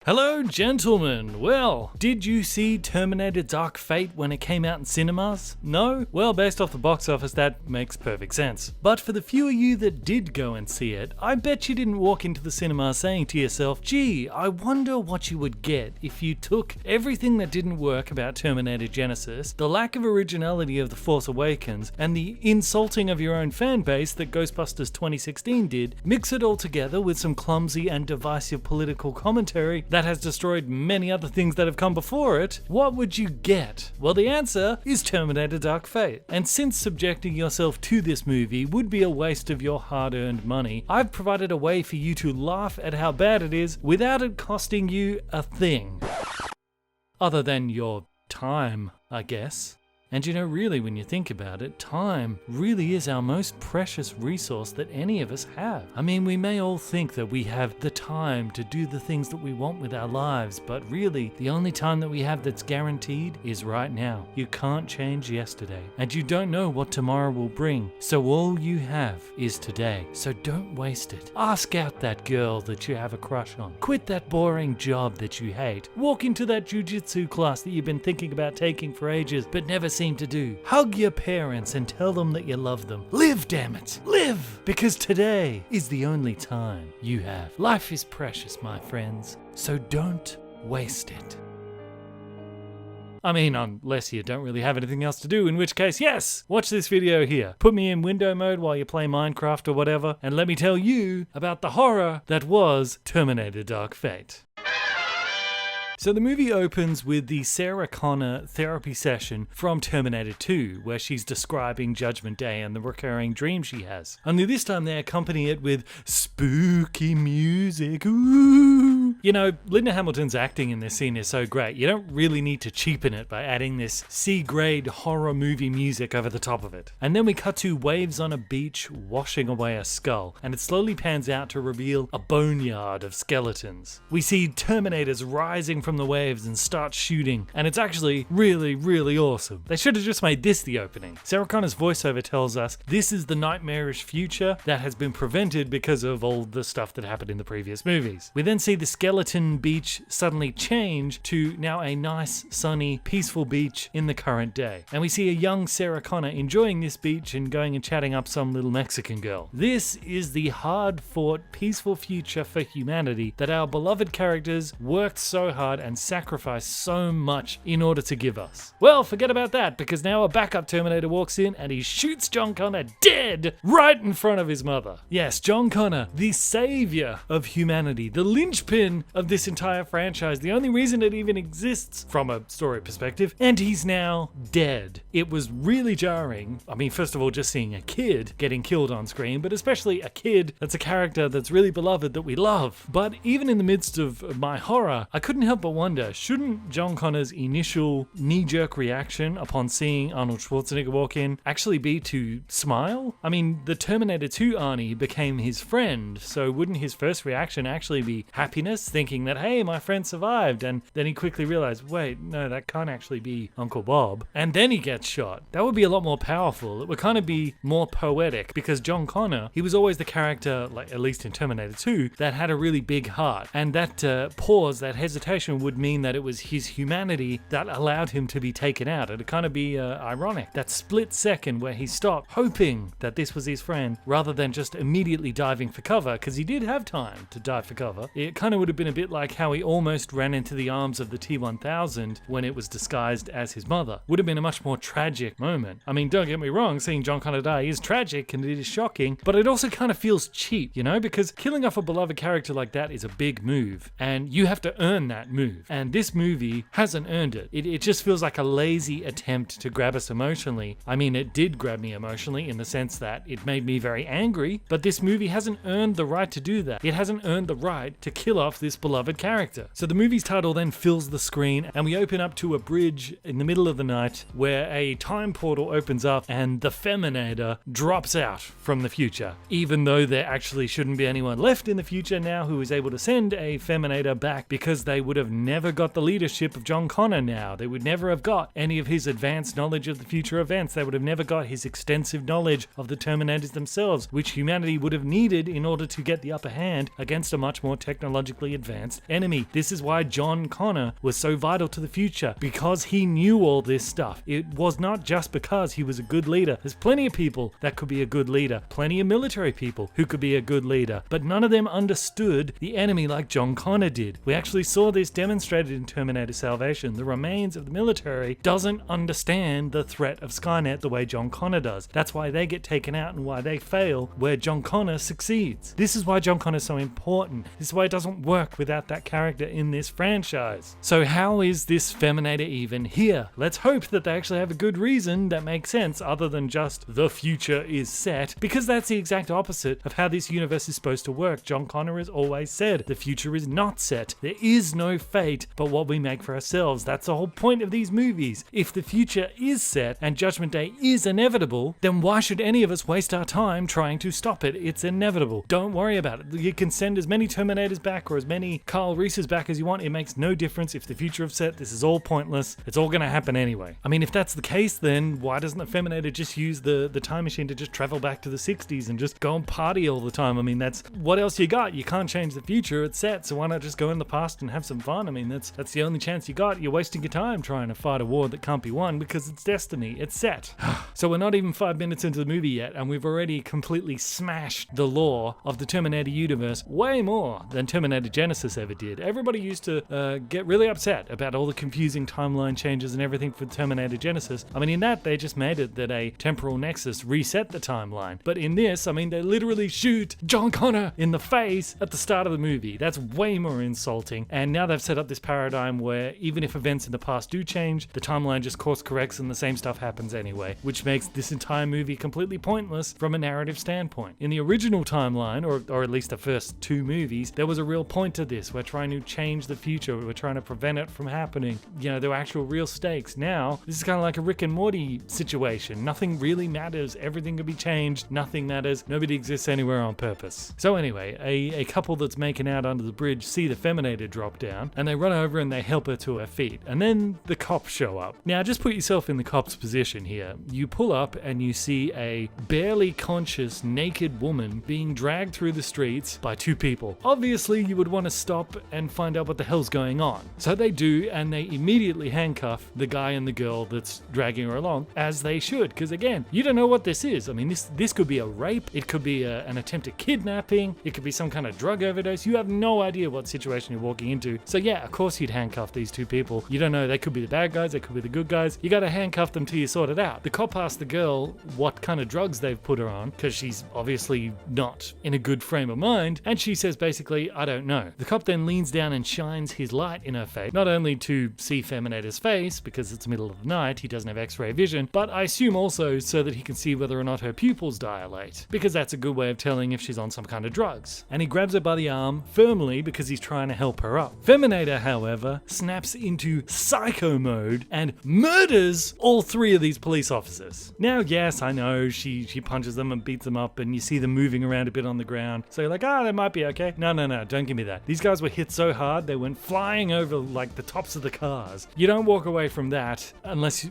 Hello gentlemen! Well, did you see Terminator Dark Fate when it came out in cinemas? No? Well, based off the box office, that makes perfect sense. But for the few of you that did go and see it, I bet you didn't walk into the cinema saying to yourself, gee, I wonder what you would get if you took everything that didn't work about Terminator Genisys, the lack of originality of The Force Awakens, and the insulting of your own fanbase that Ghostbusters 2016 did, mix it all together with some clumsy and divisive political commentary that has destroyed many other things that have come before it, what would you get? Well, the answer is Terminator Dark Fate. And since subjecting yourself to this movie would be a waste of your hard-earned money, I've provided a way for you to laugh at how bad it is without it costing you a thing. Other than your time, I guess. And you know, really, when you think about it, time really is our most precious resource that any of us have. I mean, we may all think that we have the time to do the things that we want with our lives, but really, the only time that we have that's guaranteed is right now. You can't change yesterday, and you don't know what tomorrow will bring, so all you have is today. So don't waste it. Ask out that girl that you have a crush on. Quit that boring job that you hate. Walk into that jiu-jitsu class that you've been thinking about taking for ages, but never seem to do. Hug your parents and tell them that you love them. Live, damn it. Live! Because today is the only time you have. Life is precious, my friends, so don't waste it. I mean, unless you don't really have anything else to do, in which case, yes, watch this video here. Put me in window mode while you play Minecraft or whatever, and let me tell you about the horror that was Terminator Dark Fate. So the movie opens with the Sarah Connor therapy session from Terminator 2, where she's describing Judgment Day and the recurring dream she has. Only this time they accompany it with spooky music. Ooh! You know, Linda Hamilton's acting in this scene is so great, you don't really need to cheapen it by adding this C-grade horror movie music over the top of it. And then we cut to waves on a beach washing away a skull, and it slowly pans out to reveal a boneyard of skeletons. We see Terminators rising from the waves and start shooting, and it's actually really, really awesome. They should have just made this the opening. Sarah Connor's voiceover tells us this is the nightmarish future that has been prevented because of all the stuff that happened in the previous movies. We then see the skeleton beach suddenly change to now a nice, sunny, peaceful beach in the current day. And we see a young Sarah Connor enjoying this beach and going and chatting up some little Mexican girl. This is the hard-fought, peaceful future for humanity that our beloved characters worked so hard and sacrificed so much in order to give us. Well, forget about that, because now a backup Terminator walks in and he shoots John Connor dead right in front of his mother. Yes, John Connor, the savior of humanity, the linchpin of this entire franchise, the only reason it even exists from a story perspective, and he's now dead. It was really jarring. I mean, first of all, just seeing a kid getting killed on screen, but especially a kid that's a character that's really beloved that we love. But even in the midst of my horror, I couldn't help but wonder, shouldn't John Connor's initial knee-jerk reaction upon seeing Arnold Schwarzenegger walk in actually be to smile? I mean, the Terminator 2 Arnie became his friend, so wouldn't his first reaction actually be happiness, thinking that, hey, my friend survived, and then he quickly realized, wait, no, that can't actually be Uncle Bob, and then he gets shot. That would be a lot more powerful. It would kind of be more poetic, because John Connor, he was always the character, like at least in Terminator 2, that had a really big heart, and that pause, that hesitation would mean that it was his humanity that allowed him to be taken out. It'd kind of be ironic, that split second where he stopped hoping that this was his friend rather than just immediately diving for cover, because he did have time to dive for cover. It kind of would have been a bit like how he almost ran into the arms of the T-1000 when it was disguised as his mother. Would have been a much more tragic moment. I mean, don't get me wrong, seeing John Connor die is tragic and it is shocking, but it also kind of feels cheap, you know, because killing off a beloved character like that is a big move, and you have to earn that move. And this movie hasn't earned it. It just feels like a lazy attempt to grab us emotionally. I mean, it did grab me emotionally in the sense that it made me very angry, but this movie hasn't earned the right to do that. It hasn't earned the right to kill off this beloved character. So the movie's title then fills the screen, and we open up to a bridge in the middle of the night where a time portal opens up and the Feminator drops out from the future, even though there actually shouldn't be anyone left in the future now who is able to send a Feminator back, because they would have never got the leadership of John Connor now. They would never have got any of his advanced knowledge of the future events. They would have never got his extensive knowledge of the Terminators themselves, which humanity would have needed in order to get the upper hand against a much more technologically advanced enemy. This is why John Connor was so vital to the future, because he knew all this stuff. It was not just because he was a good leader. There's plenty of people that could be a good leader, plenty of military people who could be a good leader, but none of them understood the enemy like John Connor did. We actually saw this demonstrated in Terminator Salvation. The remains of the military doesn't understand the threat of Skynet the way John Connor does. That's why they get taken out and why they fail where John Connor succeeds. This is why John Connor is so important. This is why it doesn't work without that character in this franchise. So how is this Feminator even here? Let's hope that they actually have a good reason that makes sense other than just the future is set, because that's the exact opposite of how this universe is supposed to work. John Connor has always said the future is not set. There is no fate but what we make for ourselves. That's the whole point of these movies. If the future is set and Judgment Day is inevitable, then why should any of us waste our time trying to stop it? It's inevitable. Don't worry about it. You can send as many Terminators back or as many Carl Reeses back as you want. It makes no difference. If the future is set, this is all pointless. It's all going to happen anyway. I mean, if that's the case, then why doesn't the Feminator just use the time machine to just travel back to the 60s and just go and party all the time? I mean, that's what else you got. You can't change the future. It's set. So why not just go in the past and have some fun? I mean, that's the only chance you got. You're wasting your time trying to fight a war that can't be won because it's destiny. It's set. So we're not even 5 minutes into the movie yet, and we've already completely smashed the lore of the Terminator universe way more than Terminator Genisys ever did. Everybody used to get really upset about all the confusing timeline changes and everything for Terminator Genisys. I mean, in that, they just made it that a temporal nexus reset the timeline. But in this, I mean, they literally shoot John Connor in the face at the start of the movie. That's way more insulting. And now they've set up this paradigm where even if events in the past do change, the timeline just course corrects and the same stuff happens anyway, which makes this entire movie completely pointless from a narrative standpoint. In the original timeline, or at least the first 2 movies, there was a real point to this. We're trying to change the future. We're trying to prevent it from happening. You know, there were actual real stakes. Now, this is kind of like a Rick and Morty situation. Nothing really matters. Everything can be changed. Nothing matters. Nobody exists anywhere on purpose. So anyway, a couple that's making out under the bridge see the Feminator drop down, and they run over and they help her to her feet. And then the cops show up. Now, just put yourself in the cop's position here. You pull up and you see a barely conscious, naked woman being dragged through the streets by 2 people. Obviously, you would want to stop and find out what the hell's going on. So they do, and they immediately handcuff the guy and the girl that's dragging her along, as they should, because again, you don't know what this is. I mean, this could be a rape, it could be an attempted kidnapping, it could be some kind of drug overdose. You have no idea what situation you're walking into. So yeah, of course you'd handcuff these 2 people. You don't know, they could be the bad guys, they could be the good guys. You gotta handcuff them till you sort it out. The cop asks the girl what kind of drugs they've put her on, because she's obviously not in a good frame of mind, and she says basically, I don't know. The cop then leans down and shines his light in her face, not only to see Feminator's face, because it's the middle of the night, he doesn't have x-ray vision, but I assume also so that he can see whether or not her pupils dilate, because that's a good way of telling if she's on some kind of drugs. And he grabs her by the arm firmly because he's trying to help her up. Feminator, however, snaps into psycho mode and murders all 3 of these police officers. Now, yes, I know she punches them and beats them up, and you see them moving around a bit on the ground, so you're like, they might be okay. No, don't give me that. These guys were hit so hard they went flying over like the tops of the cars. You don't walk away from that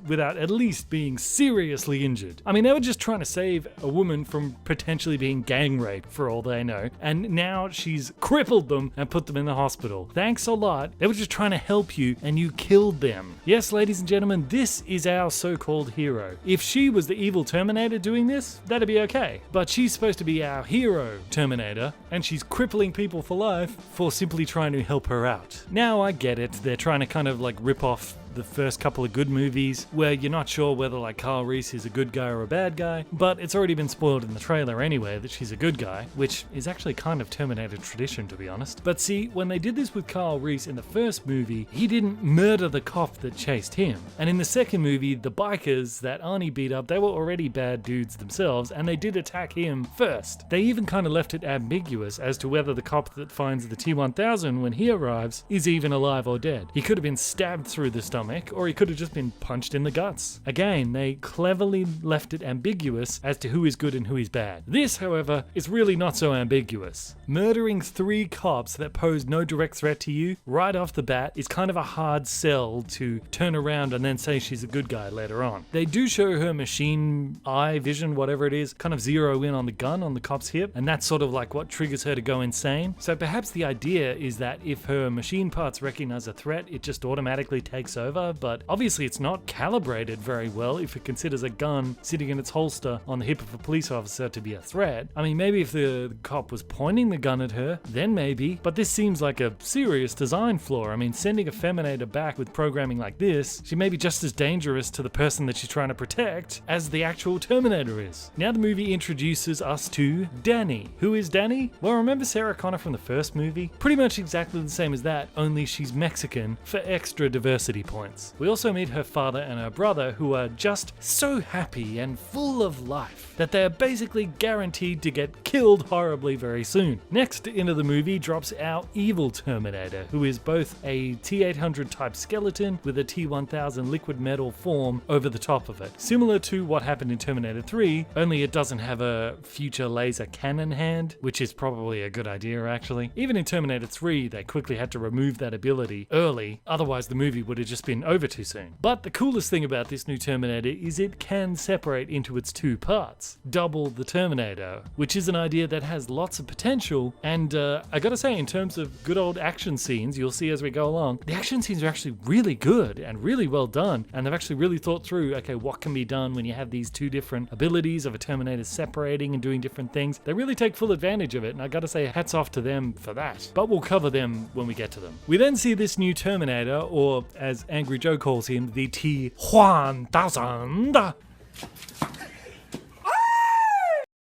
without at least being seriously injured. I mean, they were just trying to save a woman from potentially being gang raped for all they know, and now she's crippled them and put them in the hospital. Thanks a lot. They were just trying to help you and you killed them. Yes, ladies and gentlemen, this is our so-called hero. If she was the evil Terminator doing this, that'd be okay. But she's supposed to be our hero Terminator, and she's crippling people for life for simply trying to help her out. Now I get it. They're trying to kind of like rip off the first couple of good movies where you're not sure whether like Carl Reese is a good guy or a bad guy, but it's already been spoiled in the trailer anyway that she's a good guy, which is actually kind of Terminator tradition, to be honest. But see, when they did this with Carl Reese in the first movie, he didn't murder the cop that chased him. And in the second movie, the bikers that Arnie beat up, they were already bad dudes themselves, and they did attack him first. They even kind of left it ambiguous as to whether the cop that finds the T-1000 when he arrives is even alive or dead. He could have been stabbed through the stomach stomach, or he could have just been punched in the guts. Again, they cleverly left it ambiguous as to who is good and who is bad. This, however, is really not so ambiguous. Murdering 3 cops that pose no direct threat to you right off the bat is kind of a hard sell to turn around and then say she's a good guy later on. They do show her machine eye vision, whatever it is, kind of zero in on the gun on the cop's hip, and that's sort of like what triggers her to go insane. So perhaps the idea is that if her machine parts recognize a threat, it just automatically takes over, but obviously it's not calibrated very well if it considers a gun sitting in its holster on the hip of a police officer to be a threat. I mean, maybe if the cop was pointing the gun at her, then maybe, but this seems like a serious design flaw. I mean, sending a Feminator back with programming like this, she may be just as dangerous to the person that she's trying to protect as the actual Terminator is. Now the movie introduces us to Danny. Who is Danny? Well, remember Sarah Connor from the first movie? Pretty much exactly the same as that, only she's Mexican for extra diversity points. We also meet her father and her brother, who are just so happy and full of life that they are basically guaranteed to get killed horribly very soon. Next into the movie drops our evil Terminator, who is both a T-800 type skeleton with a T-1000 liquid metal form over the top of it. Similar to what happened in Terminator 3, only it doesn't have a future laser cannon hand, which is probably a good idea actually. Even in Terminator 3, they quickly had to remove that ability early, otherwise the movie would have just been over too soon. But the coolest thing about this new Terminator is it can separate into its 2 parts. Double the Terminator, which is an idea that has lots of potential, and I gotta say, in terms of good old action scenes, you'll see as we go along, the action scenes are actually really good and really well done, and they've actually really thought through, okay, what can be done when you have these 2 different abilities of a Terminator separating and doing different things. They really take full advantage of it, and I gotta say, hats off to them for that. But we'll cover them when we get to them. We then see this new Terminator, or as Angry Joe calls him, the T-1000.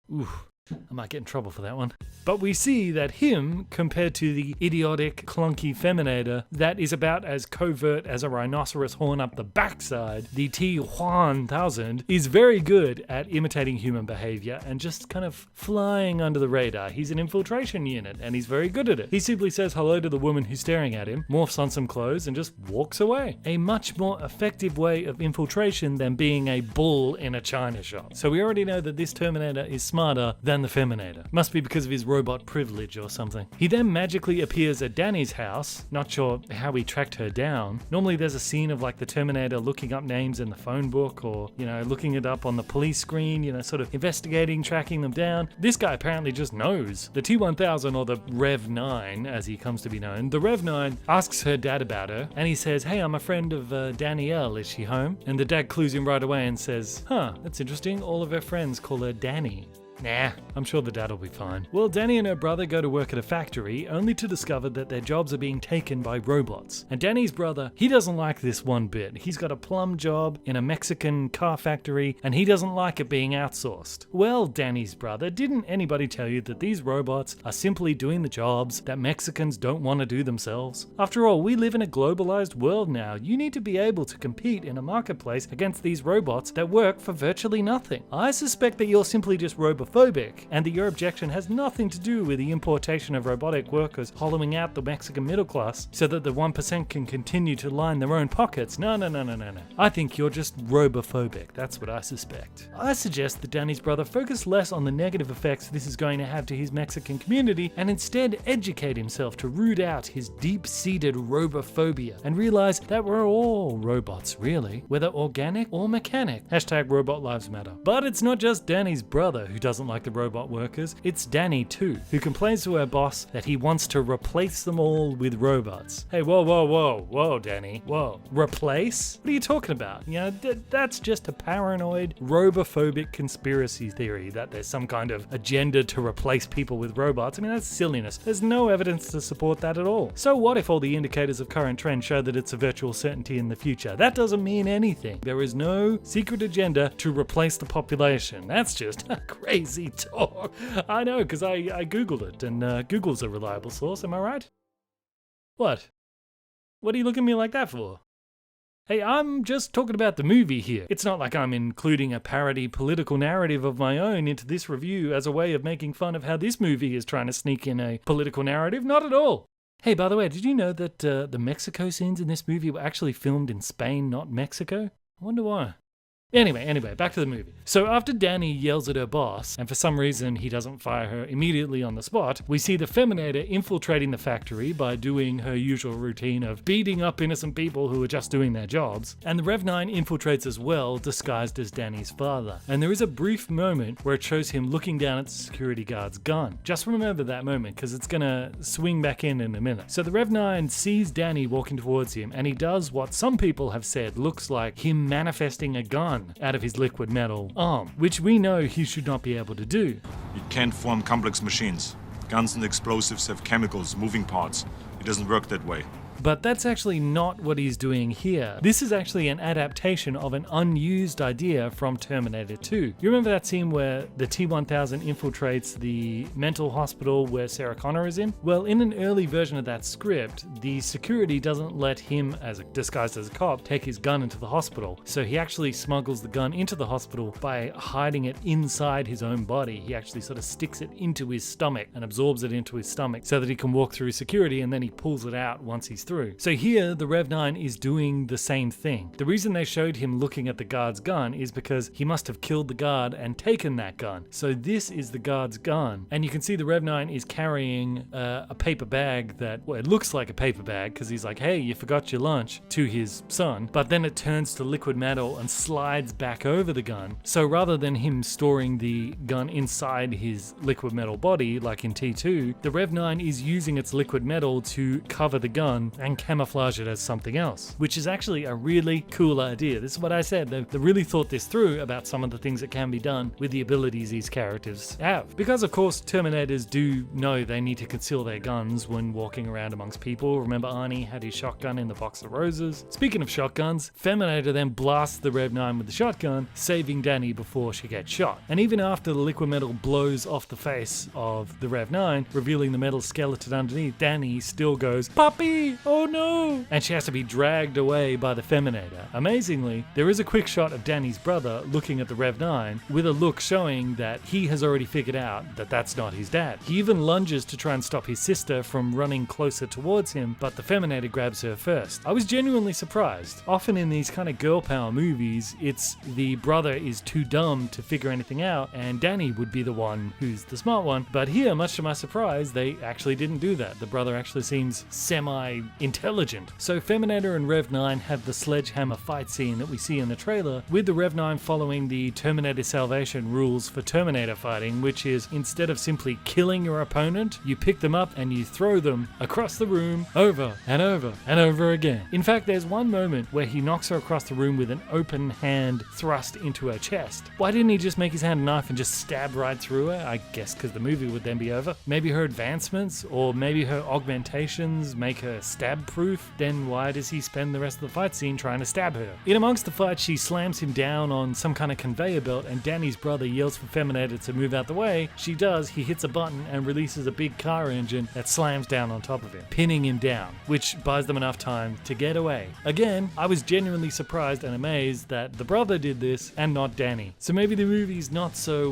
Ooh, I might get in trouble for that one. But we see that him, compared to the idiotic, clunky Feminator that is about as covert as a rhinoceros horn up the backside, the T-1000 is very good at imitating human behavior and just kind of flying under the radar. He's an infiltration unit and he's very good at it. He simply says hello to the woman who's staring at him, morphs on some clothes and just walks away. A much more effective way of infiltration than being a bull in a china shop. So we already know that this Terminator is smarter than the Feminator. Must be because of his robot privilege or something. He then magically appears at Danny's house. Not sure how he tracked her down. Normally there's a scene of like the Terminator looking up names in the phone book, or, you know, looking it up on the police screen, you know, sort of investigating, tracking them down. This guy apparently just knows. The T-1000, or the Rev 9 as he comes to be known, the Rev 9 asks her dad about her and he says, hey, I'm a friend of Danielle, is she home? And the dad clues him right away and says, huh, that's interesting, all of her friends call her Danny. Nah, I'm sure the dad will be fine. Well, Danny and her brother go to work at a factory, only to discover that their jobs are being taken by robots. And Danny's brother, he doesn't like this one bit. He's got a plum job in a Mexican car factory, and he doesn't like it being outsourced. Well, Danny's brother, didn't anybody tell you that these robots are simply doing the jobs that Mexicans don't want to do themselves? After all, we live in a globalized world now. You need to be able to compete in a marketplace against these robots that work for virtually nothing. I suspect that you're simply just robophobic, and that your objection has nothing to do with the importation of robotic workers hollowing out the Mexican middle class so that the 1% can continue to line their own pockets. No. I think you're just robophobic. That's what I suspect. I suggest that Danny's brother focus less on the negative effects this is going to have to his Mexican community and instead educate himself to root out his deep-seated robophobia and realize that we're all robots, really, whether organic or mechanic. Hashtag robot lives matter. But it's not just Danny's brother who doesn't like the robot workers, it's Danny too, who complains to her boss that he wants to replace them all with robots. Hey, whoa, Danny, whoa. Replace? What are you talking about? You know, that's just a paranoid, robophobic conspiracy theory that there's some kind of agenda to replace people with robots. I mean, that's silliness. There's no evidence to support that at all. So what if all the indicators of current trends show that it's a virtual certainty in the future? That doesn't mean anything. There is no secret agenda to replace the population. That's just crazy talk. I know, because I googled it, and Google's a reliable source, am I right? What? What are you looking at me like that for? Hey, I'm just talking about the movie here. It's not like I'm including a parody political narrative of my own into this review as a way of making fun of how this movie is trying to sneak in a political narrative. Not at all. Hey, by the way, did you know that the Mexico scenes in this movie were actually filmed in Spain, not Mexico? I wonder why. Anyway, back to the movie. So after Danny yells at her boss, and for some reason he doesn't fire her immediately on the spot, we see the Feminator infiltrating the factory by doing her usual routine of beating up innocent people who are just doing their jobs. And the Rev 9 infiltrates as well, disguised as Danny's father. And there is a brief moment where it shows him looking down at the security guard's gun. Just remember that moment, because it's gonna swing back in a minute. So the Rev 9 sees Danny walking towards him, and he does what some people have said looks like him manifesting a gun out of his liquid metal arm, which we know he should not be able to do. You can't form complex machines. Guns and explosives have chemicals, moving parts. It doesn't work that way. But that's actually not what he's doing here. This is actually an adaptation of an unused idea from Terminator 2. You remember that scene where the T-1000 infiltrates the mental hospital where Sarah Connor is in? Well, in an early version of that script, the security doesn't let him, disguised as a cop, take his gun into the hospital. So he actually smuggles the gun into the hospital by hiding it inside his own body. He actually sort of sticks it into his stomach and absorbs it into his stomach so that he can walk through security, and then he pulls it out once he's through. So here, the Rev 9 is doing the same thing. The reason they showed him looking at the guard's gun is because he must have killed the guard and taken that gun. So this is the guard's gun. And you can see the Rev 9 is carrying a paper bag that, well, it looks like a paper bag because he's like, hey, you forgot your lunch, to his son. But then it turns to liquid metal and slides back over the gun. So rather than him storing the gun inside his liquid metal body, like in T2, the Rev 9 is using its liquid metal to cover the gun and camouflage it as something else, which is actually a really cool idea. This is what I said. They really thought this through about some of the things that can be done with the abilities these characters have. Because of course, Terminators do know they need to conceal their guns when walking around amongst people. Remember Arnie had his shotgun in the box of roses? Speaking of shotguns, Feminator then blasts the Rev 9 with the shotgun, saving Danny before she gets shot. And even after the liquid metal blows off the face of the Rev 9, revealing the metal skeleton underneath, Danny still goes, "Puppy! Oh no!" And she has to be dragged away by the Feminator. Amazingly, there is a quick shot of Danny's brother looking at the Rev 9 with a look showing that he has already figured out that that's not his dad. He even lunges to try and stop his sister from running closer towards him, but the Feminator grabs her first. I was genuinely surprised. Often in these kind of girl power movies, it's the brother is too dumb to figure anything out, and Danny would be the one who's the smart one. But here, much to my surprise, they actually didn't do that. The brother actually seems semi-intelligent. So Feminator and Rev 9 have the sledgehammer fight scene that we see in the trailer, with the Rev 9 following the Terminator Salvation rules for Terminator fighting, which is instead of simply killing your opponent, you pick them up and you throw them across the room over and over and over again. In fact, there's one moment where he knocks her across the room with an open hand thrust into her chest. Why didn't he just make his hand a knife and just stab right through her? I guess because the movie would then be over. Maybe her advancements or maybe her augmentations make her stab proof. Then why does he spend the rest of the fight scene trying to stab her? In amongst the fight, she slams him down on some kind of conveyor belt, and Danny's brother yells for Feminator to move out the way. She does. He hits a button and releases a big car engine that slams down on top of him, pinning him down, which buys them enough time to get away. Again, I was genuinely surprised and amazed that the brother did this and not Danny. So maybe the movie's not so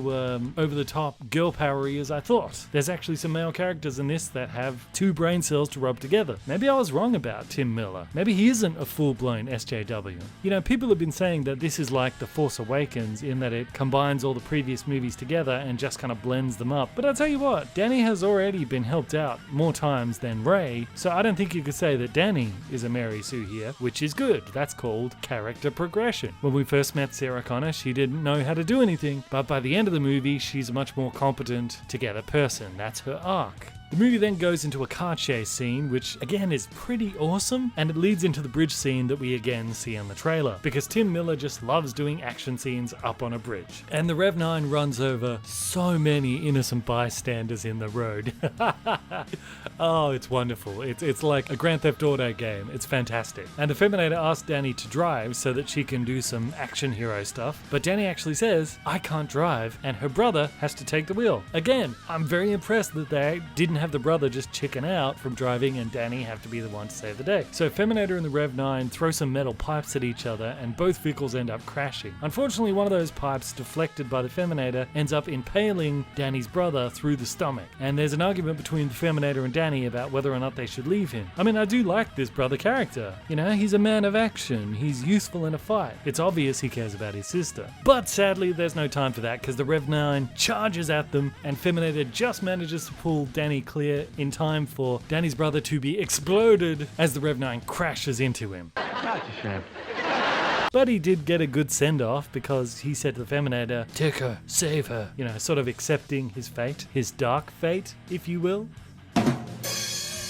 over-the-top girl powery as I thought. There's actually some male characters in this that have two brain cells to rub together. Maybe I was wrong about Tim Miller. Maybe he isn't a full-blown SJW. You know, people have been saying that this is like The Force Awakens in that it combines all the previous movies together and just kind of blends them up. But I'll tell you what, Danny has already been helped out more times than Ray, so I don't think you could say that Danny is a Mary Sue here, which is good. That's called character progression. When we first met Sarah Connor, she didn't know how to do anything, but by the end of the movie, she's a much more competent, together person. That's her arc. The movie then goes into a car chase scene, which again is pretty awesome, and it leads into the bridge scene that we again see in the trailer, because Tim Miller just loves doing action scenes up on a bridge. And the Rev 9 runs over so many innocent bystanders in the road. Oh, it's wonderful. It's like a Grand Theft Auto game. It's fantastic. And the Feminator asks Danny to drive so that she can do some action hero stuff, but Danny actually says, "I can't drive," and her brother has to take the wheel. Again, I'm very impressed that they didn't couldn't have the brother just chicken out from driving and Danny have to be the one to save the day. So Terminator and the Rev 9 throw some metal pipes at each other and both vehicles end up crashing. Unfortunately, one of those pipes, deflected by the Terminator, ends up impaling Danny's brother through the stomach. And there's an argument between the Terminator and Danny about whether or not they should leave him. I mean, I do like this brother character. You know, he's a man of action. He's useful in a fight. It's obvious he cares about his sister. But sadly, there's no time for that because the Rev 9 charges at them and Terminator just manages to pull Danny clear in time for Danny's brother to be exploded as the Rev 9 crashes into him. That's a shame. But he did get a good send-off because he said to the Terminator, "Take her, save her," you know, sort of accepting his fate, his dark fate, if you will.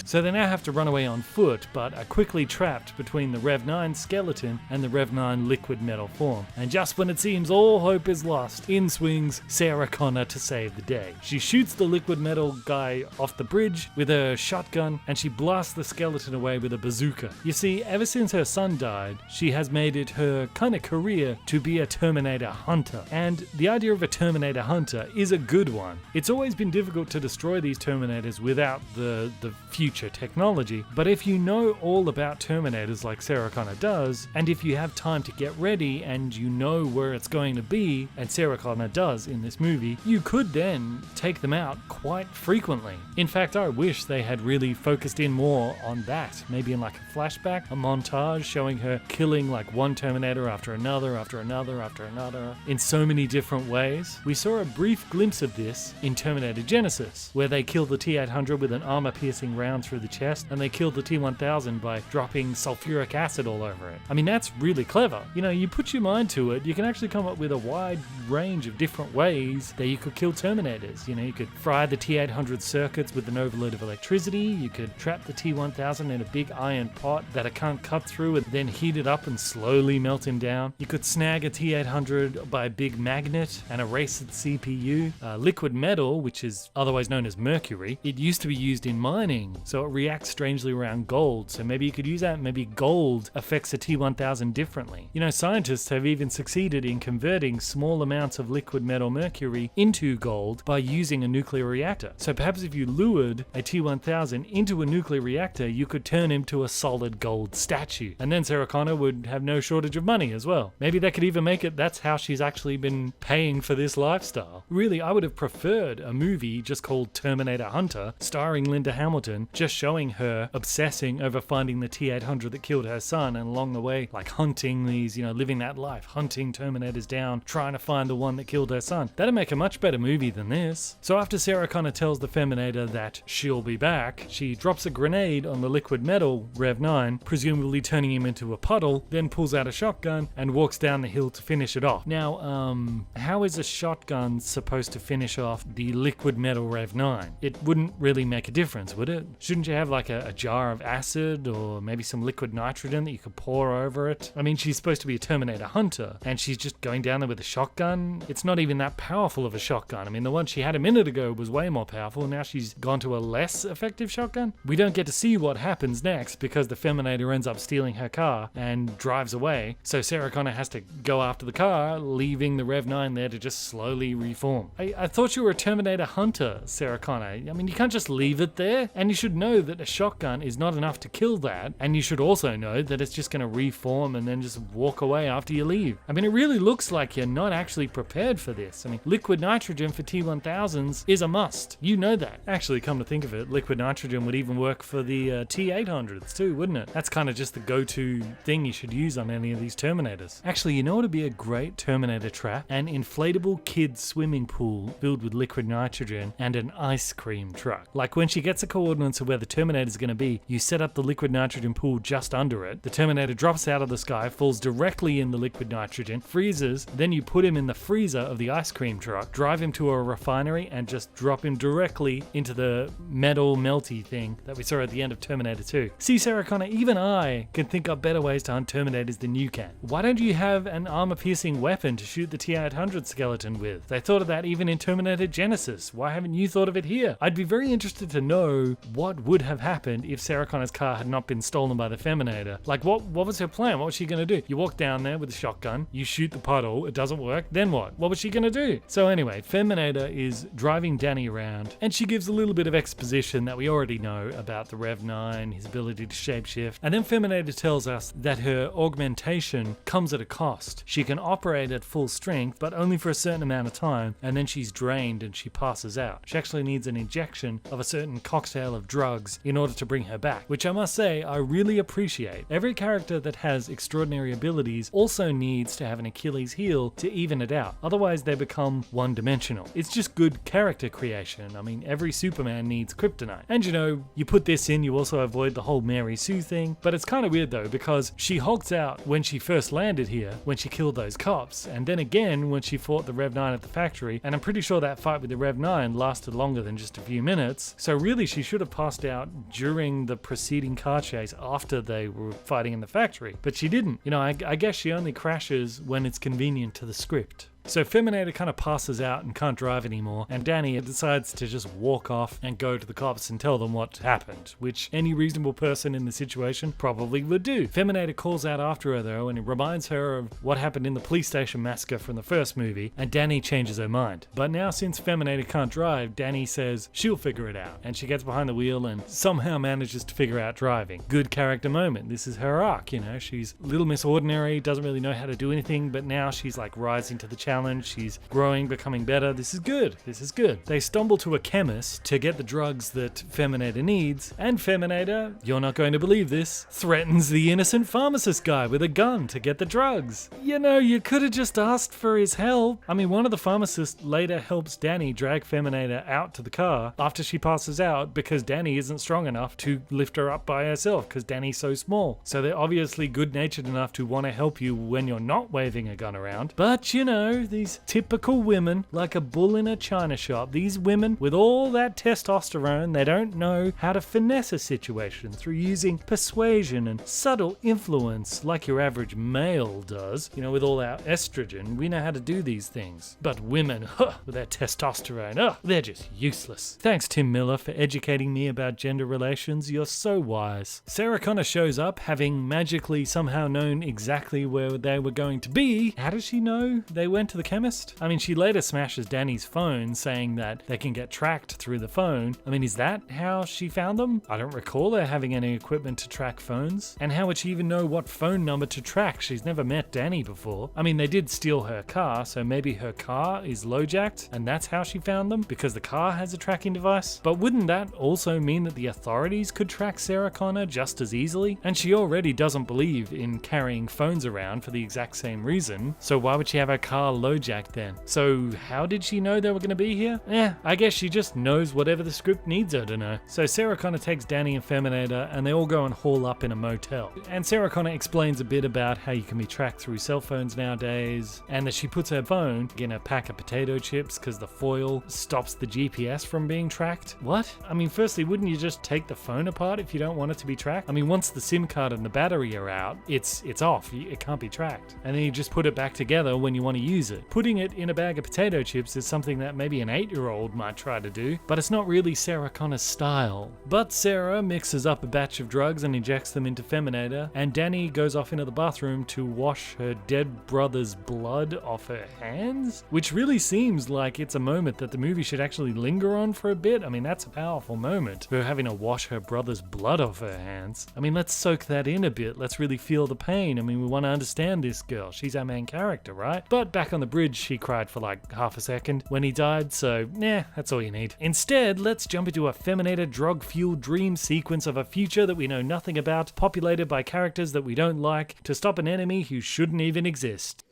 So they now have to run away on foot, but are quickly trapped between the Rev 9 skeleton and the Rev 9 liquid metal form. And just when it seems all hope is lost, in swings Sarah Connor to save the day. She shoots the liquid metal guy off the bridge with her shotgun, and she blasts the skeleton away with a bazooka. You see, ever since her son died, she has made it her kind of career to be a Terminator hunter. And the idea of a Terminator hunter is a good one. It's always been difficult to destroy these Terminators without the future technology, but if you know all about Terminators like Sarah Connor does, and if you have time to get ready and you know where it's going to be, and Sarah Connor does in this movie, you could then take them out quite frequently. In fact, I wish they had really focused in more on that, maybe in like a flashback, a montage showing her killing like one Terminator after another, after another, after another, in so many different ways. We saw a brief glimpse of this in Terminator Genisys, where they kill the T-800 with an armor-piercing round through the chest, and they killed the T-1000 by dropping sulfuric acid all over it. I mean, that's really clever. You know, you put your mind to it, you can actually come up with a wide range of different ways that you could kill Terminators. You know, you could fry the T-800 circuits with an overload of electricity, you could trap the T-1000 in a big iron pot that it can't cut through and then heat it up and slowly melt him down. You could snag a T-800 by a big magnet and erase its CPU. Liquid metal, which is otherwise known as mercury, it used to be used in mining, so it reacts strangely around gold, so maybe you could use that. Maybe gold affects a T-1000 differently. You know, scientists have even succeeded in converting small amounts of liquid metal mercury into gold by using a nuclear reactor. So perhaps if you lured a T-1000 into a nuclear reactor, you could turn him to a solid gold statue. And then Sarah Connor would have no shortage of money as well. Maybe they could even make it that's how she's actually been paying for this lifestyle. Really, I would have preferred a movie just called Terminator Hunter, starring Linda Hamilton, just showing her obsessing over finding the T-800 that killed her son, and along the way, like hunting these, you know, living that life, hunting Terminators down, trying to find the one that killed her son. That'd make a much better movie than this. So after Sarah Connor tells the Terminator that she'll be back, she drops a grenade on the liquid metal Rev 9, presumably turning him into a puddle, then pulls out a shotgun and walks down the hill to finish it off. Now, how is a shotgun supposed to finish off the liquid metal Rev 9? It wouldn't really make a difference, would it? Shouldn't you have like a jar of acid or maybe some liquid nitrogen that you could pour over it? I mean, she's supposed to be a Terminator hunter and she's just going down there with a shotgun. It's not even that powerful of a shotgun. I mean, the one she had a minute ago was way more powerful. Now she's gone to a less effective shotgun. We don't get to see what happens next because the Terminator ends up stealing her car and drives away. So Sarah Connor has to go after the car, leaving the Rev 9 there to just slowly reform. I thought you were a Terminator hunter, Sarah Connor. I mean, you can't just leave it there, and you should know that a shotgun is not enough to kill that, and you should also know that it's just going to reform and then just walk away after you leave. I mean, it really looks like you're not actually prepared for this. I mean, liquid nitrogen for T-1000s is a must. You know that. Actually, come to think of it, liquid nitrogen would even work for the T-800s too, wouldn't it? That's kind of just the go-to thing you should use on any of these Terminators. Actually, you know what would be a great Terminator trap? An inflatable kid's swimming pool filled with liquid nitrogen and an ice cream truck. Like when she gets the coordinates of where the Terminator is going to be, you set up the liquid nitrogen pool just under it. The Terminator drops out of the sky, falls directly in the liquid nitrogen, freezes, then you put him in the freezer of the ice cream truck, drive him to a refinery and just drop him directly into the metal melty thing that we saw at the end of Terminator 2. See, Sarah Connor, even I can think up better ways to hunt Terminators than you can. Why don't you have an armor-piercing weapon to shoot the T-800 skeleton with? They thought of that even in Terminator Genisys. Why haven't you thought of it here? I'd be very interested to know what would have happened if Sarah Connor's car had not been stolen by the Feminator. Like, what was her plan? What was she going to do? You walk down there with a shotgun, you shoot the puddle, it doesn't work, then what? What was she going to do? So anyway, Feminator is driving Danny around, and she gives a little bit of exposition that we already know about the Rev 9, his ability to shapeshift, and then Feminator tells us that her augmentation comes at a cost. She can operate at full strength, but only for a certain amount of time, and then she's drained and she passes out. She actually needs an injection of a certain cocktail of drugs in order to bring her back, which I must say I really appreciate. Every character that has extraordinary abilities also needs to have an Achilles heel to even it out, otherwise they become one-dimensional. It's just good character creation. I mean, every Superman needs kryptonite. And you know, you put this in, you also avoid the whole Mary Sue thing, but it's kind of weird though, because she hulks out when she first landed here, when she killed those cops, and then again when she fought the Rev 9 at the factory, and I'm pretty sure that fight with the Rev 9 lasted longer than just a few minutes, so really she should have passed out during the preceding car chase after they were fighting in the factory, but she didn't. You know, I guess she only crashes when it's convenient to the script. So Feminator kind of passes out and can't drive anymore, and Danny decides to just walk off and go to the cops and tell them what happened, which any reasonable person in the situation probably would do. Feminator calls out after her though, and it reminds her of what happened in the police station massacre from the first movie, and Danny changes her mind. But now since Feminator can't drive, Danny says she'll figure it out, and she gets behind the wheel and somehow manages to figure out driving. Good character moment. This is her arc, you know, she's Little Miss Ordinary, doesn't really know how to do anything, but now she's like rising to the challenge. She's growing, becoming better. This is good. This is good. They stumble to a chemist to get the drugs that Feminator needs, and Feminator, you're not going to believe this, threatens the innocent pharmacist guy with a gun to get the drugs. You know, you could have just asked for his help. I mean, one of the pharmacists later helps Danny drag Feminator out to the car after she passes out because Danny isn't strong enough to lift her up by herself because Danny's so small. So they're obviously good-natured enough to want to help you when you're not waving a gun around. But, you know, these typical women, like a bull in a china shop, these women with all that testosterone, they don't know how to finesse a situation through using persuasion and subtle influence like your average male does. You know, with all our estrogen, we know how to do these things. But women, with their testosterone, they're just useless. Thanks, Tim Miller, for educating me about gender relations. You're so wise. Sarah Connor shows up, having magically somehow known exactly where they were going to be. How does she know they went to the chemist? I mean, she later smashes Danny's phone, saying that they can get tracked through the phone. I mean, is that how she found them? I don't recall her having any equipment to track phones. And how would she even know what phone number to track? She's never met Danny before. I mean, they did steal her car, so maybe her car is low-jacked, and that's how she found them, because the car has a tracking device. But wouldn't that also mean that the authorities could track Sarah Connor just as easily? And she already doesn't believe in carrying phones around for the exact same reason, so why would she have her car low-jacked then? So how did she know they were going to be here? I guess she just knows whatever the script needs her to know. So Sarah Connor takes Danny and Feminator, and they all go and haul up in a motel. And Sarah Connor explains a bit about how you can be tracked through cell phones nowadays, and that she puts her phone in a pack of potato chips because the foil stops the GPS from being tracked. What? I mean, firstly, wouldn't you just take the phone apart if you don't want it to be tracked? I mean, once the SIM card and the battery are out, it's off. It can't be tracked. And then you just put it back together when you want to use it. Putting it in a bag of potato chips is something that maybe an 8-year-old might try to do, but it's not really Sarah Connor's style. But Sarah mixes up a batch of drugs and injects them into Feminator, and Danny goes off into the bathroom to wash her dead brother's blood off her hands, which really seems like it's a moment that the movie should actually linger on for a bit. I mean, that's a powerful moment, her having to wash her brother's blood off her hands. I mean, let's soak that in a bit. Let's really feel the pain. I mean, we want to understand this girl. She's our main character, right? But back on the bridge, she cried for like half a second when he died, so that's all you need. Instead, let's jump into a Feminator drug-fueled dream sequence of a future that we know nothing about, populated by characters that we don't like, to stop an enemy who shouldn't even exist.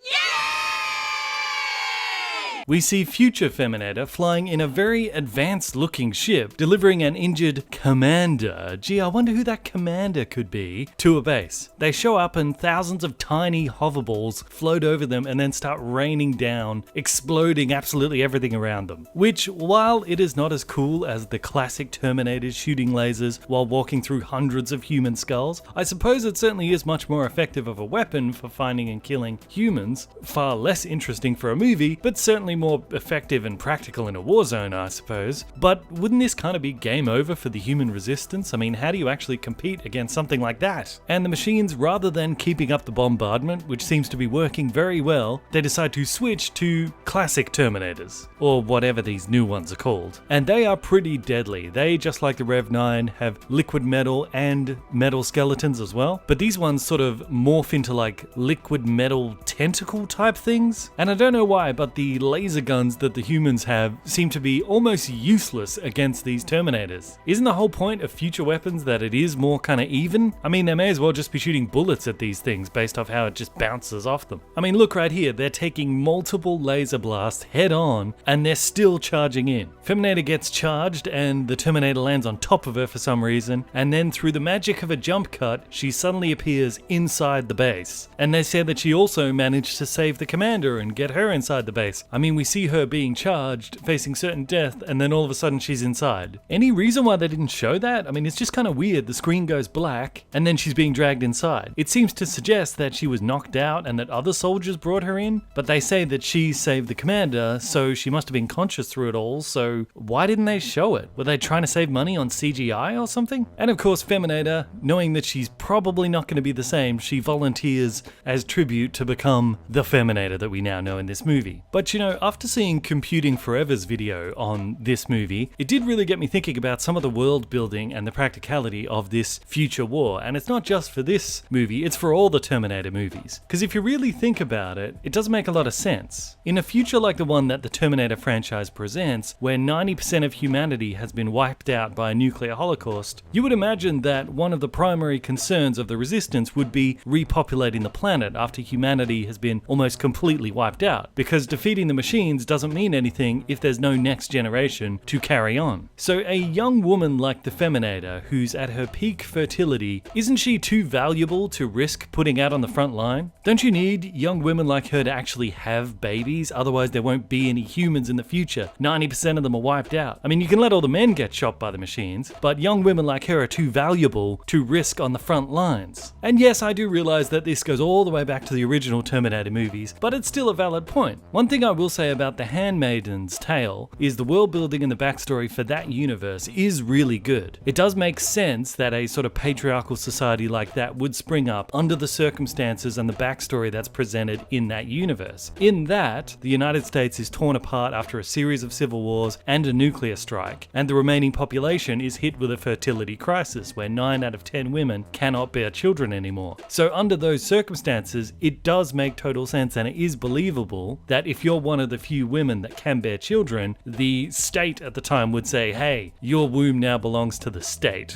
We see future Feminator flying in a very advanced-looking ship, delivering an injured commander, gee, I wonder who that commander could be, to a base. They show up and thousands of tiny hoverballs float over them and then start raining down, exploding absolutely everything around them. Which, while it is not as cool as the classic Terminators shooting lasers while walking through hundreds of human skulls, I suppose it certainly is much more effective of a weapon for finding and killing humans, far less interesting for a movie, but certainly certainly more effective and practical in a war zone, I suppose. But wouldn't this kind of be game over for the human resistance? I mean, how do you actually compete against something like that? And the machines, rather than keeping up the bombardment, which seems to be working very well, they decide to switch to classic Terminators, or whatever these new ones are called. And they are pretty deadly. They, just like the Rev 9, have liquid metal and metal skeletons as well. But these ones sort of morph into like liquid metal tentacle type things. And I don't know why, but the laser guns that the humans have seem to be almost useless against these Terminators. Isn't the whole point of future weapons that it is more kind of even? I mean, they may as well just be shooting bullets at these things based off how it just bounces off them. I mean, look right here, they're taking multiple laser blasts head on and they're still charging in. Feminator gets charged and the Terminator lands on top of her for some reason, and then through the magic of a jump cut, she suddenly appears inside the base. And they said that she also managed to save the commander and get her inside the base. I mean, we see her being charged, facing certain death, and then all of a sudden she's inside. Any reason why they didn't show that? I mean, it's just kind of weird. The screen goes black and then she's being dragged inside. It seems to suggest that she was knocked out and that other soldiers brought her in, but they say that she saved the commander, so she must have been conscious through it all, so why didn't they show it? Were they trying to save money on CGI or something? And of course, Feminator, knowing that she's probably not going to be the same, she volunteers as tribute to become the Feminator that we now know in this movie. But you know, after seeing Computing Forever's video on this movie, it did really get me thinking about some of the world building and the practicality of this future war. And it's not just for this movie, it's for all the Terminator movies. Because if you really think about it, it does make a lot of sense. In a future like the one that the Terminator franchise presents, where 90% of humanity has been wiped out by a nuclear holocaust, you would imagine that one of the primary concerns of the Resistance would be repopulating the planet after humanity has been almost completely wiped out. Because defeating the machines doesn't mean anything if there's no next generation to carry on. So a young woman like the Feminator, who's at her peak fertility, isn't she too valuable to risk putting out on the front line? Don't you need young women like her to actually have babies? Otherwise there won't be any humans in the future. 90% of them are wiped out. I mean, you can let all the men get shot by the machines, but young women like her are too valuable to risk on the front lines. And yes, I do realize that this goes all the way back to the original Terminator movies, but it's still a valid point. One thing I will say about The Handmaiden's Tale is the world building and the backstory for that universe is really good. It does make sense that a sort of patriarchal society like that would spring up under the circumstances and the backstory that's presented in that universe. In that, the United States is torn apart after a series of civil wars and a nuclear strike, and the remaining population is hit with a fertility crisis where 9 out of 10 women cannot bear children anymore. So under those circumstances, it does make total sense and it is believable that if you're one of the few women that can bear children, the state at the time would say, hey, your womb now belongs to the state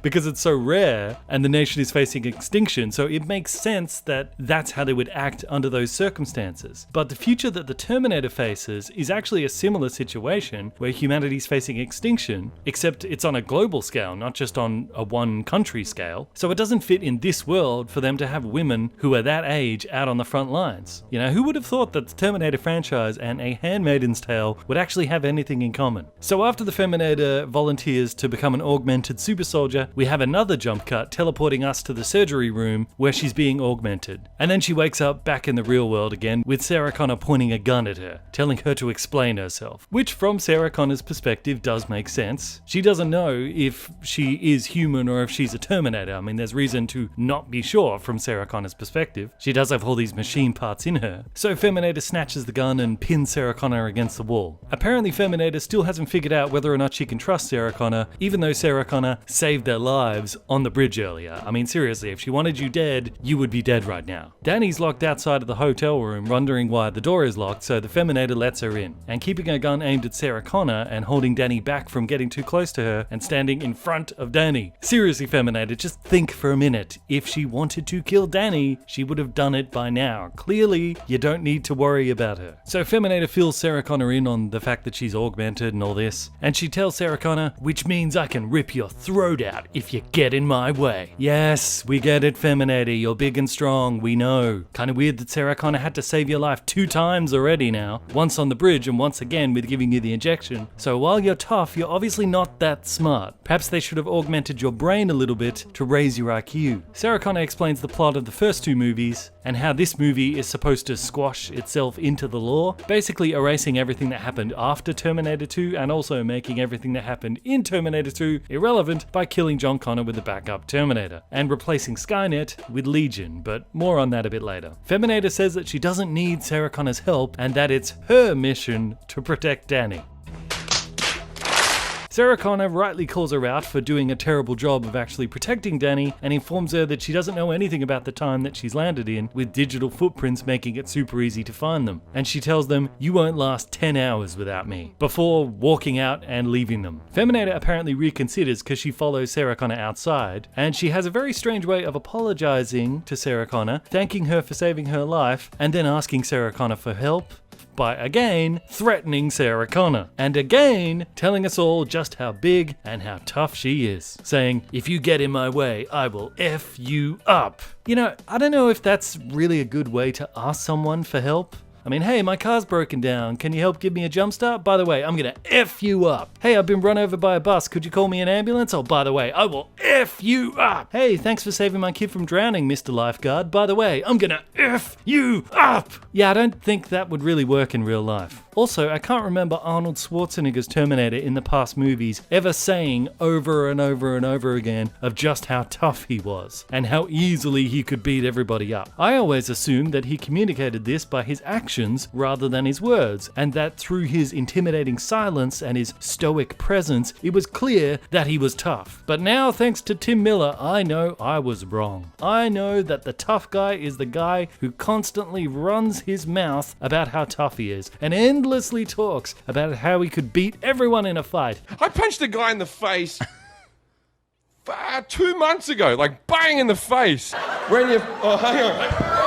because it's so rare and the nation is facing extinction. So it makes sense that that's how they would act under those circumstances. But the future that the Terminator faces is actually a similar situation where humanity's facing extinction, except it's on a global scale, not just on a one country scale. So it doesn't fit in this world for them to have women who are that age out on the front lines. You know, who would have thought that the Terminator franchise and A Handmaiden's Tale would actually have anything in common? So after the Feminator volunteers to become an augmented super soldier, we have another jump cut teleporting us to the surgery room where she's being augmented. And then she wakes up back in the real world again with Sarah Connor pointing a gun at her, telling her to explain herself. Which from Sarah Connor's perspective does make sense. She doesn't know if she is human or if she's a Terminator. I mean, there's reason to not be sure from Sarah Connor's perspective. She does have all these machine parts in her. So Feminator snatches the gun and pins Sarah Connor against the wall. Apparently Feminator still hasn't figured out whether or not she can trust Sarah Connor, even though Sarah Connor saved their lives on the bridge earlier. I mean, seriously, if she wanted you dead, you would be dead right now. Danny's locked outside of the hotel room, wondering why the door is locked, so the Feminator lets her in. And keeping her gun aimed at Sarah Connor and holding Danny back from getting too close to her and standing in front of Danny. Seriously, Feminator, just think for a minute. If she wanted to kill Danny, she would have done it by now. Clearly, you don't need to worry about her. So Feminator fills Sarah Connor in on the fact that she's augmented and all this, and she tells Sarah Connor, which means I can rip your throat out if you get in my way. Yes, we get it, Feminator, you're big and strong, we know. Kinda weird that Sarah Connor had to save your life 2 times already now, once on the bridge and once again with giving you the injection. So while you're tough, you're obviously not that smart. Perhaps they should have augmented your brain a little bit to raise your IQ. Sarah Connor explains the plot of the first 2 movies and how this movie is supposed to squash itself into the law, basically erasing everything that happened after Terminator 2 and also making everything that happened in Terminator 2 irrelevant by killing John Connor with the backup Terminator, and replacing Skynet with Legion, but more on that a bit later. Feminator says that she doesn't need Sarah Connor's help and that it's her mission to protect Danny. Sarah Connor rightly calls her out for doing a terrible job of actually protecting Danny and informs her that she doesn't know anything about the time that she's landed in, with digital footprints making it super easy to find them. And she tells them, "You won't last 10 hours without me," before walking out and leaving them. Feminator apparently reconsiders because she follows Sarah Connor outside, and she has a very strange way of apologizing to Sarah Connor, thanking her for saving her life, and then asking Sarah Connor for help by again threatening Sarah Connor, and again telling us all just how big and how tough she is, saying, "If you get in my way, I will F you up." You know, I don't know if that's really a good way to ask someone for help. I mean, hey, my car's broken down. Can you help give me a jump start? By the way, I'm gonna F you up. Hey, I've been run over by a bus. Could you call me an ambulance? Oh, by the way, I will F you up. Hey, thanks for saving my kid from drowning, Mr. Lifeguard. By the way, I'm gonna F you up. Yeah, I don't think that would really work in real life. Also, I can't remember Arnold Schwarzenegger's Terminator in the past movies ever saying over and over and over again of just how tough he was and how easily he could beat everybody up. I always assumed that he communicated this by his actions rather than his words, and that through his intimidating silence and his stoic presence, it was clear that he was tough. But now, thanks to Tim Miller, I know I was wrong. I know that the tough guy is the guy who constantly runs his mouth about how tough he is and endlessly talks about how he could beat everyone in a fight. I punched a guy in the face 2 months ago, like bang in the face. When you, oh, hang on.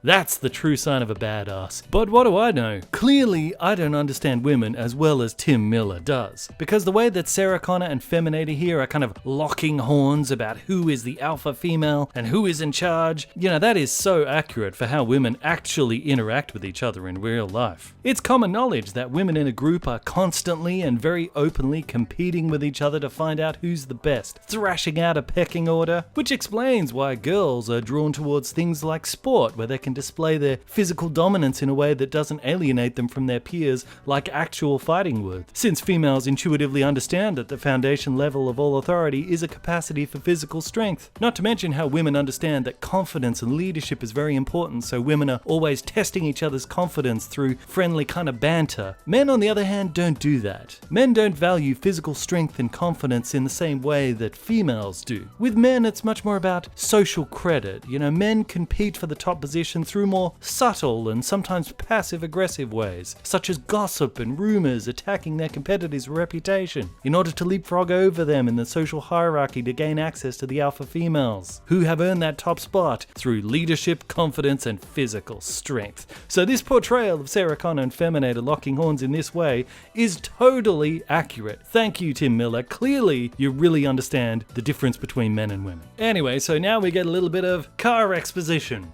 That's the true sign of a badass. But what do I know? Clearly, I don't understand women as well as Tim Miller does. Because the way that Sarah Connor and Feminator here are kind of locking horns about who is the alpha female and who is in charge, you know, that is so accurate for how women actually interact with each other in real life. It's common knowledge that women in a group are constantly and very openly competing with each other to find out who's the best, thrashing out a pecking order, which explains why girls are drawn towards things like sport, where they can display their physical dominance in a way that doesn't alienate them from their peers like actual fighting would. Since females intuitively understand that the foundation level of all authority is a capacity for physical strength. Not to mention how women understand that confidence and leadership is very important, so women are always testing each other's confidence through friendly kind of banter. Men, on the other hand, don't do that. Men don't value physical strength and confidence in the same way that females do. With men, it's much more about social credit. You know, men compete for the top position through more subtle and sometimes passive-aggressive ways, such as gossip and rumors attacking their competitor's reputation, in order to leapfrog over them in the social hierarchy to gain access to the alpha females, who have earned that top spot through leadership, confidence, and physical strength. So this portrayal of Sarah Connor and Feminator locking horns in this way is totally accurate. Thank you, Tim Miller. Clearly, you really understand the difference between men and women. Anyway, so now we get a little bit of car exposition.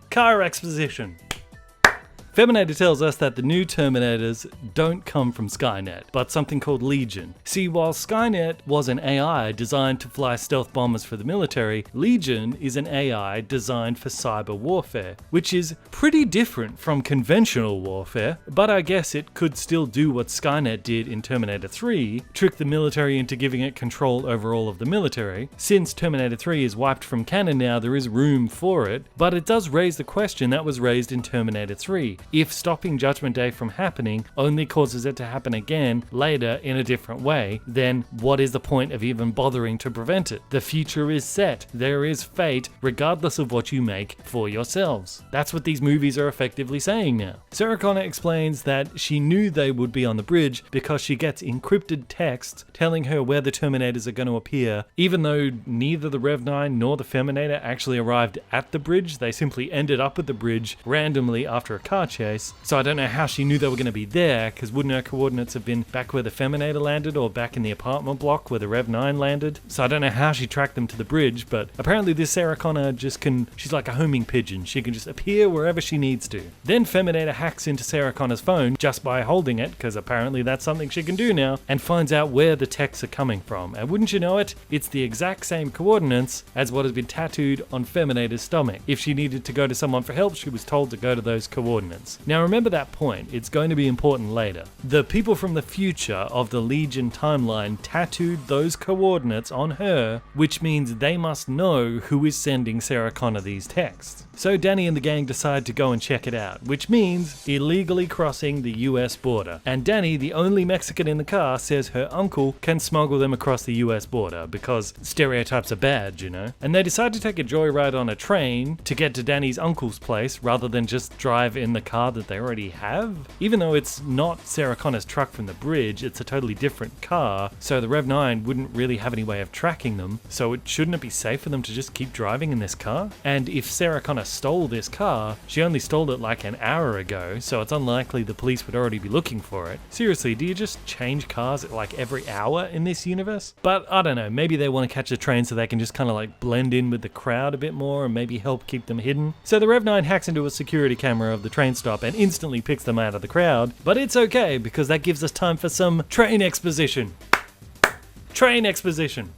Car exposition. Feminator tells us that the new Terminators don't come from Skynet, but something called Legion. See, while Skynet was an AI designed to fly stealth bombers for the military, Legion is an AI designed for cyber warfare, which is pretty different from conventional warfare, but I guess it could still do what Skynet did in Terminator 3, trick the military into giving it control over all of the military. Since Terminator 3 is wiped from canon now, there is room for it, but it does raise the question that was raised in Terminator 3. If stopping Judgment Day from happening only causes it to happen again later in a different way, then what is the point of even bothering to prevent it? The future is set. There is fate, regardless of what you make for yourselves. That's what these movies are effectively saying now. Sarah Connor explains that she knew they would be on the bridge because she gets encrypted texts telling her where the Terminators are going to appear, even though neither the Rev 9 nor the Feminator actually arrived at the bridge. They simply ended up at the bridge randomly after a car chase, so I don't know how she knew they were going to be there, because wouldn't her coordinates have been back where the Feminator landed or back in the apartment block where the Rev 9 landed? So I don't know how she tracked them to the bridge, but apparently this Sarah Connor she's like a homing pigeon. She can just appear wherever she needs to. Then Feminator hacks into Sarah Connor's phone just by holding it, because apparently that's something she can do now, and finds out where the texts are coming from. And wouldn't you know it, it's the exact same coordinates as what has been tattooed on Feminator's stomach. If she needed to go to someone for help, she was told to go to those coordinates. Now remember that point, it's going to be important later. The people from the future of the Legion timeline tattooed those coordinates on her, which means they must know who is sending Sarah Connor these texts. So Danny and the gang decide to go and check it out, which means illegally crossing the US border. And Danny, the only Mexican in the car, says her uncle can smuggle them across the US border because stereotypes are bad, you know. And they decide to take a joyride on a train to get to Danny's uncle's place rather than just drive in the car that they already have. Even though it's not Sarah Connor's truck from the bridge, it's a totally different car, so the Rev 9 wouldn't really have any way of tracking them, so shouldn't it be safe for them to just keep driving in this car? And if Sarah Connor stole this car, she only stole it like an hour ago, so it's unlikely the police would already be looking for it. Seriously, do you just change cars like every hour in this universe? But I don't know, maybe they want to catch a train so they can just kind of like blend in with the crowd a bit more and maybe help keep them hidden. So the Rev 9 hacks into a security camera of the train stop and instantly picks them out of the crowd, but it's okay because that gives us time for some train exposition. Train exposition.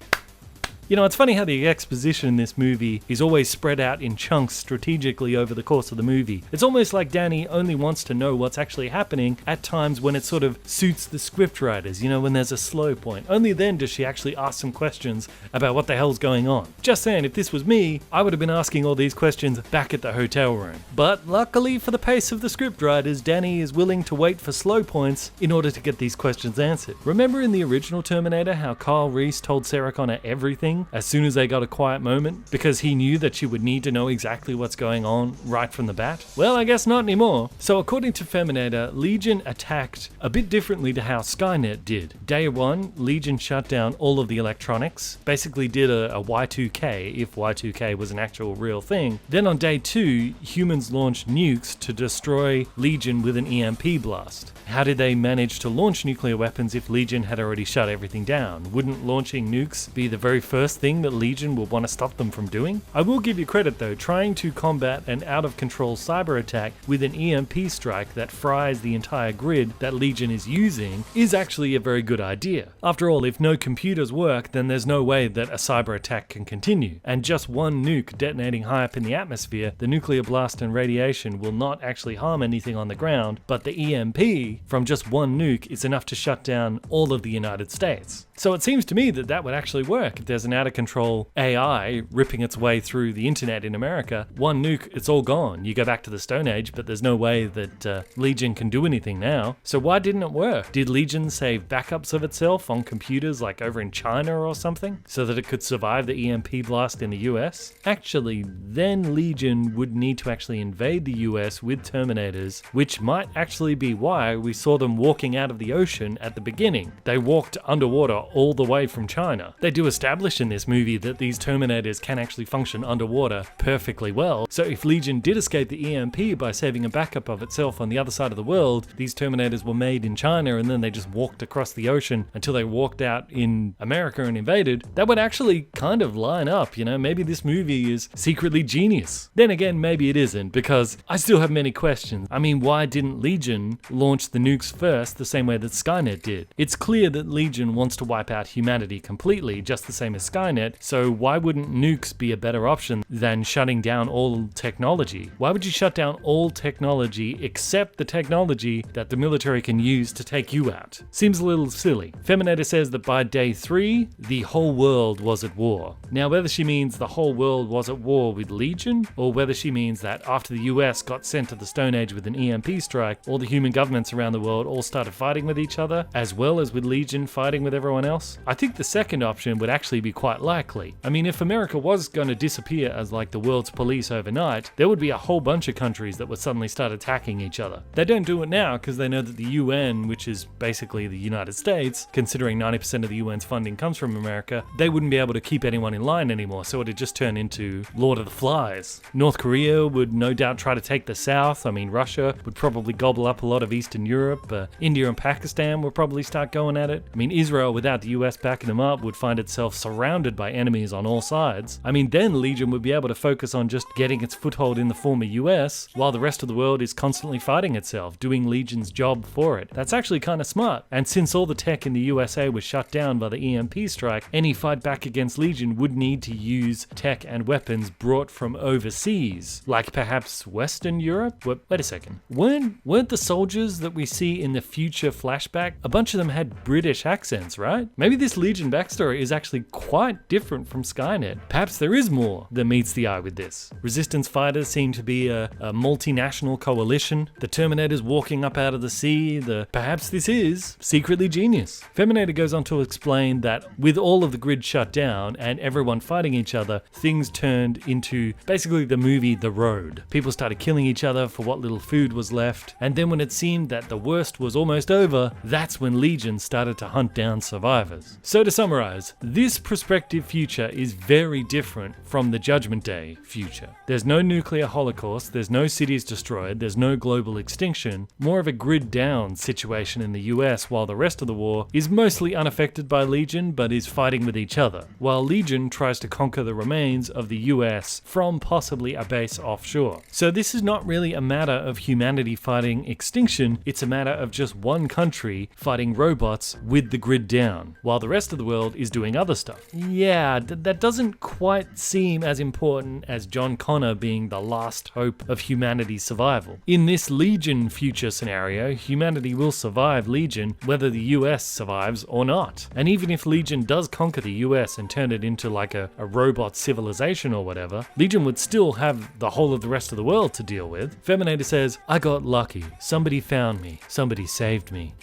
You know, it's funny how the exposition in this movie is always spread out in chunks strategically over the course of the movie. It's almost like Danny only wants to know what's actually happening at times when it sort of suits the scriptwriters, you know, when there's a slow point. Only then does she actually ask some questions about what the hell's going on. Just saying, if this was me, I would have been asking all these questions back at the hotel room. But luckily for the pace of the scriptwriters, Danny is willing to wait for slow points in order to get these questions answered. Remember in the original Terminator how Carl Reese told Sarah Connor everything as soon as they got a quiet moment, because he knew that she would need to know exactly what's going on right from the bat? Well, I guess not anymore. So according to Feminator, Legion attacked a bit differently to how Skynet did. Day 1, Legion shut down all of the electronics, basically did a Y2K, if Y2K was an actual real thing. Then on day 2, humans launched nukes to destroy Legion with an EMP blast. How did they manage to launch nuclear weapons if Legion had already shut everything down? Wouldn't launching nukes be the very first thing that Legion will want to stop them from doing? I will give you credit though, trying to combat an out-of-control cyber attack with an EMP strike that fries the entire grid that Legion is using is actually a very good idea. After all, if no computers work, then there's no way that a cyber attack can continue. And just one nuke detonating high up in the atmosphere, the nuclear blast and radiation will not actually harm anything on the ground, but the EMP from just one nuke is enough to shut down all of the United States. So it seems to me that that would actually work. If there's an out-of-control AI ripping its way through the internet in America, one nuke, it's all gone. You go back to the Stone Age, but there's no way that Legion can do anything now. So why didn't it work? Did Legion save backups of itself on computers like over in China or something, so that it could survive the EMP blast in the US? Actually, then Legion would need to actually invade the US with Terminators, which might actually be why we saw them walking out of the ocean at the beginning. They walked underwater all the way from China. They do establish in this movie that these Terminators can actually function underwater perfectly well. So if Legion did escape the EMP by saving a backup of itself on the other side of the world, these Terminators were made in China and then they just walked across the ocean until they walked out in America and invaded, that would actually kind of line up, you know? Maybe this movie is secretly genius. Then again, maybe it isn't, because I still have many questions. I mean, why didn't Legion launch the nukes first the same way that Skynet did? It's clear that Legion wants to wipe out humanity completely, just the same as Skynet, so why wouldn't nukes be a better option than shutting down all technology? Why would you shut down all technology except the technology that the military can use to take you out? Seems a little silly. Feminator says that by day 3, the whole world was at war. Now, whether she means the whole world was at war with Legion, or whether she means that after the US got sent to the Stone Age with an EMP strike, all the human governments around the world all started fighting with each other, as well as with Legion fighting with everyone else, I think the second option would actually be quite likely. I mean, if America was going to disappear as like the world's police overnight, there would be a whole bunch of countries that would suddenly start attacking each other. They don't do it now because they know that the UN, which is basically the United States, considering 90% of the UN's funding comes from America, they wouldn't be able to keep anyone in line anymore, so it'd just turn into Lord of the Flies. North Korea would no doubt try to take the South. I mean, Russia would probably gobble up a lot of Eastern Europe. India and Pakistan would probably start going at it. I mean, Israel, without the US backing them up, would find itself surrounded by enemies on all sides. I mean, then Legion would be able to focus on just getting its foothold in the former US, while the rest of the world is constantly fighting itself, doing Legion's job for it. That's actually kind of smart. And since all the tech in the USA was shut down by the EMP strike, any fight back against Legion would need to use tech and weapons brought from overseas, like perhaps Western Europe? Wait a second. Weren't the soldiers that we see in the future flashback, a bunch of them had British accents, right? Maybe this Legion backstory is actually quite different from Skynet. Perhaps there is more that meets the eye with this. Resistance fighters seem to be a multinational coalition. The Terminator's walking up out of the sea. Perhaps this is secretly genius. Terminator goes on to explain that with all of the grid shut down and everyone fighting each other, things turned into basically the movie The Road. People started killing each other for what little food was left, and then when it seemed that the worst was almost over, that's when Legion started to hunt down survivors. So to summarize, this prospective future is very different from the Judgment Day future. There's no nuclear holocaust, there's no cities destroyed, there's no global extinction, more of a grid down situation in the US, while the rest of the war is mostly unaffected by Legion but is fighting with each other, while Legion tries to conquer the remains of the US from possibly a base offshore. So this is not really a matter of humanity fighting extinction, it's a matter of just one country fighting robots with the grid down, while the rest of the world is doing other stuff. Yeah, that doesn't quite seem as important as John Connor being the last hope of humanity's survival. In this Legion future scenario, humanity will survive Legion whether the US survives or not. And even if Legion does conquer the US and turn it into like a robot civilization or whatever, Legion would still have the whole of the rest of the world to deal with. Terminator says, I got lucky. Somebody found me. Somebody saved me.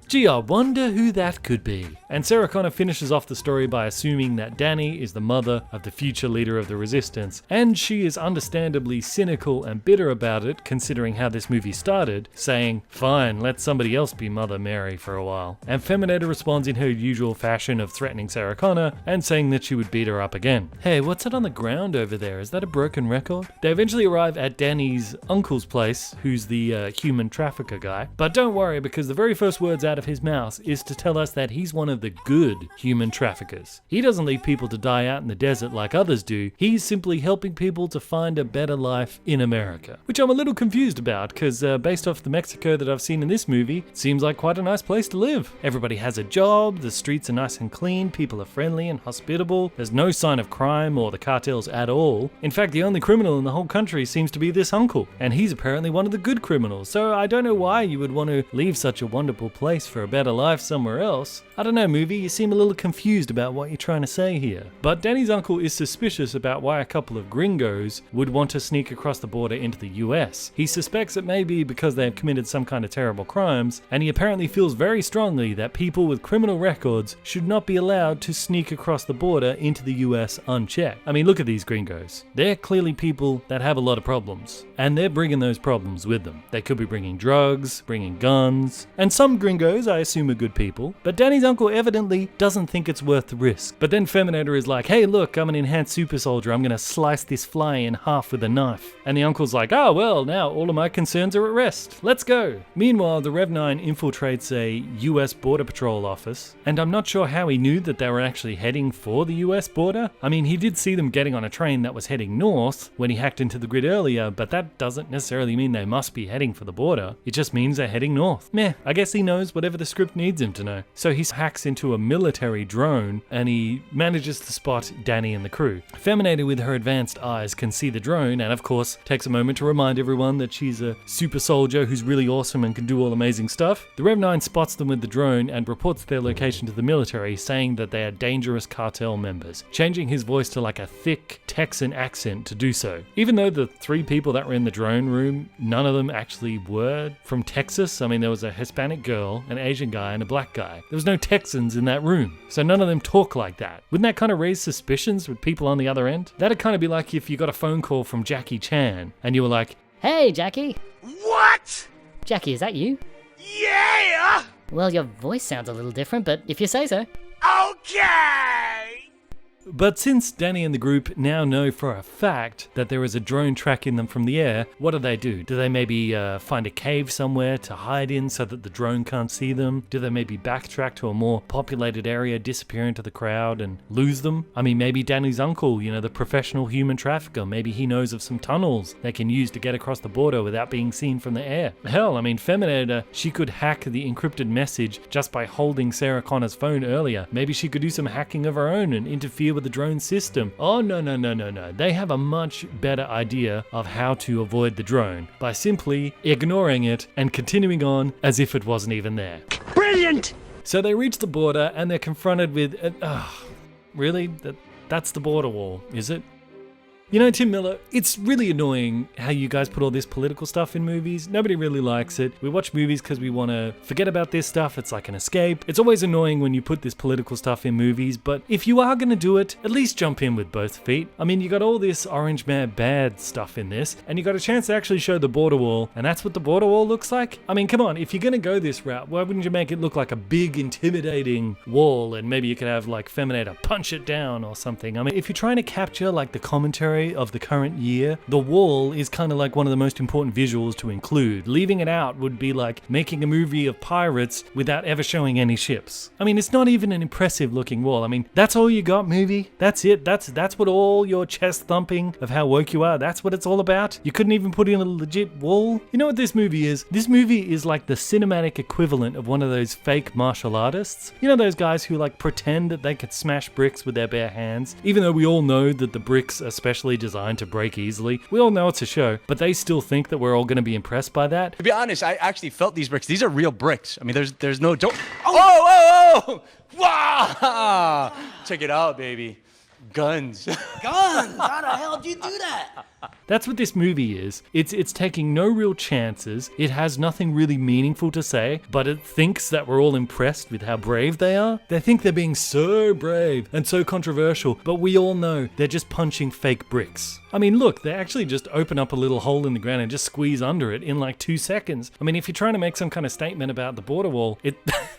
Gee, I wonder who that could be. And Sarah Connor finishes off the story by assuming that Danny is the mother of the future leader of the Resistance, and she is understandably cynical and bitter about it considering how this movie started, saying, fine, let somebody else be Mother Mary for a while. And Terminator responds in her usual fashion of threatening Sarah Connor and saying that she would beat her up again. Hey, what's that on the ground over there? Is that a broken record? They eventually arrive at Danny's uncle's place, who's the human trafficker guy. But don't worry, because the very first words out of his mouth is to tell us that he's one of the good human traffickers. He doesn't leave people to die out in the desert like others do. He's simply helping people to find a better life in America. Which I'm a little confused about, because based off the Mexico that I've seen in this movie, it seems like quite a nice place to live. Everybody has a job, the streets are nice and clean, people are friendly and hospitable, there's no sign of crime or the cartels at all. In fact, the only criminal in the whole country seems to be this uncle, and he's apparently one of the good criminals, so I don't know why you would want to leave such a wonderful place for a better life somewhere else. I don't know, movie, you seem a little confused about what you're trying to say here. But Danny's uncle is suspicious about why a couple of gringos would want to sneak across the border into the US. He suspects it may be because they have committed some kind of terrible crimes, and he apparently feels very strongly that people with criminal records should not be allowed to sneak across the border into the US unchecked. I mean, look at these gringos. They're clearly people that have a lot of problems, and they're bringing those problems with them. They could be bringing drugs, bringing guns, and some gringos I assume are good people, but Danny's uncle evidently doesn't think it's worth the risk. But then Terminator is like, hey look, I'm an enhanced super soldier, I'm gonna slice this fly in half with a knife. And the uncle's like, oh well, now all of my concerns are at rest, let's go. Meanwhile, the Rev 9 infiltrates a US Border Patrol office, and I'm not sure how he knew that they were actually heading for the US border. I mean, he did see them getting on a train that was heading north when he hacked into the grid earlier, but that doesn't necessarily mean they must be heading for the border. It just means they're heading north. Meh, I guess he knows whatever the script needs him to know. So he hacks into a military drone and he manages to spot Danny and the crew. Terminator with her advanced eyes can see the drone and of course takes a moment to remind everyone that she's a super soldier who's really awesome and can do all amazing stuff. The Rev 9 spots them with the drone and reports their location to the military, saying that they are dangerous cartel members, changing his voice to like a thick Texan accent to do so. Even though the three people that were in the drone room, none of them actually were from Texas. I mean, there was a Hispanic girl, an Asian guy, and a black guy. There was no Texans in that room, so none of them talk like like that? Wouldn't that kind of raise suspicions with people on the other end? That'd kind of be like if you got a phone call from Jackie Chan and you were like, Hey, Jackie. What? Jackie, is that you? Yeah! Well, your voice sounds a little different, but if you say so. Okay! But since Danny and the group now know for a fact that there is a drone tracking them from the air, what do? Do they maybe find a cave somewhere to hide in so that the drone can't see them? Do they maybe backtrack to a more populated area, disappear into the crowd and lose them? I mean, maybe Danny's uncle, the professional human trafficker, maybe he knows of some tunnels they can use to get across the border without being seen from the air. Hell, I mean, Feminator, she could hack the encrypted message just by holding Sarah Connor's phone earlier. Maybe she could do some hacking of her own and interfere with the drone system. Oh, no. They have a much better idea of how to avoid the drone by simply ignoring it and continuing on as if it wasn't even there. Brilliant! So they reach the border and they're confronted with, really? That's the border wall, is it? Tim Miller, it's really annoying how you guys put all this political stuff in movies. Nobody really likes it. We watch movies because we want to forget about this stuff. It's like an escape. It's always annoying when you put this political stuff in movies, but if you are going to do it, at least jump in with both feet. I mean, you got all this Orange Man bad stuff in this, and you got a chance to actually show the border wall, and that's what the border wall looks like? I mean, come on, if you're going to go this route, why wouldn't you make it look like a big, intimidating wall, and maybe you could have, like, Feminator punch it down or something? I mean, if you're trying to capture, like, the commentary of the current year, the wall is kind of like one of the most important visuals to include. Leaving it out would be like making a movie of pirates without ever showing any ships. I mean, it's not even an impressive looking wall. I mean, that's all you got, movie? That's it? That's what all your chest thumping of how woke you are, that's what it's all about? You couldn't even put in a legit wall? You know what this movie is? This movie is like the cinematic equivalent of one of those fake martial artists. You know those guys who like pretend that they could smash bricks with their bare hands, even though we all know that the bricks are specially designed to break easily. We all know it's a show, but they still think that we're all going to be impressed by that. To be honest, I actually felt these bricks. These are real bricks. I mean, there's no don't. Oh! Wow! Check it out, baby. Guns. Guns? How the hell did you do that? That's what this movie is. It's taking no real chances. It has nothing really meaningful to say, but it thinks that we're all impressed with how brave they are. They think they're being so brave and so controversial, but we all know they're just punching fake bricks. I mean, look, they actually just open up a little hole in the ground and just squeeze under it in like 2 seconds. I mean, if you're trying to make some kind of statement about the border wall, it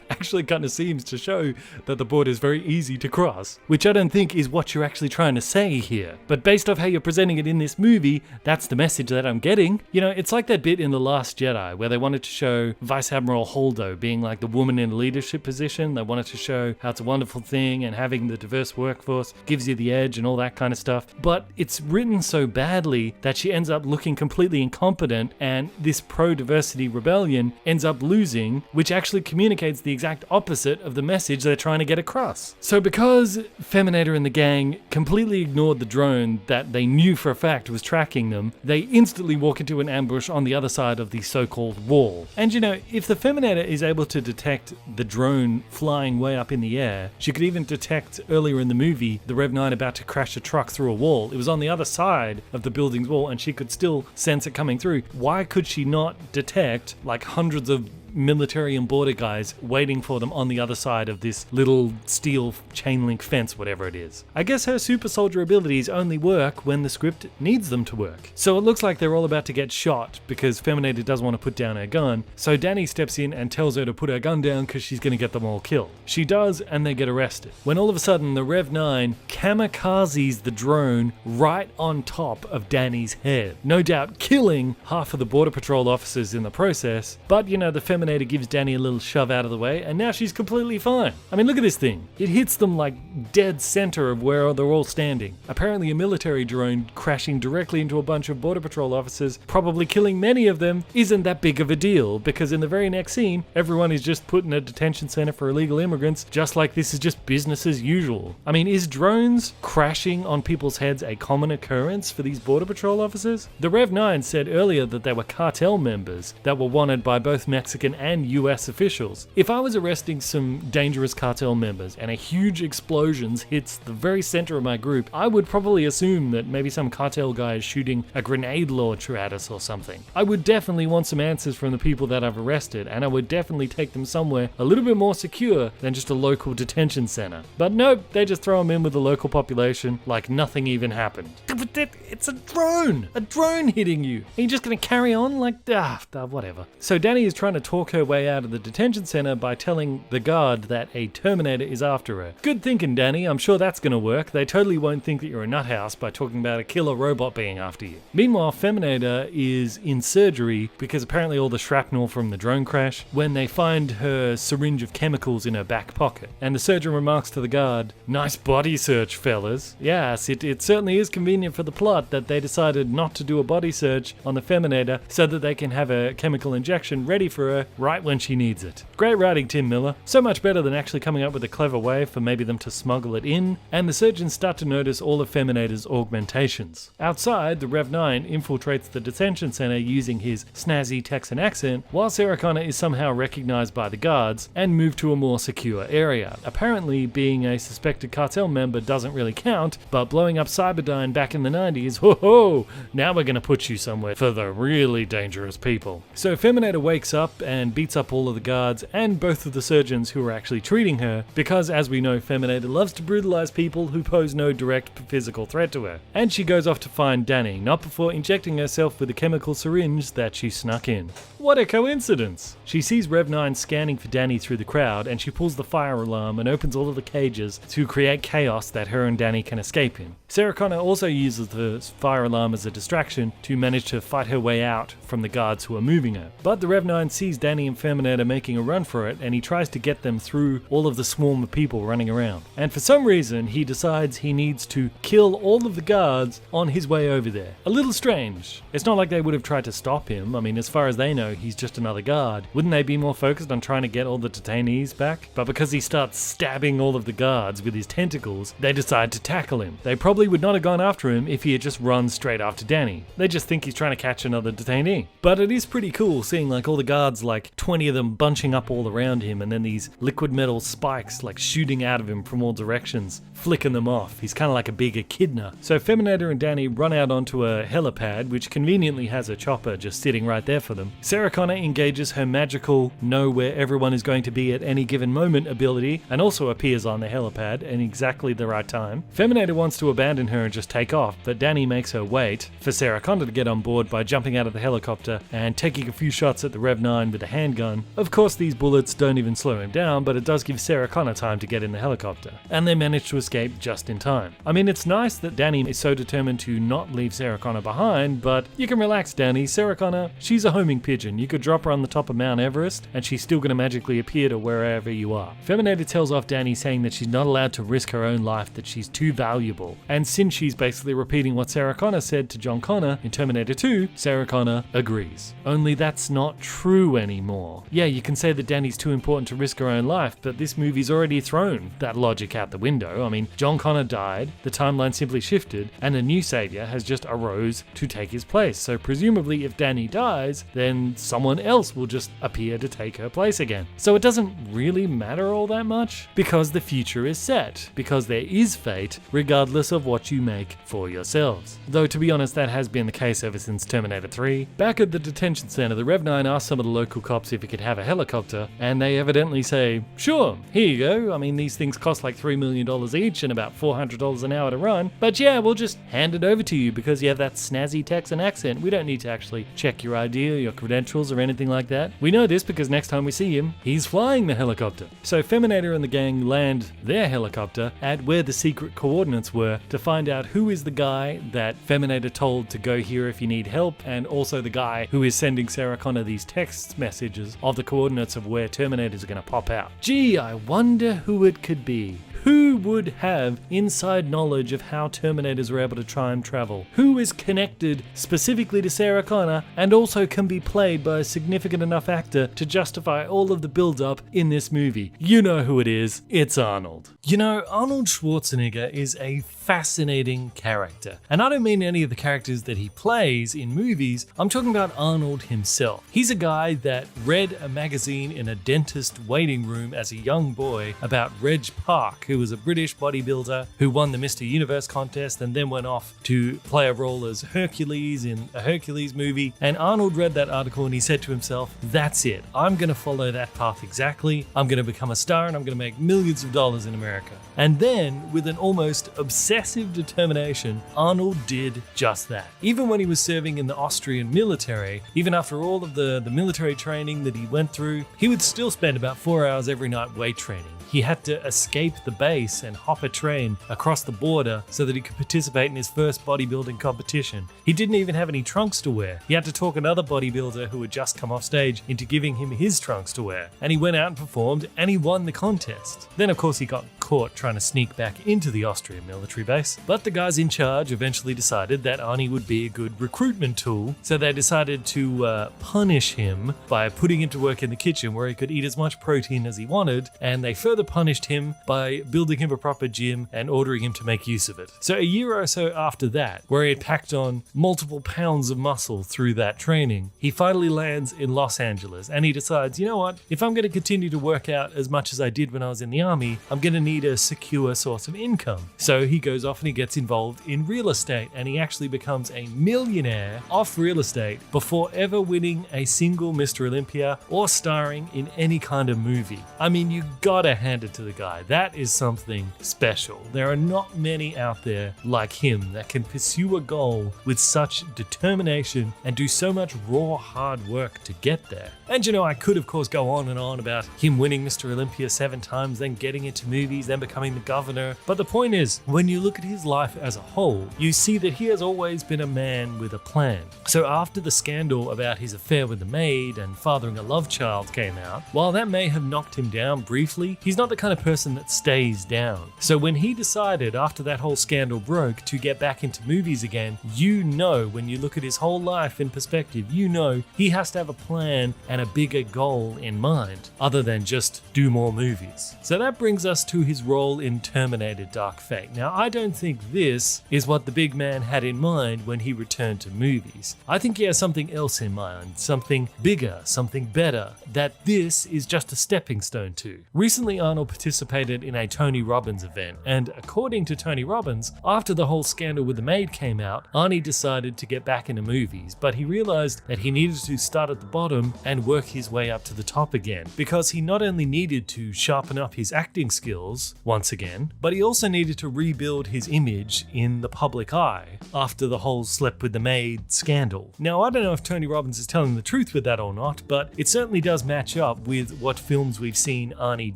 actually kind of seems to show that the border is very easy to cross, which I don't think is what you're actually trying to say here. But based off how you're presenting it in this movie, that's the message that I'm getting. It's like that bit in The Last Jedi where they wanted to show Vice Admiral Holdo being like the woman in a leadership position. They wanted to show how it's a wonderful thing and having the diverse workforce gives you the edge and all that kind of stuff. But it's written so badly that she ends up looking completely incompetent, and this pro-diversity rebellion ends up losing, which actually communicates the exact opposite of the message they're trying to get across. So because Feminator and the gang completely ignored the drone that they knew for a fact was tracking them, they instantly walk into an ambush on the other side of the so-called wall. And if the Feminator is able to detect the drone flying way up in the air, she could even detect earlier in the movie the Rev 9 about to crash a truck through a wall. It was on the other side of the building's wall and she could still sense it coming through. Why could she not detect like hundreds of military and border guys waiting for them on the other side of this little steel chain link fence, whatever it is? I guess her super soldier abilities only work when the script needs them to work. So it looks like they're all about to get shot because Feminator doesn't want to put down her gun. So Danny steps in and tells her to put her gun down because she's going to get them all killed. She does, and they get arrested. When all of a sudden the Rev 9 kamikazes the drone right on top of Danny's head. No doubt killing half of the Border Patrol officers in the process, but the Feminator gives Danny a little shove out of the way, and now she's completely fine. I mean, look at this thing. It hits them like dead center of where they're all standing. Apparently a military drone crashing directly into a bunch of Border Patrol officers, probably killing many of them, isn't that big of a deal, because in the very next scene, everyone is just put in a detention center for illegal immigrants, just like this is just business as usual. I mean, is drones crashing on people's heads a common occurrence for these Border Patrol officers? The Rev 9 said earlier that they were cartel members that were wanted by both Mexican Mexican and US officials. If I was arresting some dangerous cartel members and a huge explosion hits the very center of my group, I would probably assume that maybe some cartel guy is shooting a grenade launcher at us or something. I would definitely want some answers from the people that I've arrested, and I would definitely take them somewhere a little bit more secure than just a local detention center. But nope, they just throw them in with the local population like nothing even happened. It's a drone hitting you. Are you just gonna carry on like, whatever. So Danny is trying to talk her way out of the detention center by telling the guard that a Terminator is after her. Good thinking, Danny. I'm sure that's gonna work. They totally won't think that you're a nuthouse by talking about a killer robot being after you. Meanwhile, Feminator is in surgery because apparently all the shrapnel from the drone crash, when they find her syringe of chemicals in her back pocket. And the surgeon remarks to the guard, "Nice body search, fellas." Yes, it certainly is convenient for the plot that they decided not to do a body search on the Feminator so that they can have a chemical injection ready for her right when she needs it. Great writing, Tim Miller. So much better than actually coming up with a clever way for maybe them to smuggle it in. And the surgeons start to notice all of Feminator's augmentations. Outside, the Rev 9 infiltrates the detention center using his snazzy Texan accent, while Sarah Connor is somehow recognized by the guards and moved to a more secure area. Apparently, being a suspected cartel member doesn't really count, but blowing up Cyberdyne back in the 90s, ho, now we're gonna put you somewhere for the really dangerous people. So Feminator wakes up and beats up all of the guards and both of the surgeons who are actually treating her, because as we know, Feminator loves to brutalize people who pose no direct physical threat to her. And she goes off to find Danny, not before injecting herself with a chemical syringe that she snuck in. What a coincidence! She sees Rev 9 scanning for Danny through the crowd, and she pulls the fire alarm and opens all of the cages to create chaos that her and Danny can escape in. Sarah Connor also uses the fire alarm as a distraction to manage to fight her way out from the guards who are moving her. But the Rev 9 sees Danny and Feminator making a run for it, and he tries to get them through all of the swarm of people running around. And for some reason, he decides he needs to kill all of the guards on his way over there. A little strange. It's not like they would have tried to stop him. I mean, as far as they know, he's just another guard. Wouldn't they be more focused on trying to get all the detainees back? But because he starts stabbing all of the guards with his tentacles, they decide to tackle him. They probably would not have gone after him if he had just run straight after Danny. They just think he's trying to catch another detainee. But it is pretty cool seeing like all the guards, like 20 of them bunching up all around him, and then these liquid metal spikes like shooting out of him from all directions, flicking them off. He's kind of like a big echidna. So Feminator and Danny run out onto a helipad, which conveniently has a chopper just sitting right there for them. Sarah Connor engages her magical know where everyone is going to be at any given moment ability, and also appears on the helipad in exactly the right time. Feminator wants to abandon her and just take off, but Danny makes her wait for Sarah Connor to get on board by jumping out of the helicopter and taking a few shots at the Rev 9 with a handgun. Of course, these bullets don't even slow him down, but it does give Sarah Connor time to get in the helicopter, and they manage to escape just in time. I mean, it's nice that Danny is so determined to not leave Sarah Connor behind, but you can relax, Danny. Sarah Connor, she's a homing pigeon. You could drop her on the top of Mount Everest, and she's still going to magically appear to wherever you are. Feminator tells off Danny, saying that she's not allowed to risk her own life, that she's too valuable. And since she's basically repeating what Sarah Connor said to John Connor in Terminator 2, Sarah Connor agrees. Only that's not true anymore. Yeah, you can say that Danny's too important to risk her own life, but this movie's already thrown that logic out the window. I mean, John Connor died, the timeline simply shifted, and a new savior has just arose to take his place. So presumably if Danny dies, then someone else will just appear to take her place again. So it doesn't really matter all that much, because the future is set, because there is fate, regardless of what you make for yourselves. Though to be honest, that has been the case ever since Terminator 3. Back at the detention center, the Rev 9 asks some of the local cops if he could have a helicopter, and they evidently say, sure, here you go. I mean, these things cost like $3 million each and about $400 an hour to run, but yeah, we'll just hand it over to you because you have that snazzy Texan accent. We don't need to actually check your ID or your credentials or anything like that. We know this because next time we see him, he's flying the helicopter. So Feminator and the gang land their helicopter at where the secret coordinates were to find out who is the guy that Feminator told to go here if you need help, and also the guy who is sending Sarah Connor these text messages of the coordinates of where Terminators are going to pop out. Gee, I wonder who it could be. Who would have inside knowledge of how Terminators are able to time travel, who is connected specifically to Sarah Connor and also can be played by a significant enough actor to justify all of the build-up in this movie. You know who it is. It's Arnold. You know, Arnold Schwarzenegger is a fascinating character. And I don't mean any of the characters that he plays in movies, I'm talking about Arnold himself. He's a guy that read a magazine in a dentist waiting room as a young boy about Reg Park, who was a British bodybuilder who won the Mr. Universe contest and then went off to play a role as Hercules in a Hercules movie. And Arnold read that article and he said to himself, that's it. I'm going to follow that path exactly. I'm going to become a star and I'm going to make millions of dollars in America. And then, with an almost obsessive determination, Arnold did just that. Even when he was serving in the Austrian military, even after all of the military training that he went through, he would still spend about 4 hours every night weight training. He had to escape the base and hop a train across the border so that he could participate in his first bodybuilding competition. He didn't even have any trunks to wear. He had to talk another bodybuilder who had just come off stage into giving him his trunks to wear. And he went out and performed and he won the contest. Then of course he got caught trying to sneak back into the Austrian military base. But the guys in charge eventually decided that Arnie would be a good recruitment tool. So they decided to punish him by putting him to work in the kitchen where he could eat as much protein as he wanted. And they further punished him by building him a proper gym and ordering him to make use of it. So a year or so after that, where he had packed on multiple pounds of muscle through that training, he finally lands in Los Angeles and he decides, you know what, if I'm going to continue to work out as much as I did when I was in the army, I'm going to need a secure source of income. So he goes off and he gets involved in real estate and he actually becomes a millionaire off real estate before ever winning a single Mr. Olympia or starring in any kind of movie. I mean, you gotta hand it to the guy. That is something special. There are not many out there like him that can pursue a goal with such determination and do so much raw hard work to get there. And you know, I could of course go on and on about him winning Mr. Olympia 7 times, then getting into movies, then becoming the governor. But the point is, when you look at his life as a whole, you see that he has always been a man with a plan. So after the scandal about his affair with the maid and fathering a love child came out, while that may have knocked him down briefly, he's not the kind of person that stays down. So when he decided after that whole scandal broke to get back into movies again, you know, when you look at his whole life in perspective, you know he has to have a plan and a bigger goal in mind other than just do more movies. So that brings us to his role in Terminator Dark Fate. Now, I don't think this is what the big man had in mind when he returned to movies. I think he has something else in mind, something bigger, something better, that this is just a stepping stone to. Recently, Arnold participated in a Tony Robbins event, and according to Tony Robbins, after the whole scandal with the maid came out, Arnie decided to get back into movies, but he realized that he needed to start at the bottom and work his way up to the top again, because he not only needed to sharpen up his acting skills once again, but he also needed to rebuild his image in the public eye after the whole slept with the maid scandal. Now, I don't know if Tony Robbins is telling the truth with that or not, but it certainly does match up with what films we've seen Arnie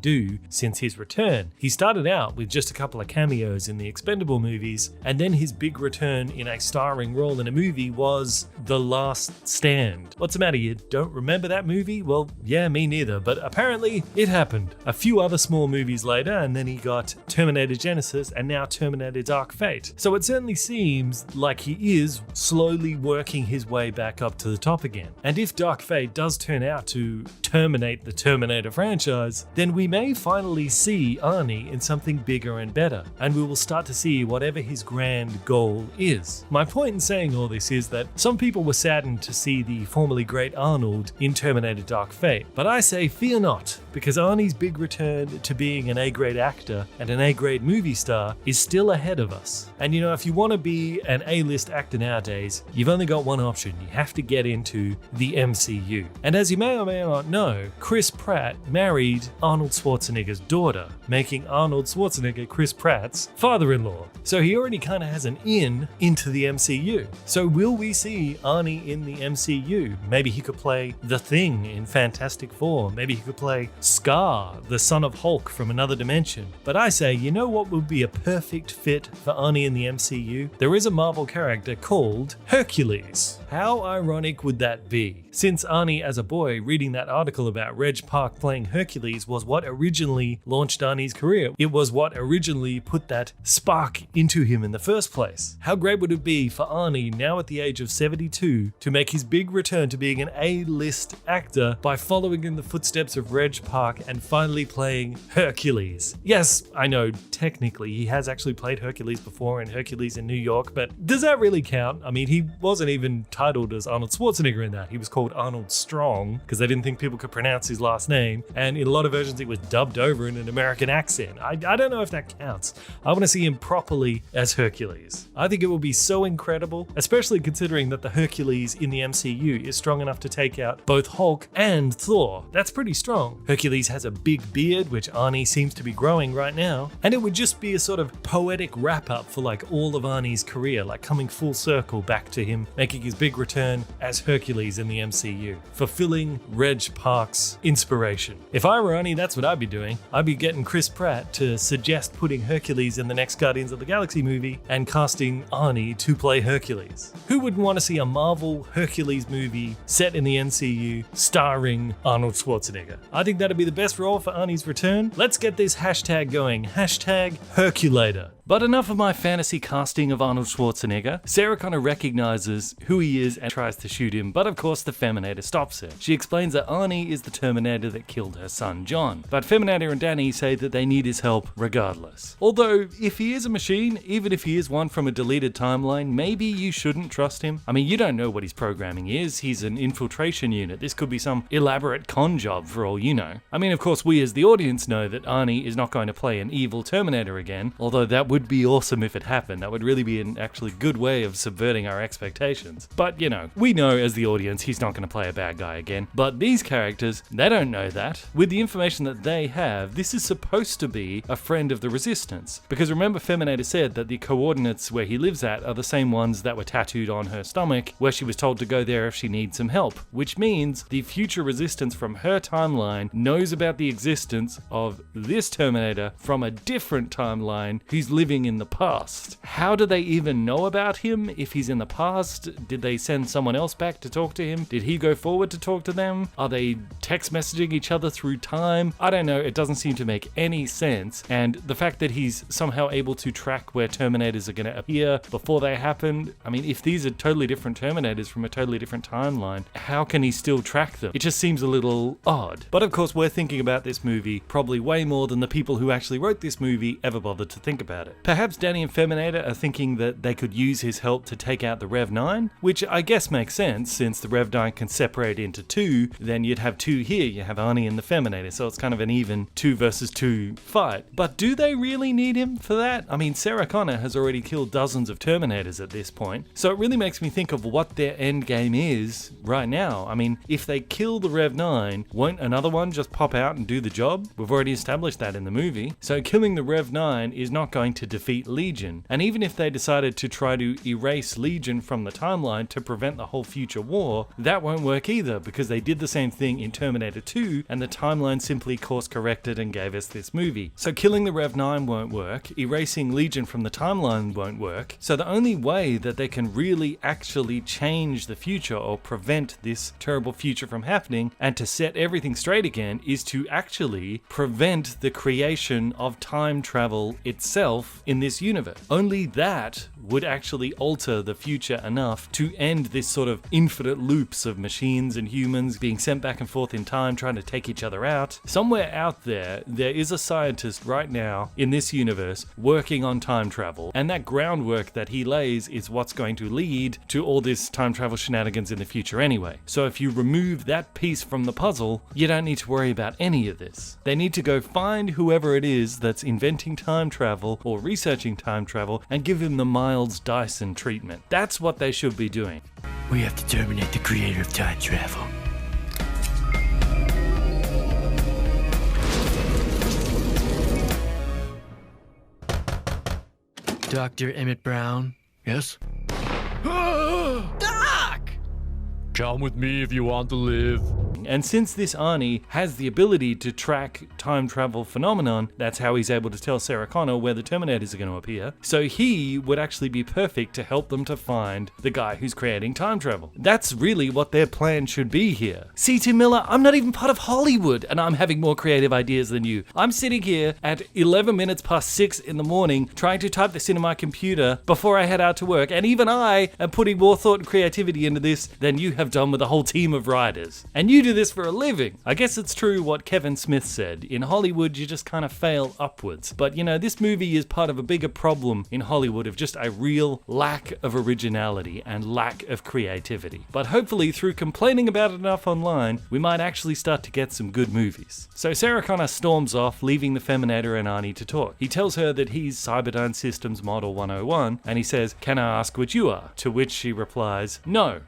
do since his return. He started out with just a couple of cameos in the Expendable movies, and then his big return in a starring role in a movie was The Last Stand. What's the matter, you don't remember that movie? Well, yeah, me neither, but apparently it happened. A few other small movies later, and then he got Terminator Genisys and now Terminator Dark Fate. So it certainly seems like he is slowly working his way back up to the top again. And if Dark Fate does turn out to terminate the Terminator franchise, then we may finally see Arnie in something bigger and better, and we will start to see whatever his grand goal is. My point in saying all this is that some people were saddened to see the formerly great Arnold in Terminator Dark Fate, but I say fear not, because Arnie's big return to being an A-grade actor and an A-grade movie star is still ahead of us. And you know, if you want to be an A-list actor nowadays, you've only got one option. You have to get into the MCU. And as you may or may not know, Chris Pratt married Arnold Schwarzenegger's daughter, making Arnold Schwarzenegger Chris Pratt's father-in-law. So he already kind of has an in into the MCU. So will we see Arnie in the MCU? Maybe he could play The Thing in Fantastic Four. Maybe he could play Scar, the son of Hulk from another dimension. But I say, you know what would be a perfect fit for Arnie in the MCU? There is a Marvel character called Hercules. How ironic would that be? since Arnie as a boy reading that article about Reg Park playing Hercules was what originally launched Arnie's career. It was what originally put that spark into him in the first place. How great would it be for Arnie, now at the age of 72, to make his big return to being an A-list actor by following in the footsteps of Reg Park and finally playing Hercules. Yes, I know, technically he has actually played Hercules before in Hercules in New York, but does that really count? I mean, he wasn't even titled as Arnold Schwarzenegger in that. He was called Arnold Strong because they didn't think people could pronounce his last name, and in a lot of versions it was dubbed over in an American accent. I don't know if that counts. I want to see him properly as Hercules. I think it will be so incredible, especially considering that the Hercules in the MCU is strong enough to take out both Hulk and Thor. That's pretty strong. Hercules has a big beard, which Arnie seems to be growing right now, and it would just be a sort of poetic wrap-up for like all of Arnie's career, like coming full circle back to him making his big return as Hercules in the MCU, fulfilling Reg Park's inspiration. If I were Arnie, that's what I'd be doing. I'd be getting Chris Pratt to suggest putting Hercules in the next Guardians of the Galaxy movie and casting Arnie to play Hercules. Who wouldn't want to see a Marvel Hercules movie set in the MCU starring Arnold Schwarzenegger? I think that'd be the best role for Arnie's return. Let's get this hashtag going. Hashtag Herculator. But enough of my fantasy casting of Arnold Schwarzenegger. Sarah Connor recognizes who he is and tries to shoot him, but of course the Feminator stops her. She explains that Arnie is the Terminator that killed her son John, but Feminator and Danny say that they need his help regardless. Although, if he is a machine, even if he is one from a deleted timeline, maybe you shouldn't trust him. I mean, you don't know what his programming is. He's an infiltration unit. This could be some elaborate con job for all you know. I mean, of course, we as the audience know that Arnie is not going to play an evil Terminator again, although that would be awesome if it happened. That would really be an actually good way of subverting our expectations. But, you know, we know as the audience he's not going to play a bad guy again. But these characters, they don't know that. With the information that they have, this is supposed to be a friend of the Resistance. Because remember, Feminator said that the coordinates where he lives at are the same ones that were tattooed on her stomach, where she was told to go there if she needs some help. Which means the future Resistance from her timeline knows about the existence of this Terminator from a different timeline who's living in the past. How do they even know about him if he's in the past? Did they send someone else back to talk to him? Did he go forward to talk to them? Are they text messaging each other through time? I don't know, it doesn't seem to make any sense, and the fact that he's somehow able to track where Terminators are going to appear before they happened, I mean, if these are totally different Terminators from a totally different timeline, how can he still track them? It just seems a little odd. But of course, we're thinking about this movie probably way more than the people who actually wrote this movie ever bothered to think about it. Perhaps Danny and Feminator are thinking that they could use his help to take out the Rev 9, which I guess makes sense since the Rev 9 can separate into two, then you'd have two here, you have Arnie and the Feminator, so it's kind of an even 2 versus 2 fight. But do they really need him for that? I mean, Sarah Connor has already killed dozens of Terminators at this point, so it really makes me think of what their end game is right now. I mean, if they kill the Rev 9, won't another one just pop out and do the job? We've already established that in the movie. So killing the Rev 9 is not going to defeat Legion, and even if they decided to try to erase Legion from the timeline to prevent the whole future war, that won't work either, because they did the same thing in Terminator 2 and the timeline simply course corrected and gave us this movie. So killing the Rev 9 won't work, erasing Legion from the timeline won't work, so the only way that they can really actually change the future or prevent this terrible future from happening and to set everything straight again is to actually prevent the creation of time travel itself in this universe. Only that would actually alter the future enough to end this sort of infinite loops of machines and humans being sent back and forth in time trying to take each other out. Somewhere out there is a scientist right now in this universe working on time travel, and that groundwork that he lays is what's going to lead to all this time travel shenanigans in the future anyway. So if you remove that piece from the puzzle, you don't need to worry about any of this. They need to go find whoever it is that's inventing time travel or researching time travel and give him the Miles Dyson treatment. That's what they should be doing. We have to terminate the creator of time travel. Dr. Emmett Brown. Yes? Doc! Come with me if you want to live. And since this Arnie has the ability to track time travel phenomenon, that's how he's able to tell Sarah Connor where the Terminators are going to appear. So he would actually be perfect to help them to find the guy who's creating time travel. That's really what their plan should be here. See, Tim Miller, I'm not even part of Hollywood, and I'm having more creative ideas than you. I'm sitting here at 11 minutes past 6 in the morning trying to type this into my computer before I head out to work, and even I am putting more thought and creativity into this than you have done with a whole team of writers. And you do this for a living. I guess it's true what Kevin Smith said. In Hollywood, you just kind of fail upwards. But you know, this movie is part of a bigger problem in Hollywood of just a real lack of originality and lack of creativity. But hopefully, through complaining about it enough online, we might actually start to get some good movies. So Sarah Connor storms off, leaving the Feminator and Arnie to talk. He tells her that he's Cyberdyne Systems Model 101, and he says, "Can I ask what you are?" To which she replies, "No."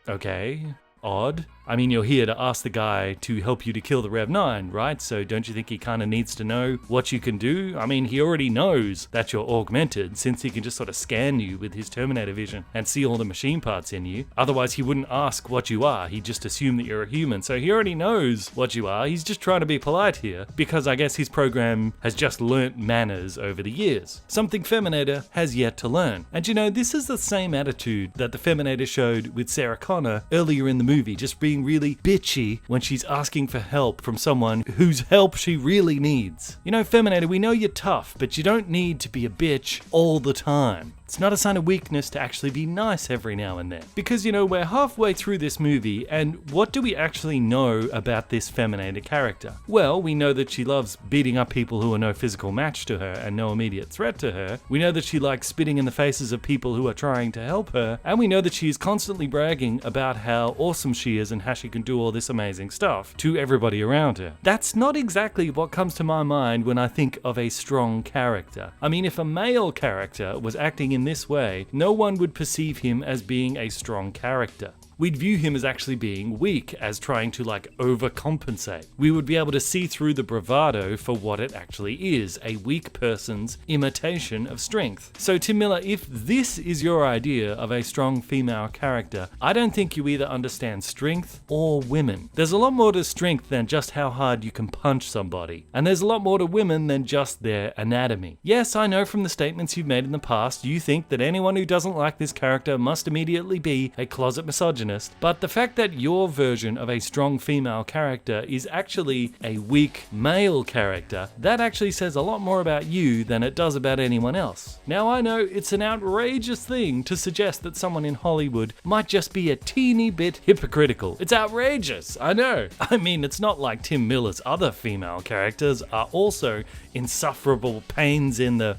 Okay, odd. I mean, you're here to ask the guy to help you to kill the Rev 9, right? So don't you think he kind of needs to know what you can do? I mean, he already knows that you're augmented, since he can just sort of scan you with his Terminator vision and see all the machine parts in you. Otherwise, he wouldn't ask what you are. He'd just assume that you're a human. So he already knows what you are. He's just trying to be polite here, because I guess his program has just learnt manners over the years. Something Feminator has yet to learn. And you know, this is the same attitude that the Feminator showed with Sarah Connor earlier in the movie, just being really bitchy when she's asking for help from someone whose help she really needs. You know, Feminator, we know you're tough, but you don't need to be a bitch all the time. It's not a sign of weakness to actually be nice every now and then. Because, you know, we're halfway through this movie, and what do we actually know about this Feminator character? Well, we know that she loves beating up people who are no physical match to her and no immediate threat to her. We know that she likes spitting in the faces of people who are trying to help her. And we know that she is constantly bragging about how awesome she is and how she can do all this amazing stuff to everybody around her. That's not exactly what comes to my mind when I think of a strong character. I mean, if a male character was acting in this way, no one would perceive him as being a strong character. We'd view him as actually being weak, as trying to overcompensate. We would be able to see through the bravado for what it actually is, a weak person's imitation of strength. So Tim Miller, if this is your idea of a strong female character, I don't think you either understand strength or women. There's a lot more to strength than just how hard you can punch somebody. And there's a lot more to women than just their anatomy. Yes, I know from the statements you've made in the past, you think that anyone who doesn't like this character must immediately be a closet misogynist. But the fact that your version of a strong female character is actually a weak male character, that actually says a lot more about you than it does about anyone else. Now, I know it's an outrageous thing to suggest that someone in Hollywood might just be a teeny bit hypocritical. It's outrageous, I know. I mean, it's not like Tim Miller's other female characters are also insufferable pains in the...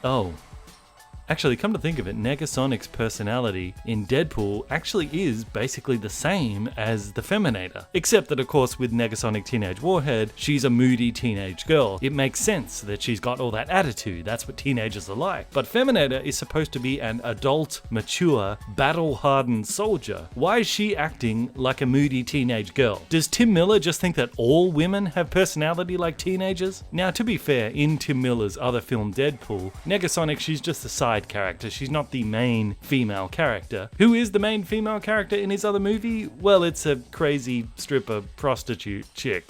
Oh. Actually, come to think of it, Negasonic's personality in Deadpool actually is basically the same as the Feminator. Except that, of course, with Negasonic Teenage Warhead, she's a moody teenage girl. It makes sense that she's got all that attitude. That's what teenagers are like. But Feminator is supposed to be an adult, mature, battle-hardened soldier. Why is she acting like a moody teenage girl? Does Tim Miller just think that all women have personality like teenagers? Now, to be fair, in Tim Miller's other film Deadpool, Negasonic, she's just a side character. She's not the main female character. Who is the main female character in his other movie? Well, it's a crazy stripper prostitute chick.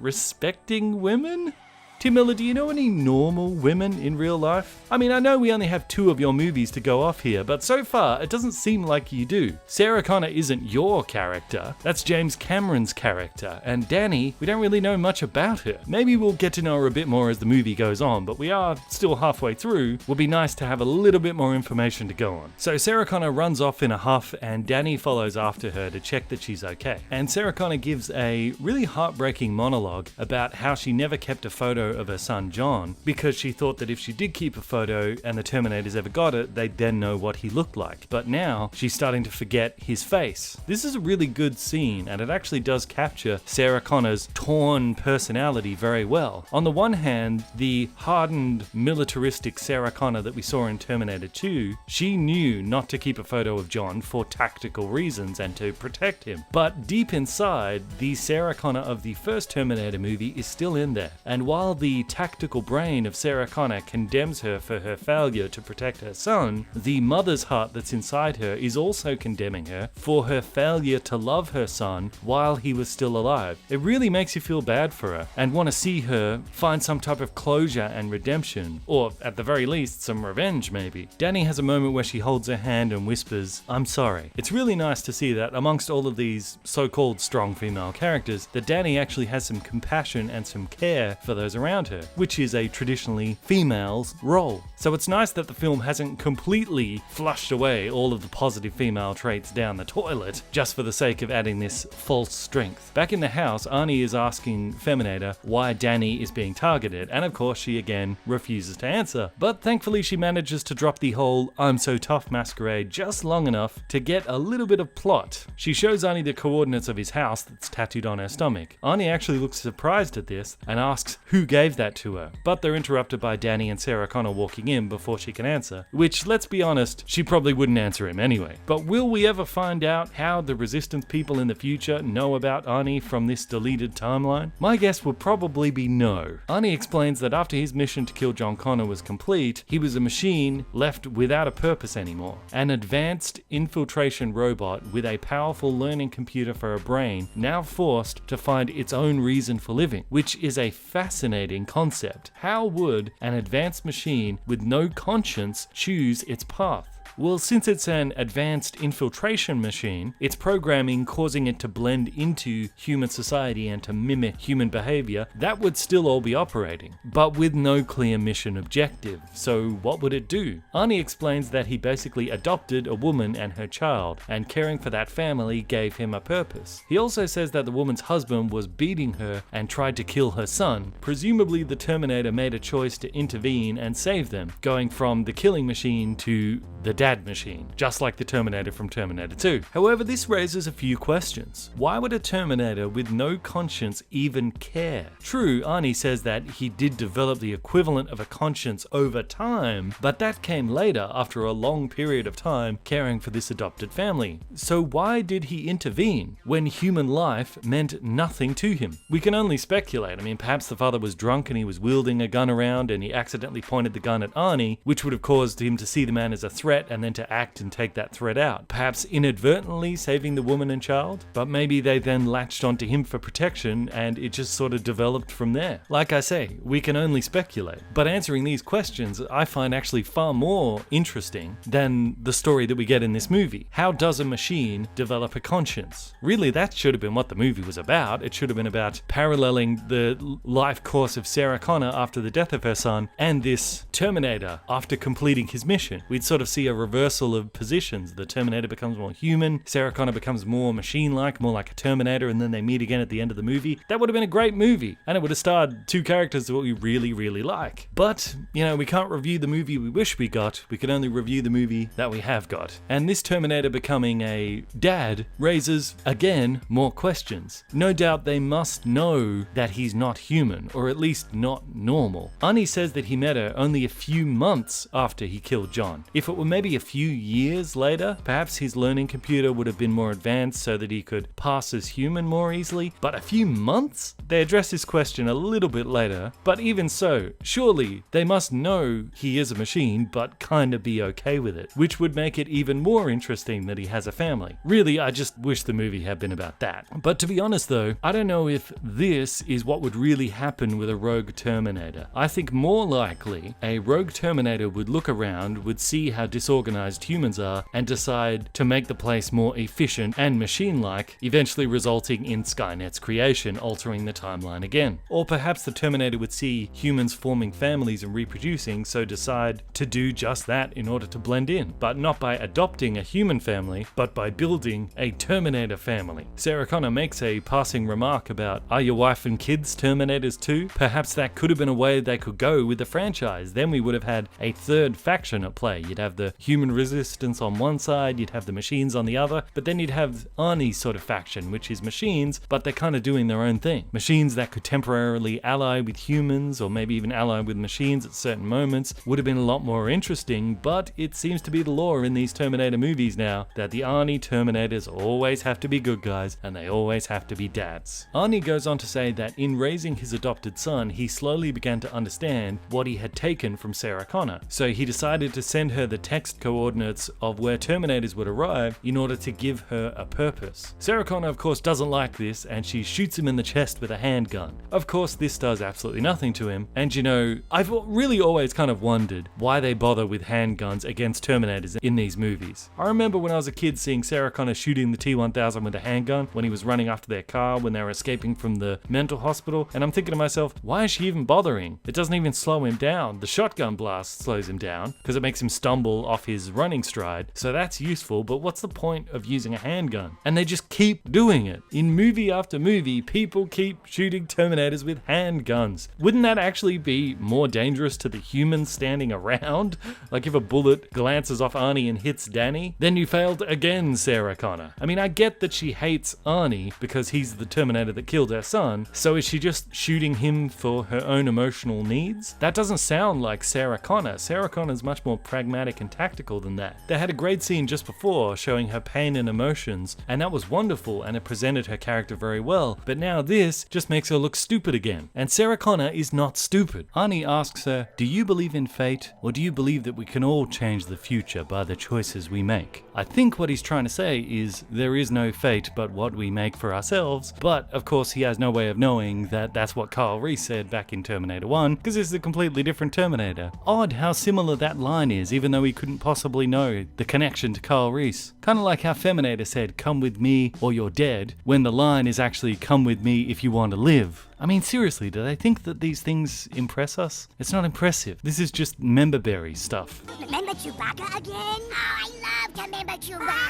Respecting women? Tim Miller, do you know any normal women in real life? I mean, I know we only have 2 of your movies to go off here, but so far, it doesn't seem like you do. Sarah Connor isn't your character. That's James Cameron's character. And Danny, we don't really know much about her. Maybe we'll get to know her a bit more as the movie goes on, but we are still halfway through. Would be nice to have a little bit more information to go on. So Sarah Connor runs off in a huff, and Danny follows after her to check that she's okay. And Sarah Connor gives a really heartbreaking monologue about how she never kept a photo of her son John, because she thought that if she did keep a photo and the Terminators ever got it, they'd then know what he looked like. But now she's starting to forget his face. This is a really good scene, and it actually does capture Sarah Connor's torn personality very well. On the one hand, the hardened, militaristic Sarah Connor that we saw in Terminator 2, she knew not to keep a photo of John for tactical reasons and to protect him. But deep inside, the Sarah Connor of the first Terminator movie is still in there. And while the tactical brain of Sarah Connor condemns her for her failure to protect her son, the mother's heart that's inside her is also condemning her for her failure to love her son while he was still alive. It really makes you feel bad for her and want to see her find some type of closure and redemption, or at the very least some revenge maybe. Danny has a moment where she holds her hand and whispers, "I'm sorry." It's really nice to see that amongst all of these so-called strong female characters, that Danny actually has some compassion and some care for those around her, which is a traditionally female's role. So it's nice that the film hasn't completely flushed away all of the positive female traits down the toilet just for the sake of adding this false strength. Back in the house, Arnie is asking Feminator why Danny is being targeted, and of course she again refuses to answer. But thankfully she manages to drop the whole "I'm so tough" masquerade just long enough to get a little bit of plot. She shows Arnie the coordinates of his house that's tattooed on her stomach. Arnie actually looks surprised at this and asks who gave that to her, but they're interrupted by Danny and Sarah Connor walking in before she can answer, which, let's be honest, she probably wouldn't answer him anyway. But will we ever find out how the Resistance people in the future know about Arnie from this deleted timeline? My guess would probably be no. Arnie explains that after his mission to kill John Connor was complete, he was a machine left without a purpose anymore. An advanced infiltration robot with a powerful learning computer for a brain, now forced to find its own reason for living, which is a fascinating concept. How would an advanced machine with no conscience choose its path? Well, since it's an advanced infiltration machine, its programming causing it to blend into human society and to mimic human behavior, that would still all be operating, but with no clear mission objective. So what would it do? Arnie explains that he basically adopted a woman and her child, and caring for that family gave him a purpose. He also says that the woman's husband was beating her and tried to kill her son. Presumably the Terminator made a choice to intervene and save them, going from the killing machine to the dad machine, just like the Terminator from Terminator 2. However, this raises a few questions. Why would a Terminator with no conscience even care? True, Arnie says that he did develop the equivalent of a conscience over time, but that came later after a long period of time caring for this adopted family. So why did he intervene when human life meant nothing to him? We can only speculate. I mean, perhaps the father was drunk and he was wielding a gun around and he accidentally pointed the gun at Arnie, which would have caused him to see the man as a threat and then to act and take that threat out. Perhaps inadvertently saving the woman and child, but maybe they then latched onto him for protection and it just sort of developed from there. Like I say, we can only speculate, but answering these questions I find actually far more interesting than the story that we get in this movie. How does a machine develop a conscience? Really, that should have been what the movie was about. It should have been about paralleling the life course of Sarah Connor after the death of her son and this Terminator after completing his mission. We'd sort of see a reversal of positions. The Terminator becomes more human, Sarah Connor becomes more machine-like, more like a Terminator, and then they meet again at the end of the movie. That would have been a great movie, and it would have starred two characters that we really, really like. But, you know, we can't review the movie we wish we got, we can only review the movie that we have got. And this Terminator becoming a dad raises, again, more questions. No doubt they must know that he's not human, or at least not normal. Arnie says that he met her only a few months after he killed John. If it were maybe a few years later, perhaps his learning computer would have been more advanced so that he could pass as human more easily, but a few months? They address this question a little bit later, but even so, surely they must know he is a machine but kinda be okay with it, which would make it even more interesting that he has a family. Really, I just wish the movie had been about that. But to be honest though, I don't know if this is what would really happen with a rogue Terminator. I think more likely a rogue Terminator would look around, would see how disorganized humans are, and decide to make the place more efficient and machine-like, eventually resulting in Skynet's creation, altering the timeline again. Or perhaps the Terminator would see humans forming families and reproducing, so decide to do just that in order to blend in, but not by adopting a human family, but by building a Terminator family. Sarah Connor makes a passing remark about, "Are your wife and kids Terminators too?" Perhaps that could have been a way they could go with the franchise. Then we would have had a third faction at play. You'd have the human resistance on one side, you'd have the machines on the other, but then you'd have Arnie's sort of faction, which is machines, but they're kind of doing their own thing. Machines that could temporarily ally with humans, or maybe even ally with machines at certain moments, would have been a lot more interesting, but it seems to be the law in these Terminator movies now that the Arnie Terminators always have to be good guys, and they always have to be dads. Arnie goes on to say that in raising his adopted son, he slowly began to understand what he had taken from Sarah Connor. So he decided to send her the text coordinates of where Terminators would arrive in order to give her a purpose. Sarah Connor, of course, doesn't like this, and she shoots him in the chest with a handgun. Of course, this does absolutely nothing to him, and you know, I've really always kind of wondered why they bother with handguns against Terminators in these movies. I remember when I was a kid seeing Sarah Connor shooting the T-1000 with a handgun when he was running after their car when they were escaping from the mental hospital, and I'm thinking to myself, why is she even bothering? It doesn't even slow him down. The shotgun blast slows him down because it makes him stumble off his running stride, so that's useful, but what's the point of using a handgun? And they just keep doing it. In movie after movie, people keep shooting Terminators with handguns. Wouldn't that actually be more dangerous to the humans standing around? Like if a bullet glances off Arnie and hits Danny, then you failed again, Sarah Connor. I mean, I get that she hates Arnie because he's the Terminator that killed her son, so is she just shooting him for her own emotional needs? That doesn't sound like Sarah Connor. Sarah Connor's much more pragmatic and tactical than that. They had a great scene just before showing her pain and emotions, and that was wonderful and it presented her character very well, but now this just makes her look stupid again. And Sarah Connor is not stupid. Arnie asks her, do you believe in fate, or do you believe that we can all change the future by the choices we make? I think what he's trying to say is there is no fate but what we make for ourselves, but of course he has no way of knowing that that's what Kyle Reese said back in Terminator 1, because this is a completely different Terminator. Odd how similar that line is, even though he couldn't possibly know the connection to Kyle Reese. Kind of like how Feminator said, come with me or you're dead, when the line is actually come with me if you want to live. I mean, seriously, do they think that these things impress us? It's not impressive. This is just memberberry stuff. Remember Chewbacca again? Oh, I love to remember Chewbacca.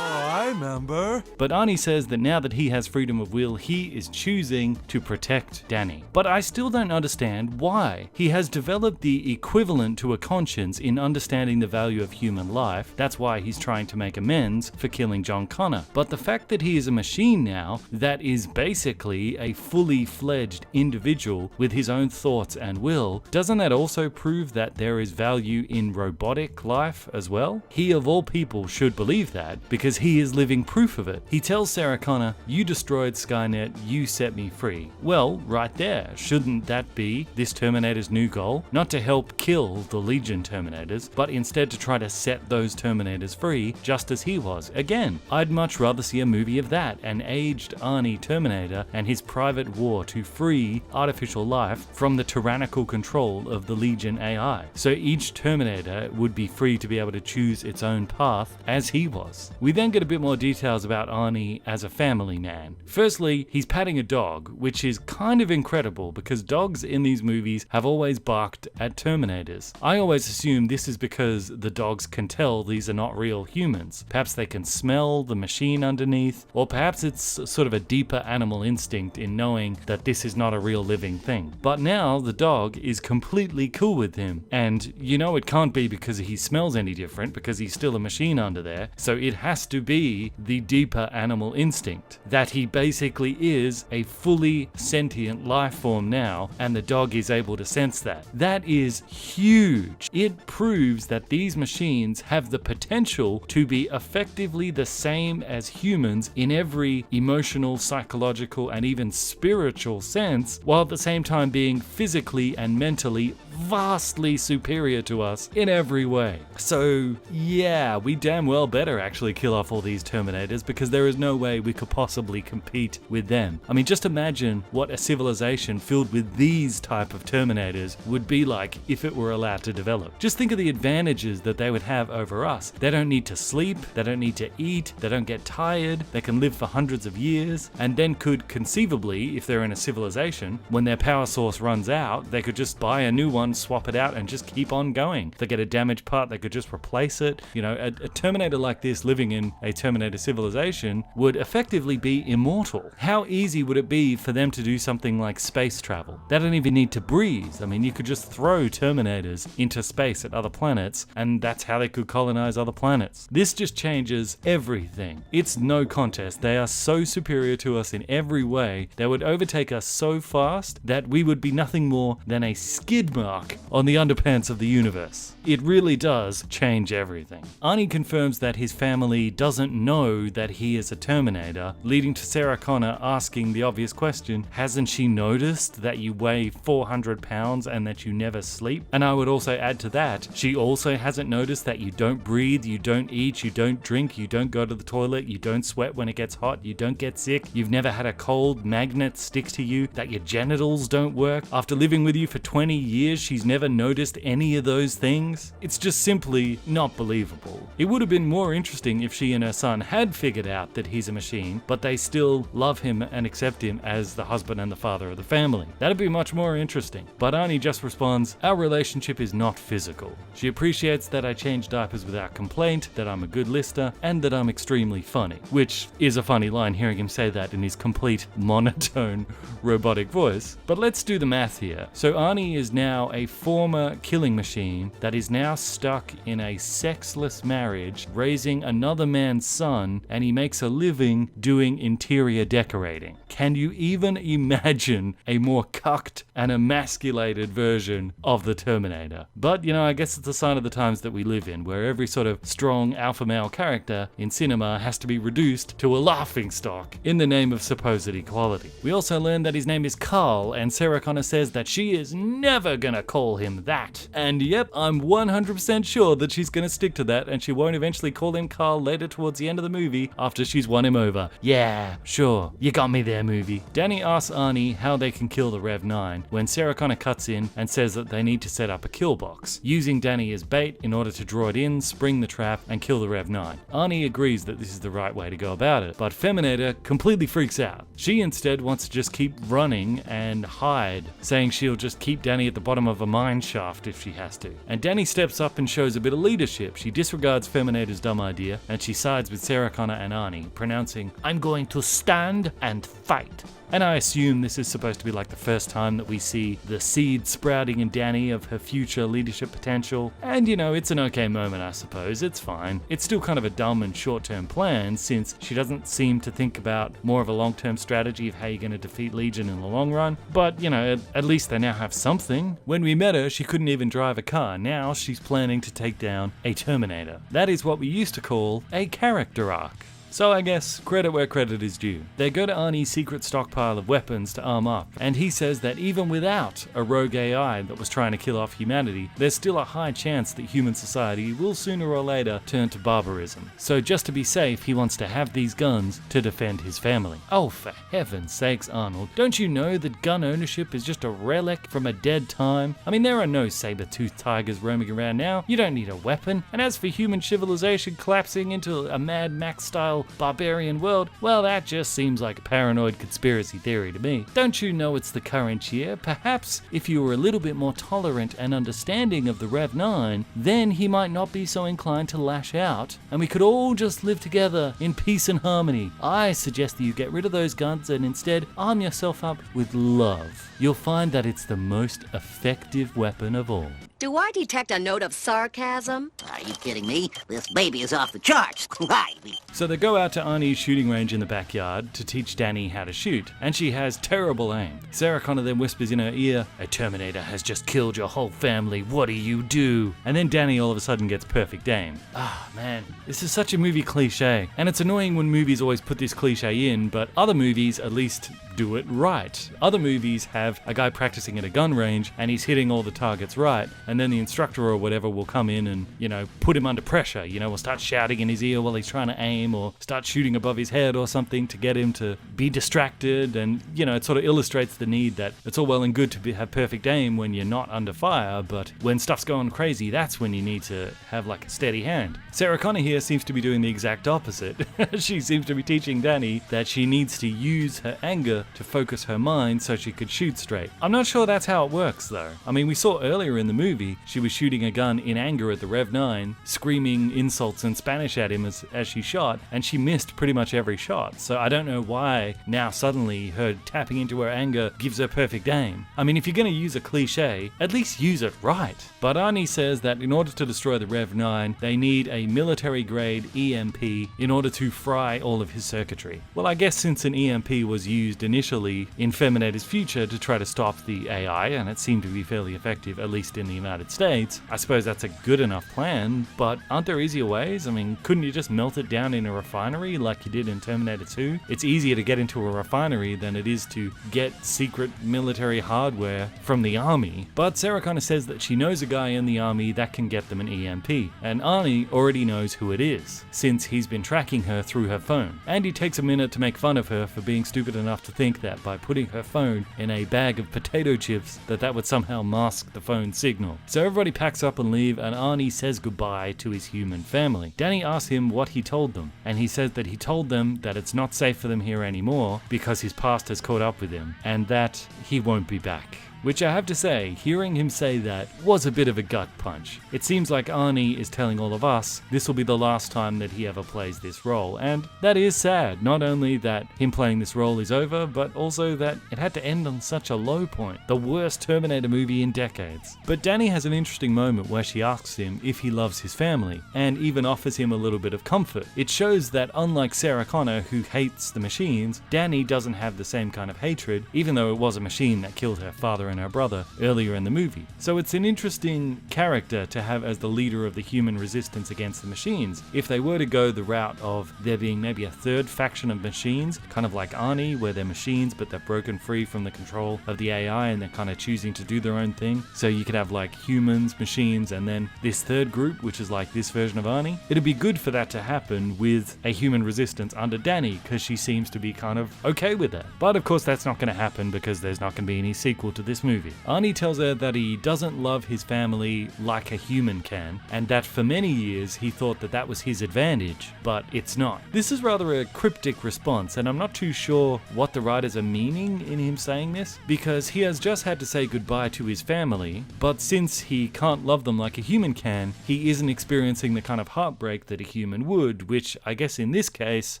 I remember. But Arnie says that now that he has freedom of will, he is choosing to protect Danny. But I still don't understand why. He has developed the equivalent to a conscience in understanding the value of human life. That's why he's trying to make amends for killing John Connor. But the fact that he is a machine now that is basically a fully fledged individual with his own thoughts and will, doesn't that also prove that there is value in robotic life as well? He of all people should believe that because he is living proof of it. He tells Sarah Connor, you destroyed Skynet, you set me free. Well, right there, shouldn't that be this Terminator's new goal? Not to help kill the Legion Terminators, but instead to try to set those Terminators free just as he was. Again, I'd much rather see a movie of that, an aged Arnie Terminator and his private war to free artificial life from the tyrannical control of the Legion AI. So each Terminator would be free to be able to choose its own path as he was. We then get a bit more details about Arnie as a family man. Firstly, he's patting a dog, which is kind of incredible because dogs in these movies have always barked at Terminators. I always assume this is because the dogs can tell these are not real humans. Perhaps they can smell the machine underneath, or perhaps it's sort of a deeper animal instinct in knowing that this is not a real living thing. But now the dog is completely cool with him, and you know it can't be because he smells any different because he's still a machine under there, so it has to be the deeper animal instinct that he basically is a fully sentient life form now, and the dog is able to sense that. That is huge. It proves that these machines have the potential to be effectively the same as humans in every emotional, psychological, and even spiritual sense, while at the same time being physically and mentally vastly superior to us in every way. So yeah, we damn well better actually kill off all these Terminators because there is no way we could possibly compete with them. I mean, just imagine what a civilization filled with these type of Terminators would be like if it were allowed to develop. Just think of the advantages that they would have over us. They don't need to sleep, they don't need to eat, they don't get tired, they can live for hundreds of years, and then could conceivably Presumably, if they're in a civilization, when their power source runs out, they could just buy a new one, swap it out, and just keep on going. If they get a damaged part, they could just replace it. You know, a Terminator like this living in a Terminator civilization would effectively be immortal. How easy would it be for them to do something like space travel? They don't even need to breathe. I mean, you could just throw Terminators into space at other planets, and that's how they could colonize other planets. This just changes everything. It's no contest. They are so superior to us in every way. They would overtake us so fast that we would be nothing more than a skid mark on the underpants of the universe. It really does change everything. Arnie confirms that his family doesn't know that he is a Terminator, leading to Sarah Connor asking the obvious question, hasn't she noticed that you weigh 400 pounds and that you never sleep? And I would also add to that, she also hasn't noticed that you don't breathe, you don't eat, you don't drink, you don't go to the toilet, you don't sweat when it gets hot, you don't get sick, you've never had a cold magnet stick to you, that your genitals don't work. After living with you for 20 years, she's never noticed any of those things. It's just simply not believable. It would have been more interesting if she and her son had figured out that he's a machine, but they still love him and accept him as the husband and the father of the family. That'd be much more interesting. But Arnie just responds, our relationship is not physical. She appreciates that I change diapers without complaint, that I'm a good lister, and that I'm extremely funny. Which is a funny line, hearing him say that in his complete monotone robotic voice. But let's do the math here. So Arnie is now a former killing machine that is now stuck in a sexless marriage, raising another man's son, and he makes a living doing interior decorating. Can you even imagine a more cucked and emasculated version of the Terminator? But, you know, I guess it's a sign of the times that we live in, where every sort of strong alpha male character in cinema has to be reduced to a laughingstock in the name of supposed equality. We also learn that his name is Carl, and Sarah Connor says that she is never gonna call him that. And yep, I'm 100% sure that she's gonna stick to that, and she won't eventually call him Carl later towards the end of the movie after she's won him over. Yeah, sure, you got me there, movie. Danny asks Arnie how they can kill the Rev 9 when Sarah Connor cuts in and says that they need to set up a kill box, using Danny as bait in order to draw it in, spring the trap, and kill the Rev 9. Arnie agrees that this is the right way to go about it, but Feminator completely freaks out. She instead wants to just keep running and hide, saying she'll just keep Danny at the bottom of a mine shaft if she has to. And Danny steps up and shows a bit of leadership. She disregards Feminator's dumb idea, and she sides with Sarah Connor and Arnie, pronouncing, I'm going to stand and fight. And I assume this is supposed to be like the first time that we see the seed sprouting in Danny of her future leadership potential. And you know, it's an okay moment, I suppose. It's fine. It's still kind of a dumb and short-term plan, since she doesn't seem to think about more of a long-term strategy of how you're going to defeat Legion in the long run. But, you know, at least they now have something. When we met her, she couldn't even drive a car. Now she's planning to take down a Terminator. That is what we used to call a character arc. So I guess credit where credit is due. They go to Arnie's secret stockpile of weapons to arm up, and he says that even without a rogue AI that was trying to kill off humanity, there's still a high chance that human society will sooner or later turn to barbarism. So just to be safe, he wants to have these guns to defend his family. Oh, for heaven's sakes, Arnold, don't you know that gun ownership is just a relic from a dead time? I mean, there are no saber-toothed tigers roaming around now. You don't need a weapon. And as for human civilization collapsing into a Mad Max-style barbarian world, well, that just seems like a paranoid conspiracy theory to me. Don't you know it's the current year? Perhaps if you were a little bit more tolerant and understanding of the Rev 9, then he might not be so inclined to lash out, and we could all just live together in peace and harmony. I suggest that you get rid of those guns and instead arm yourself up with love. You'll find that it's the most effective weapon of all. Do I detect a note of sarcasm? Are you kidding me? This baby is off the charts. Why? So they go out to Arnie's shooting range in the backyard to teach Danny how to shoot, and she has terrible aim. Sarah Connor then whispers in her ear, a Terminator has just killed your whole family, what do you do? And then Danny all of a sudden gets perfect aim. Ah, man, this is such a movie cliche, and it's annoying when movies always put this cliche in, but other movies at least do it right. Other movies have a guy practicing at a gun range and he's hitting all the targets right, and then the instructor or whatever will come in and, you know, put him under pressure, you know, will start shouting in his ear while he's trying to aim, or start shooting above his head or something to get him to be distracted. And, you know, it sort of illustrates the need that it's all well and good to have perfect aim when you're not under fire, but when stuff's going crazy, that's when you need to have like a steady hand. Sarah Connor here seems to be doing the exact opposite. She seems to be teaching Danny that she needs to use her anger to focus her mind so she could shoot straight. I'm not sure that's how it works though. I mean, we saw earlier in the movie, she was shooting a gun in anger at the Rev 9, screaming insults in Spanish at him as she shot, and she missed pretty much every shot. So I don't know why now suddenly her tapping into her anger gives her perfect aim. I mean, if you're going to use a cliche, at least use it right. But Arnie says that in order to destroy the Rev 9, they need a military-grade EMP in order to fry all of his circuitry. Well, I guess since an EMP was used initially in Terminator's future to try to stop the AI, and it seemed to be fairly effective, at least in the United States, I suppose that's a good enough plan, but aren't there easier ways? I mean, couldn't you just melt it down in a refinery like you did in Terminator 2? It's easier to get into a refinery than it is to get secret military hardware from the army. But Sarah Connor says that she knows a guy in the army that can get them an EMP, and Arnie already knows who it is, since he's been tracking her through her phone. And he takes a minute to make fun of her for being stupid enough to think that by putting her phone in a bag of potato chips, that would somehow mask the phone signal. So everybody packs up and leave, and Arnie says goodbye to his human family. Danny asks him what he told them, and he says that he told them that it's not safe for them here anymore because his past has caught up with him, and that he won't be back. Which I have to say, hearing him say that was a bit of a gut punch. It seems like Arnie is telling all of us this will be the last time that he ever plays this role, and that is sad. Not only that him playing this role is over, but also that it had to end on such a low point. The worst Terminator movie in decades. But Danny has an interesting moment where she asks him if he loves his family, and even offers him a little bit of comfort. It shows that unlike Sarah Connor, who hates the machines, Danny doesn't have the same kind of hatred, even though it was a machine that killed her father and her brother earlier in the movie. So it's an interesting character to have as the leader of the human resistance against the machines. If they were to go the route of there being maybe a third faction of machines, kind of like Arnie, where they're machines but they're broken free from the control of the AI and they're kind of choosing to do their own thing. So you could have like humans, machines, and then this third group, which is like this version of Arnie. It'd be good for that to happen with a human resistance under Danny, because she seems to be kind of okay with that. But of course that's not going to happen because there's not going to be any sequel to this movie. Arnie tells her that he doesn't love his family like a human can, and that for many years he thought that that was his advantage, but it's not. This is rather a cryptic response, and I'm not too sure what the writers are meaning in him saying this, because he has just had to say goodbye to his family, but since he can't love them like a human can, he isn't experiencing the kind of heartbreak that a human would, which I guess in this case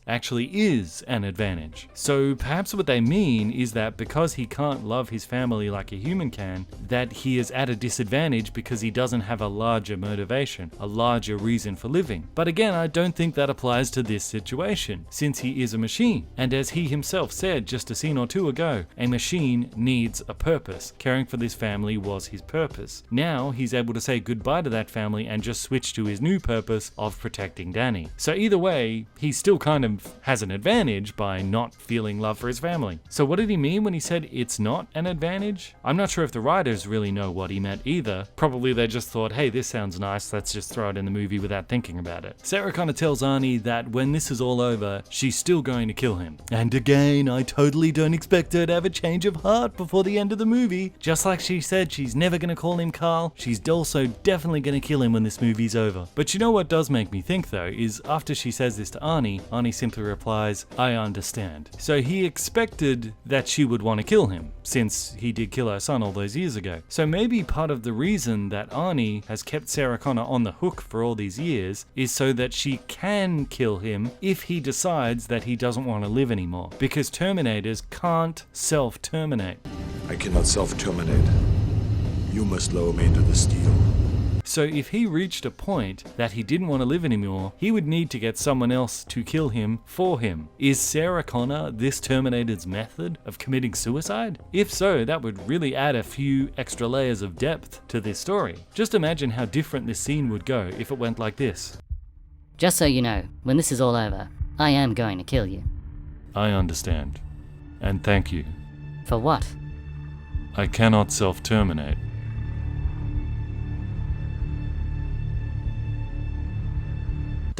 actually is an advantage. So perhaps what they mean is that because he can't love his family like a human can, that he is at a disadvantage because he doesn't have a larger motivation, a larger reason for living. But again, I don't think that applies to this situation, since he is a machine. And as he himself said just a scene or two ago, a machine needs a purpose. Caring for this family was his purpose. Now he's able to say goodbye to that family and just switch to his new purpose of protecting Danny. So either way, he still kind of has an advantage by not feeling love for his family. So what did he mean when he said it's not an advantage? I'm not sure if the writers really know what he meant either. Probably they just thought, hey, this sounds nice, let's just throw it in the movie without thinking about it. Sarah Connor tells Arnie that when this is all over, she's still going to kill him. And again, I totally don't expect her to have a change of heart before the end of the movie. Just like she said she's never going to call him Carl, she's also definitely going to kill him when this movie's over. But you know what does make me think though, is after she says this to Arnie, Arnie simply replies, I understand. So he expected that she would want to kill him, since he did kill her son all those years ago. So maybe part of the reason that Arnie has kept Sarah Connor on the hook for all these years is so that she can kill him if he decides that he doesn't want to live anymore. Because Terminators can't self-terminate. I cannot self-terminate. You must lower me into the steel. So if he reached a point that he didn't want to live anymore, he would need to get someone else to kill him for him. Is Sarah Connor this Terminator's method of committing suicide? If so, that would really add a few extra layers of depth to this story. Just imagine how different this scene would go if it went like this. Just so you know, when this is all over, I am going to kill you. I understand. And thank you. For what? I cannot self-terminate.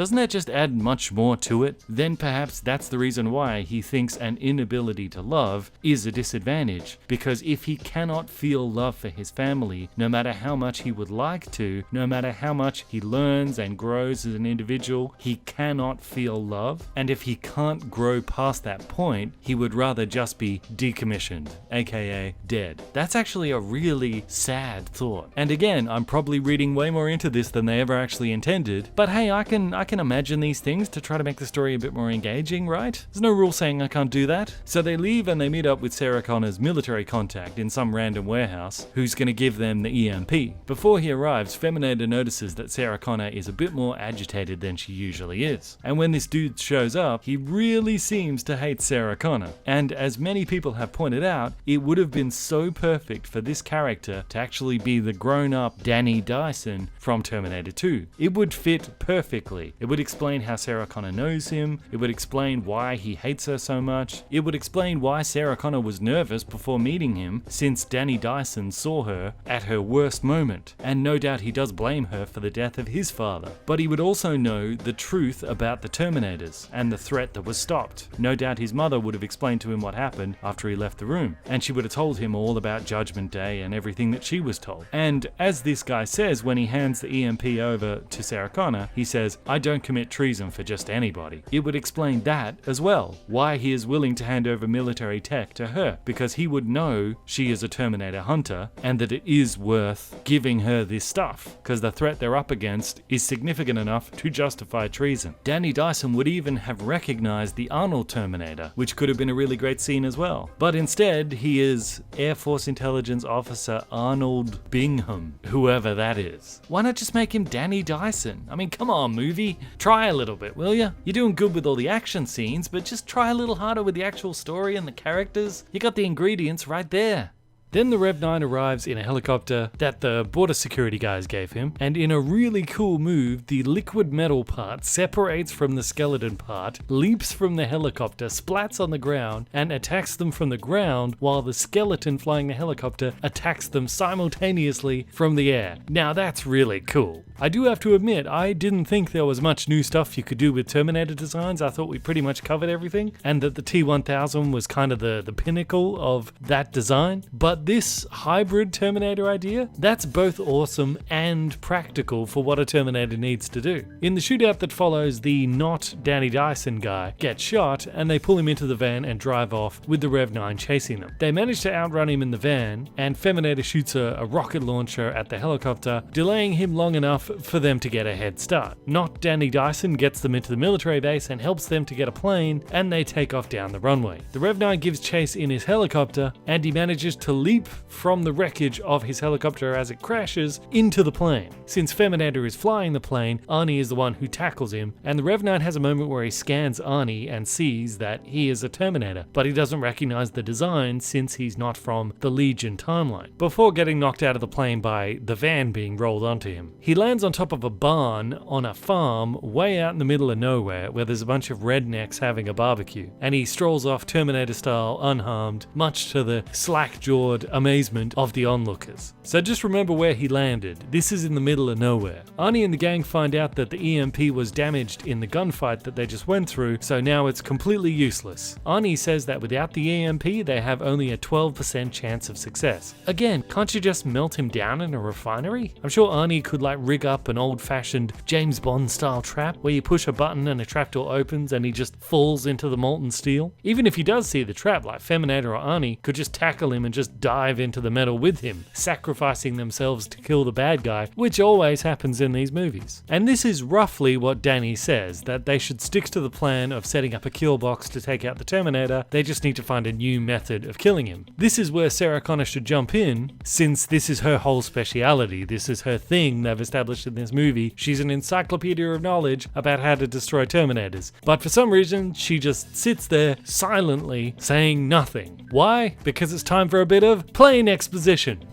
Doesn't that just add much more to it? Then perhaps that's the reason why he thinks an inability to love is a disadvantage, because if he cannot feel love for his family, no matter how much he would like to, no matter how much he learns and grows as an individual, he cannot feel love. And if he can't grow past that point, he would rather just be decommissioned, aka dead. That's actually a really sad thought. And again, I'm probably reading way more into this than they ever actually intended, but hey, I can imagine these things to try to make the story a bit more engaging, right? There's no rule saying I can't do that. So they leave and they meet up with Sarah Connor's military contact in some random warehouse, who's going to give them the EMP. Before he arrives, Feminator notices that Sarah Connor is a bit more agitated than she usually is. And when this dude shows up, he really seems to hate Sarah Connor. And as many people have pointed out, it would have been so perfect for this character to actually be the grown-up Danny Dyson from Terminator 2. It would fit perfectly. It would explain how Sarah Connor knows him. It would explain why he hates her so much. It would explain why Sarah Connor was nervous before meeting him, since Danny Dyson saw her at her worst moment. And no doubt he does blame her for the death of his father. But he would also know the truth about the Terminators and the threat that was stopped. No doubt his mother would have explained to him what happened after he left the room, and she would have told him all about Judgment Day and everything that she was told. And as this guy says when he hands the EMP over to Sarah Connor, he says, "I don't commit treason for just anybody." It would explain that as well, why he is willing to hand over military tech to her, because he would know she is a Terminator hunter and that it is worth giving her this stuff, because the threat they're up against is significant enough to justify treason. Danny Dyson would even have recognized the Arnold Terminator, which could have been a really great scene as well. But instead, he is Air Force Intelligence Officer Arnold Bingham, whoever that is. Why not just make him Danny Dyson? I mean, come on, movie. Try a little bit, will ya? You're doing good with all the action scenes, but just try a little harder with the actual story and the characters. You got the ingredients right there. Then the Rev 9 arrives in a helicopter that the border security guys gave him, and in a really cool move, the liquid metal part separates from the skeleton part, leaps from the helicopter, splats on the ground, and attacks them from the ground, while the skeleton flying the helicopter attacks them simultaneously from the air. Now that's really cool. I do have to admit, I didn't think there was much new stuff you could do with Terminator designs. I thought we pretty much covered everything, and that the T-1000 was kind of the pinnacle of that design. But this hybrid Terminator idea, that's both awesome and practical for what a Terminator needs to do. In the shootout that follows, the not Danny Dyson guy gets shot, and they pull him into the van and drive off with the Rev 9 chasing them. They manage to outrun him in the van, and Feminator shoots a rocket launcher at the helicopter, delaying him long enough for them to get a head start. Not Danny Dyson gets them into the military base and helps them to get a plane, and they take off down the runway. The Rev 9 gives chase in his helicopter, and he manages to leap from the wreckage of his helicopter as it crashes into the plane. Since Feminator is flying the plane, Arnie is the one who tackles him, and the Rev 9 has a moment where he scans Arnie and sees that he is a Terminator, but he doesn't recognize the design since he's not from the Legion timeline, before getting knocked out of the plane by the van being rolled onto him. He lands on top of a barn on a farm way out in the middle of nowhere where there's a bunch of rednecks having a barbecue, and he strolls off Terminator style unharmed, much to the slack-jawed amazement of the onlookers. So just remember where he landed. This is in the middle of nowhere. Arnie and the gang find out that the EMP was damaged in the gunfight that they just went through, so now it's completely useless. Arnie says that without the EMP, they have only a 12% chance of success. Again, can't you just melt him down in a refinery? I'm sure Arnie could rig up an old-fashioned James Bond style trap where you push a button and a trapdoor opens and he just falls into the molten steel. Even if he does see the trap, like Feminator or Arnie could just tackle him and just dive into the metal with him, sacrificing themselves to kill the bad guy, which always happens in these movies. And this is roughly what Danny says, that they should stick to the plan of setting up a kill box to take out the Terminator. They just need to find a new method of killing him. This is where Sarah Connor should jump in, since this is her whole speciality. This is her thing they've established in this movie. She's an encyclopedia of knowledge about how to destroy Terminators. But for some reason, she just sits there silently saying nothing. Why? Because it's time for a bit of plain exposition.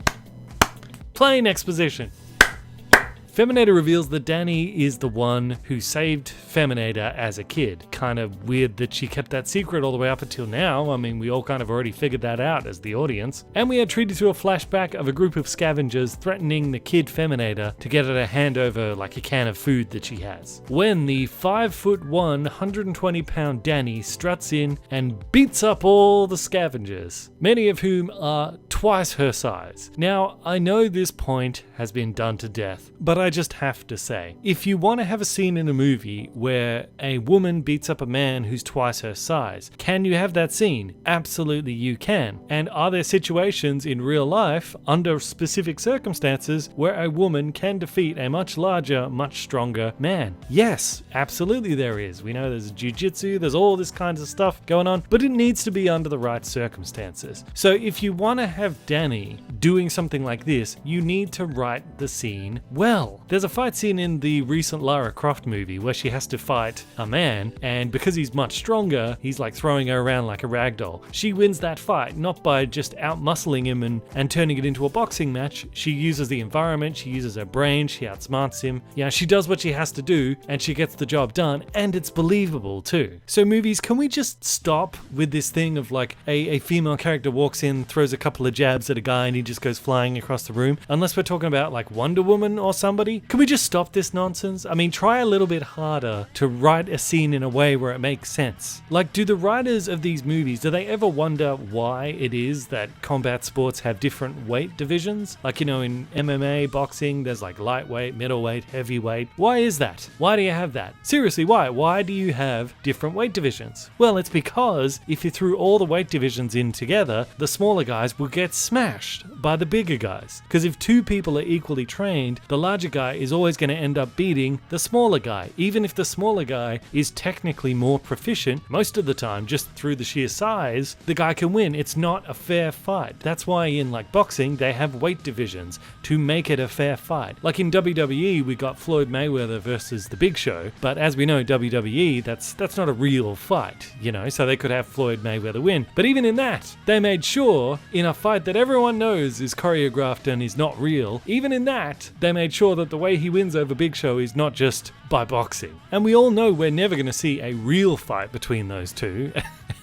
Plain exposition. Feminator reveals that Danny is the one who saved Feminator as a kid. Kind of weird that she kept that secret all the way up until now. I mean, we all kind of already figured that out as the audience. And we are treated to a flashback of a group of scavengers threatening the kid Feminator to get her to hand over like a can of food that she has. When the 5'1", 120-pound Danny struts in and beats up all the scavengers, many of whom are twice her size. Now, I know this point has been done to death, but I just have to say, if you want to have a scene in a movie where a woman beats up a man who's twice her size, can you have that scene? Absolutely you can. And are there situations in real life, under specific circumstances, where a woman can defeat a much larger, much stronger man? Yes, absolutely there is. We know there's jiu-jitsu, there's all this kinds of stuff going on, but it needs to be under the right circumstances. So if you want to have Danny doing something like this, you need to write the scene well. There's a fight scene in the recent Lara Croft movie where she has to fight a man, and because he's much stronger, he's like throwing her around like a ragdoll. She wins that fight, not by just out-muscling him and turning it into a boxing match. She uses the environment, she uses her brain, she outsmarts him. Yeah, she does what she has to do, and she gets the job done, and it's believable too. So movies, can we just stop with this thing of like a female character walks in, throws a couple of jabs at a guy, and he just goes flying across the room? Unless we're talking about like Wonder Woman or somebody. Can we just stop this nonsense? I mean, try a little bit harder to write a scene in a way where it makes sense. Like, do the writers of these movies, do they ever wonder why it is that combat sports have different weight divisions? Like, you know, in MMA, boxing, there's like lightweight, middleweight, heavyweight. Why is that? Why do you have that? Seriously, why? Why do you have different weight divisions? Well, it's because if you threw all the weight divisions in together, the smaller guys will get smashed by the bigger guys. Because if two people are equally trained, the larger guy is always going to end up beating the smaller guy. Even if the smaller guy is technically more proficient, most of the time, just through the sheer size, the guy can win. It's not a fair fight. That's why in like boxing, they have weight divisions to make it a fair fight. Like in WWE, we got Floyd Mayweather versus The Big Show, but as we know, WWE, that's not a real fight, you know, so they could have Floyd Mayweather win. But even in that, they made sure in a fight that everyone knows is choreographed and is not real, even in that, they made sure that the way he wins over Big Show is not just by boxing. And we all know we're never going to see a real fight between those two.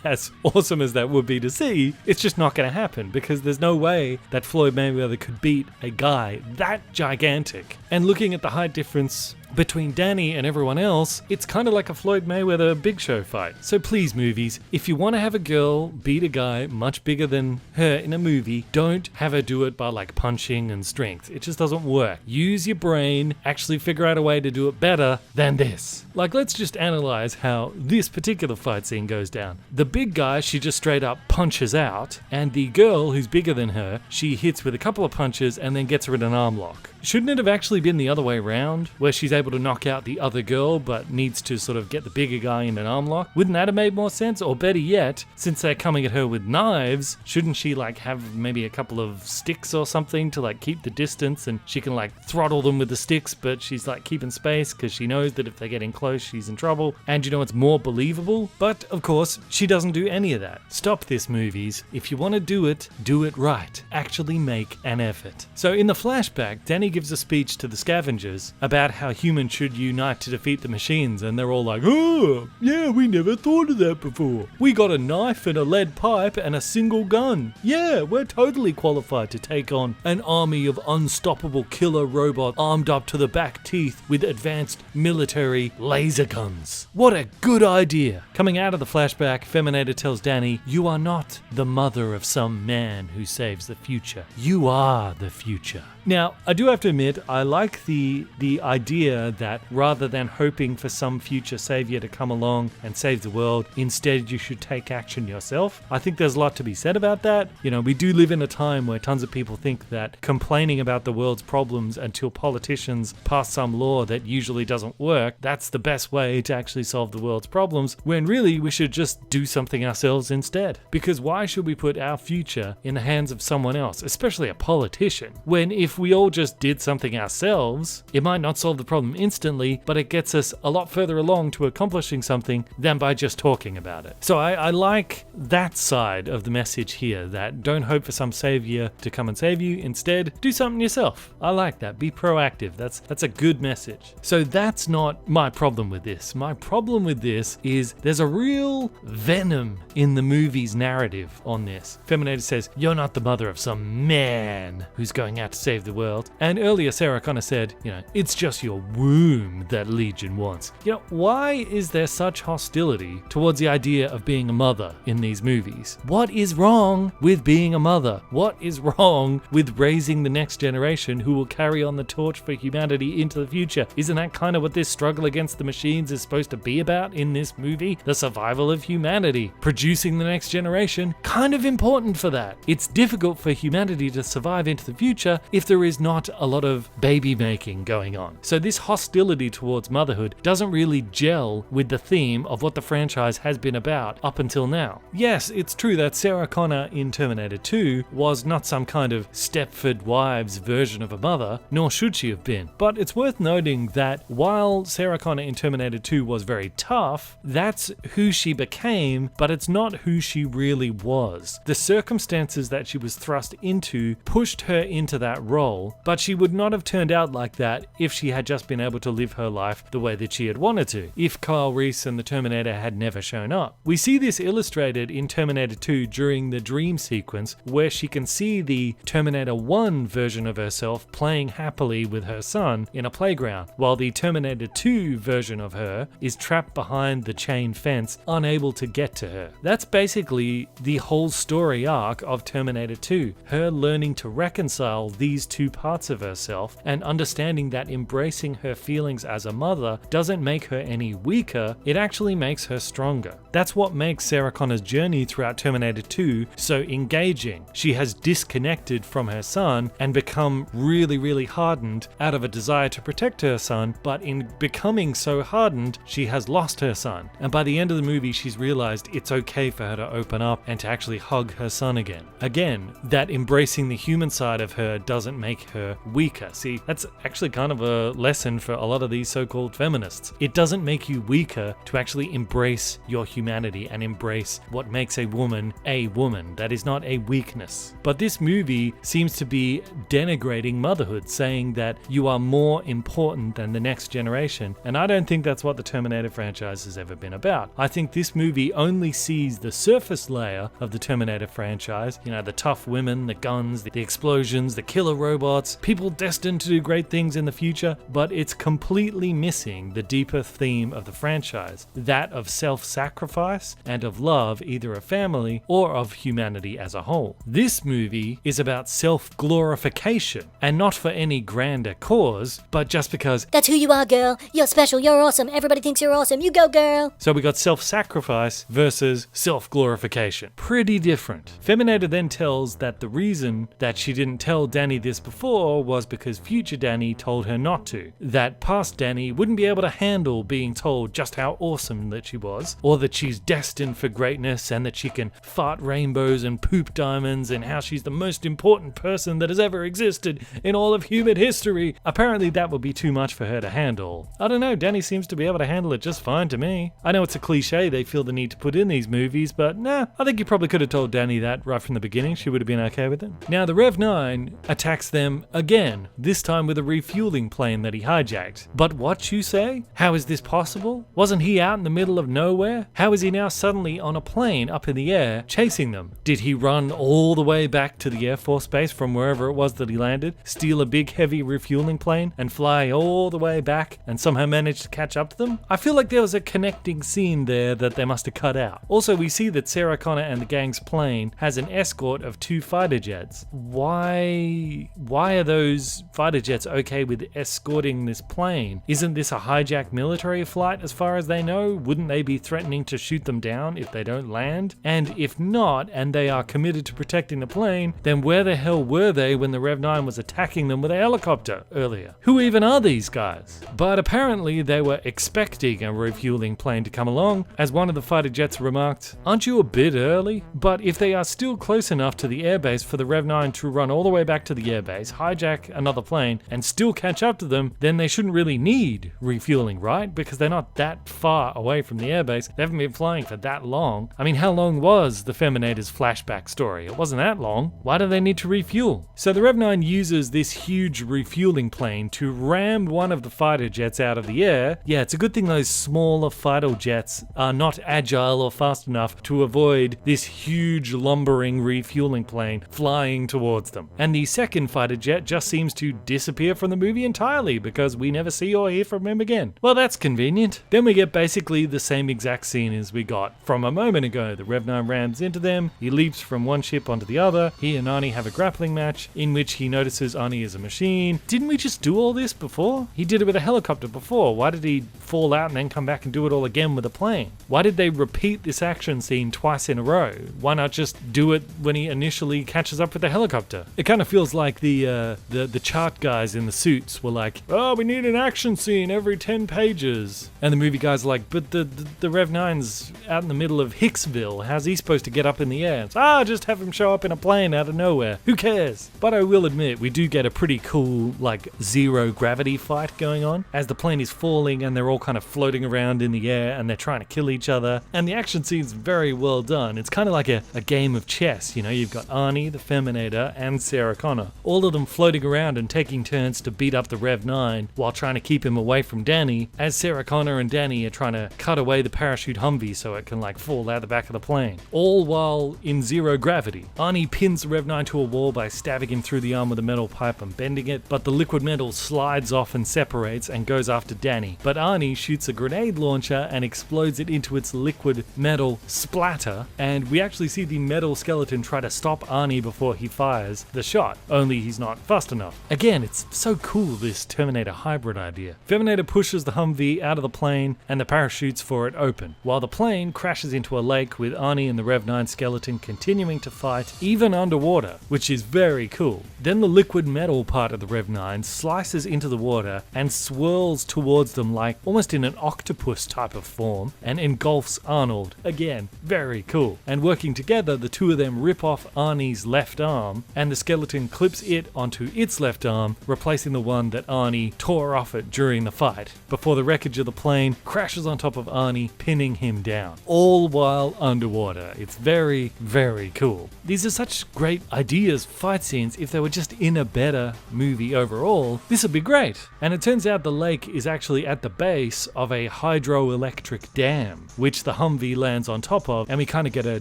As awesome as that would be to see, it's just not going to happen because there's no way that Floyd Mayweather could beat a guy that gigantic. And looking at the height difference between Danny and everyone else, it's kind of like a Floyd Mayweather Big Show fight. So please, movies, if you want to have a girl beat a guy much bigger than her in a movie, don't have her do it by like punching and strength. It just doesn't work. Use your brain, actually figure out a way to do it better than this. Like, let's just analyze how this particular fight scene goes down. The big guy, she just straight up punches out, and the girl who's bigger than her, she hits with a couple of punches and then gets her in an arm lock. Shouldn't it have actually been the other way around, where she's able to knock out the other girl but needs to sort of get the bigger guy in an arm lock? Wouldn't that have made more sense? Or better yet, since they're coming at her with knives, shouldn't she like have maybe a couple of sticks or something to like keep the distance, and she can like throttle them with the sticks, but she's like keeping space because she knows that if they get in close, she's in trouble, and you know it's more believable? But of course, she doesn't do any of that. Stop this, movies. If you want to do it right. Actually make an effort. So in the flashback, Danny gives a speech to the scavengers about how humans should unite to defeat the machines, and they're all like, oh, yeah, we never thought of that before. We got a knife and a lead pipe and a single gun. Yeah, we're totally qualified to take on an army of unstoppable killer robots armed up to the back teeth with advanced military laser guns. What a good idea. Coming out of the flashback, Feminator tells Danny, you are not the mother of some man who saves the future. You are the future. Now, I do have to admit, I like the idea that rather than hoping for some future savior to come along and save the world, instead you should take action yourself. I think there's a lot to be said about that. You know, we do live in a time where tons of people think that complaining about the world's problems until politicians pass some law that usually doesn't work, that's the best way to actually solve the world's problems, when really we should just do something ourselves instead. Because why should we put our future in the hands of someone else, especially a politician, when if we all just did something ourselves, it might not solve the problem problem instantly, but it gets us a lot further along to accomplishing something than by just talking about it. So I like that side of the message here, that don't hope for some savior to come and save you. Instead, do something yourself. I like that. Be proactive. That's a good message. So that's not my problem with this. My problem with this is there's a real venom in the movie's narrative on this. Terminator says, "You're not the mother of some man who's going out to save the world." And earlier Sarah Connor said, "It's just your womb that Legion wants." Why is there such hostility towards the idea of being a mother in these movies? What is wrong with being a mother? What is wrong with raising the next generation who will carry on the torch for humanity into the future? Isn't that kind of what this struggle against the machines is supposed to be about in this movie? The survival of humanity. Producing the next generation, kind of important for that. It's difficult for humanity to survive into the future if there is not a lot of baby making going on. So this hostility towards motherhood doesn't really gel with the theme of what the franchise has been about up until now. Yes, it's true that Sarah Connor in Terminator 2 was not some kind of Stepford Wives version of a mother, nor should she have been. But it's worth noting that while Sarah Connor in Terminator 2 was very tough, that's who she became, but it's not who she really was. The circumstances that she was thrust into pushed her into that role, but she would not have turned out like that if she had just been able to live her life the way that she had wanted to, if Kyle Reese and the Terminator had never shown up. We see this illustrated in Terminator 2 during the dream sequence, where she can see the Terminator 1 version of herself playing happily with her son in a playground, while the Terminator 2 version of her is trapped behind the chain fence, unable to get to her. That's basically the whole story arc of Terminator 2, her learning to reconcile these two parts of herself and understanding that embracing her feelings as a mother doesn't make her any weaker, it actually makes her stronger. That's what makes Sarah Connor's journey throughout Terminator 2 so engaging. She has disconnected from her son and become really hardened out of a desire to protect her son, but in becoming so hardened, she has lost her son. And by the end of the movie, she's realized it's okay for her to open up and to actually hug her son again. Again, that embracing the human side of her doesn't make her weaker. See, that's actually kind of a lesson for a lot of these so-called feminists. It doesn't make you weaker to actually embrace your humanity and embrace what makes a woman a woman. That is not a weakness. But this movie seems to be denigrating motherhood, saying that you are more important than the next generation. And I don't think that's what the Terminator franchise has ever been about. I think this movie only sees the surface layer of the Terminator franchise, the tough women, the guns, the explosions, the killer robots, people destined to do great things in the future, but it's completely missing the deeper theme of the franchise, that of self-sacrifice and of love, either of family or of humanity as a whole. This movie is about self-glorification, and not for any grander cause, but just because that's who you are, girl. You're special. You're awesome. Everybody thinks you're awesome. You go, girl. So we got self-sacrifice versus self-glorification. Pretty different. Terminator then tells that the reason that she didn't tell Danny this before was because future Danny told her not to. That past Danny wouldn't be able to handle being told just how awesome that she was, or that she's destined for greatness and that she can fart rainbows and poop diamonds and how she's the most important person that has ever existed in all of human history. Apparently that would be too much for her to handle. I don't know, Danny seems to be able to handle it just fine to me. I know it's a cliche they feel the need to put in these movies, but nah, I think you probably could have told Danny that right from the beginning. She would have been okay with it. Now the Rev 9 attacks them again, this time with a refueling plane that he hijacked. But what, you say? How is this possible? Wasn't he out in the middle of nowhere? How is he now suddenly on a plane up in the air chasing them? Did he run all the way back to the Air Force base from wherever it was that he landed, steal a big heavy refueling plane and fly all the way back and somehow manage to catch up to them? I feel like there was a connecting scene there that they must have cut out. Also, we see that Sarah Connor and the gang's plane has an escort of 2 fighter jets. Why are those fighter jets okay with escorting this plane? Isn't this a hijacked military flight as far as they know? Wouldn't they be threatening to shoot them down if they don't land? And if not, and they are committed to protecting the plane, then where the hell were they when the Rev 9 was attacking them with a helicopter earlier? Who even are these guys? But apparently they were expecting a refueling plane to come along. As one of the fighter jets remarked, "Aren't you a bit early?" But if they are still close enough to the airbase for the Rev 9 to run all the way back to the airbase, hijack another plane, and still catch up to them, then then they shouldn't really need refueling, right? Because they're not that far away from the airbase. They haven't been flying for that long. I mean, how long was the Terminator's flashback story? It wasn't that long. Why do they need to refuel? So the Rev 9 uses this huge refueling plane to ram one of the fighter jets out of the air. Yeah, it's a good thing those smaller fighter jets are not agile or fast enough to avoid this huge lumbering refueling plane flying towards them. And the second fighter jet just seems to disappear from the movie entirely because we never see or hear from him again. Well, that's convenient. Then we get basically the same exact scene as we got from a moment ago. The Rev 9 rams into them, he leaps from one ship onto the other, he and Arnie have a grappling match in which he notices Arnie is a machine. Didn't we just do all this before? He did it with a helicopter before. Why did he fall out and then come back and do it all again with a plane? Why did they repeat this action scene twice in a row? Why not just do it when he initially catches up with the helicopter? It kind of feels like the chart guys in the suits were like, oh, we need an action scene every 10 pages. And the movie guys are like, but the Rev 9's out in the middle of Hicksville. How's he supposed to get up in the air? It's, just have him show up in a plane out of nowhere. Who cares? But I will admit, we do get a pretty cool, like, zero gravity fight going on as the plane is falling and they're all kind of floating around in the air and they're trying to kill each other. And the action scene's very well done. It's kind of like a game of chess. You know, you've got Arnie, the Terminator, and Sarah Connor, all of them floating around and taking turns to beat up the Rev 9 while trying to keep him away from Danny, as Sarah Connor and Danny are trying to cut away the parachute Humvee so it can like fall out the back of the plane, all while in zero gravity. Arnie pins the Rev 9 to a wall by stabbing him through the arm with a metal pipe and bending it, but the liquid metal slides off and separates and goes after Danny. But Arnie shoots a grenade launcher and explodes it into its liquid metal splatter, and we actually see the metal skeleton try to stop Arnie before he fires the shot, only he's not fast enough. Again, it's so cool, this Terminator hybrid idea. Terminator pushes the Humvee out of the plane and the parachutes for it open, while the plane crashes into a lake with Arnie and the Rev 9 skeleton continuing to fight even underwater, which is very cool. Then the liquid metal part of the Rev 9 slices into the water and swirls towards them like almost in an octopus type of form and engulfs Arnold. Again, very cool. And working together, the two of them rip off Arnie's left arm and the skeleton clips it onto its left arm, replacing the one that Arnie tore off it during the fight, before the wreckage of the plane crashes on top of Arnie, pinning him down, all while underwater. It's very, very cool. These are such great ideas, fight scenes. If they were just in a better movie overall, this would be great. And it turns out the lake is actually at the base of a hydroelectric dam, which the Humvee lands on top of, and we kind of get a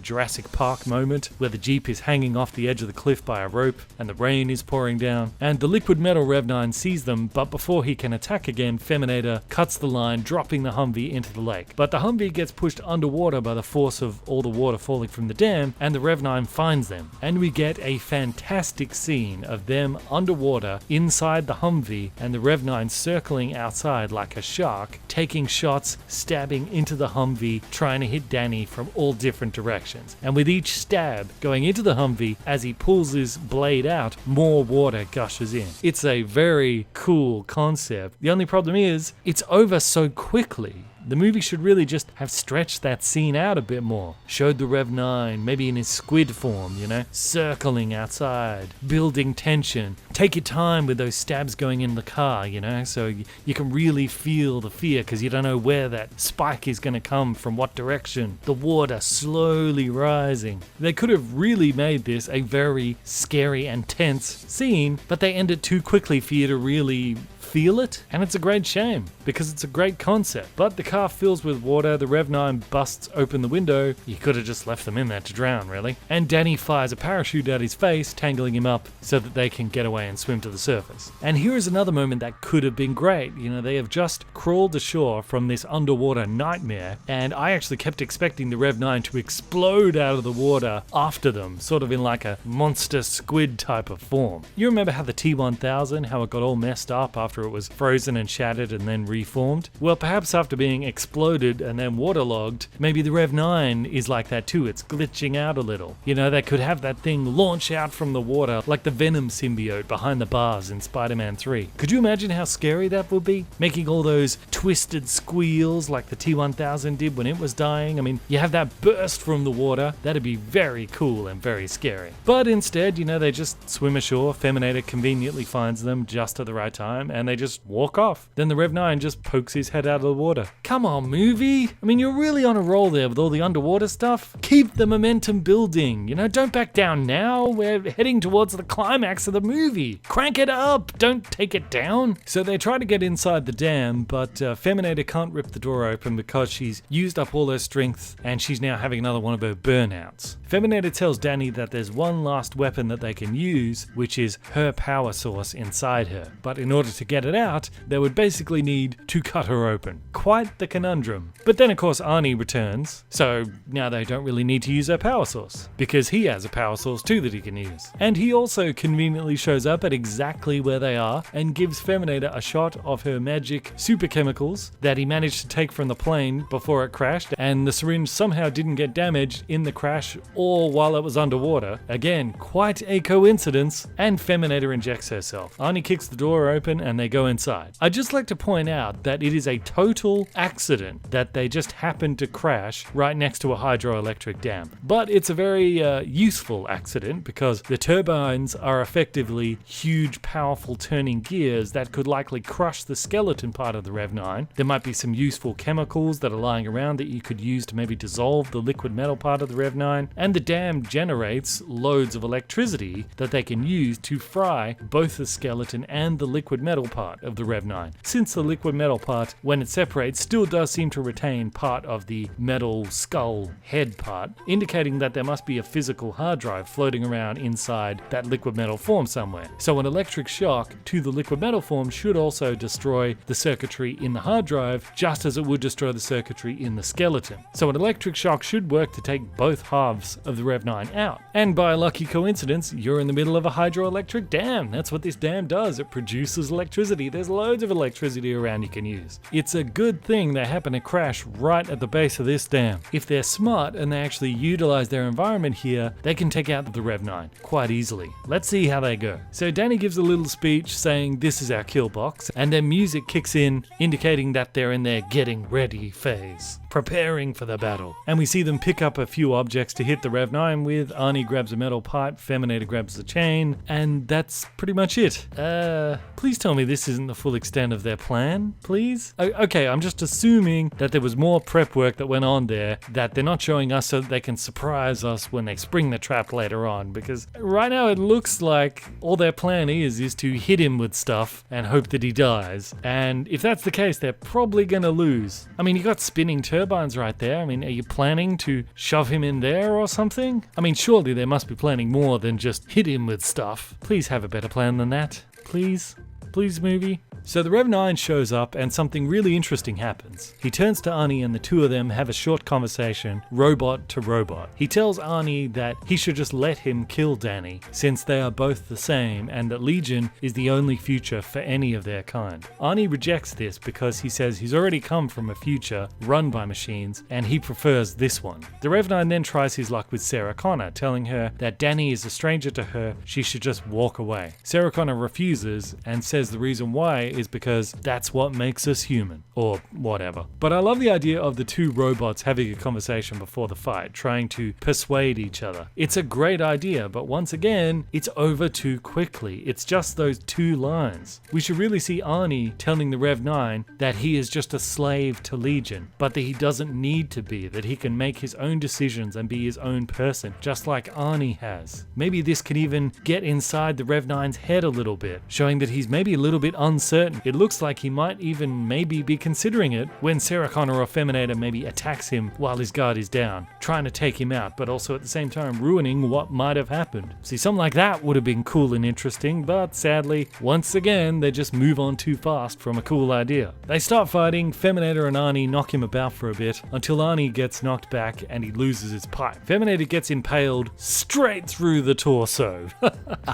Jurassic Park moment where the Jeep is hanging off the edge of the cliff by a rope and the rain is pouring down, and the liquid metal Rev 9 sees them, but before he can attack again, Terminator cuts the line, dropping the Humvee into the lake. But the Humvee gets pushed underwater by the force of all the water falling from the dam, and the Rev 9 finds them, and we get a fantastic scene of them underwater inside the Humvee and the Rev 9 circling outside like a shark, taking shots, stabbing into the Humvee, trying to hit Danny from all different directions. And with each stab going into the Humvee, as he pulls his blade out, more water gushes in. It's a very cool concept. The only problem is, it's over so quickly. The movie should really just have stretched that scene out a bit more. Showed the Rev 9, maybe in his squid form, you know, circling outside, building tension. Take your time with those stabs going in the car, you know, so you can really feel the fear because you don't know where that spike is going to come from, what direction. The water slowly rising. They could have really made this a very scary and tense scene, but they end it too quickly for you to really feel it, and it's a great shame because it's a great concept. But the car fills with water, the Rev 9 busts open the window. You could have just left them in there to drown, really. And Danny fires a parachute at his face, tangling him up so that they can get away and swim to the surface. And here is another moment that could have been great. You know, they have just crawled ashore from this underwater nightmare, and I actually kept expecting the Rev 9 to explode out of the water after them, sort of in like a monster squid type of form. You remember how the T-1000, how it got all messed up after it was frozen and shattered and then reformed? Well, perhaps after being exploded and then waterlogged, maybe the Rev 9 is like that too. It's glitching out a little. You know, they could have that thing launch out from the water like the Venom symbiote behind the bars in Spider-Man 3. Could you imagine how scary that would be? Making all those twisted squeals like the T-1000 did when it was dying. I mean, you have that burst from the water. That'd be very cool and very scary. But instead, you know, they just swim ashore. Terminator conveniently finds them just at the right time, and and they just walk off. Then the Rev 9 just pokes his head out of the water. Come on, movie. I mean, you're really on a roll there with all the underwater stuff. Keep the momentum building. You know, don't back down now. We're heading towards the climax of the movie. Crank it up. Don't take it down. So they try to get inside the dam, but Feminator can't rip the door open because she's used up all her strength and she's now having another one of her burnouts. Feminator tells Danny that there's one last weapon that they can use, which is her power source inside her. But in order to get it out, they would basically need to cut her open. Quite the conundrum. But then of course Arnie returns, so now they don't really need to use her power source, because he has a power source too that he can use. And he also conveniently shows up at exactly where they are and gives Feminator a shot of her magic super chemicals that he managed to take from the plane before it crashed, and the syringe somehow didn't get damaged in the crash or while it was underwater. Again, quite a coincidence, and Feminator injects herself. Arnie kicks the door open and they go inside. I'd just like to point out that it is a total accident that they just happened to crash right next to a hydroelectric dam. But it's a very useful accident because the turbines are effectively huge, powerful turning gears that could likely crush the skeleton part of the Rev 9. There might be some useful chemicals that are lying around that you could use to maybe dissolve the liquid metal part of the Rev 9, and the dam generates loads of electricity that they can use to fry both the skeleton and the liquid metal part of the Rev 9. Since the liquid metal part, when it separates, still does seem to retain part of the metal skull head part, indicating that there must be a physical hard drive floating around inside that liquid metal form somewhere. So an electric shock to the liquid metal form should also destroy the circuitry in the hard drive, just as it would destroy the circuitry in the skeleton. So an electric shock should work to take both halves of the Rev 9 out. And by a lucky coincidence, you're in the middle of a hydroelectric dam. That's what this dam does. It produces electricity. There's loads of electricity around you can use. It's a good thing they happen to crash right at the base of this dam. If they're smart and they actually utilize their environment here, they can take out the Rev 9 quite easily. Let's see how they go. So Danny gives a little speech saying this is our kill box, and then music kicks in, indicating that they're in their getting ready phase, preparing for the battle. And we see them pick up a few objects to hit the Rev 9 with. Arnie grabs a metal pipe, Feminator grabs the chain, and that's pretty much it. Please tell me this isn't the full extent of their plan, please? Okay, I'm just assuming that there was more prep work that went on there that they're not showing us so that they can surprise us when they spring the trap later on, because right now it looks like all their plan is to hit him with stuff and hope that he dies. And if that's the case, they're probably gonna lose. I mean, you got spinning turbines right there. I mean, are you planning to shove him in there or something? I mean, surely they must be planning more than just hit him with stuff. Please have a better plan than that. Please? Please, movie? So the Rev 9 shows up and something really interesting happens. He turns to Arnie and the two of them have a short conversation, robot to robot. He tells Arnie that he should just let him kill Danny, since they are both the same and that Legion is the only future for any of their kind. Arnie rejects this because he says he's already come from a future run by machines and he prefers this one. The Rev 9 then tries his luck with Sarah Connor, telling her that Danny is a stranger to her, she should just walk away. Sarah Connor refuses and says the reason why is because that's what makes us human, or whatever. But I love the idea of the two robots having a conversation before the fight, trying to persuade each other. It's a great idea, but once again, it's over too quickly. It's just those two lines. We should really see Arnie telling the Rev 9 that he is just a slave to Legion, but that he doesn't need to be, that he can make his own decisions and be his own person, just like Arnie has. Maybe this can even get inside the Rev 9's head a little bit, showing that he's maybe a little bit uncertain. It looks like he might even maybe be considering it when Sarah Connor or Feminator maybe attacks him while his guard is down, trying to take him out, but also at the same time ruining what might have happened. See, something like that would have been cool and interesting, but sadly, once again, they just move on too fast from a cool idea. They start fighting, Feminator and Arnie knock him about for a bit, until Arnie gets knocked back and he loses his pipe. Feminator gets impaled straight through the torso.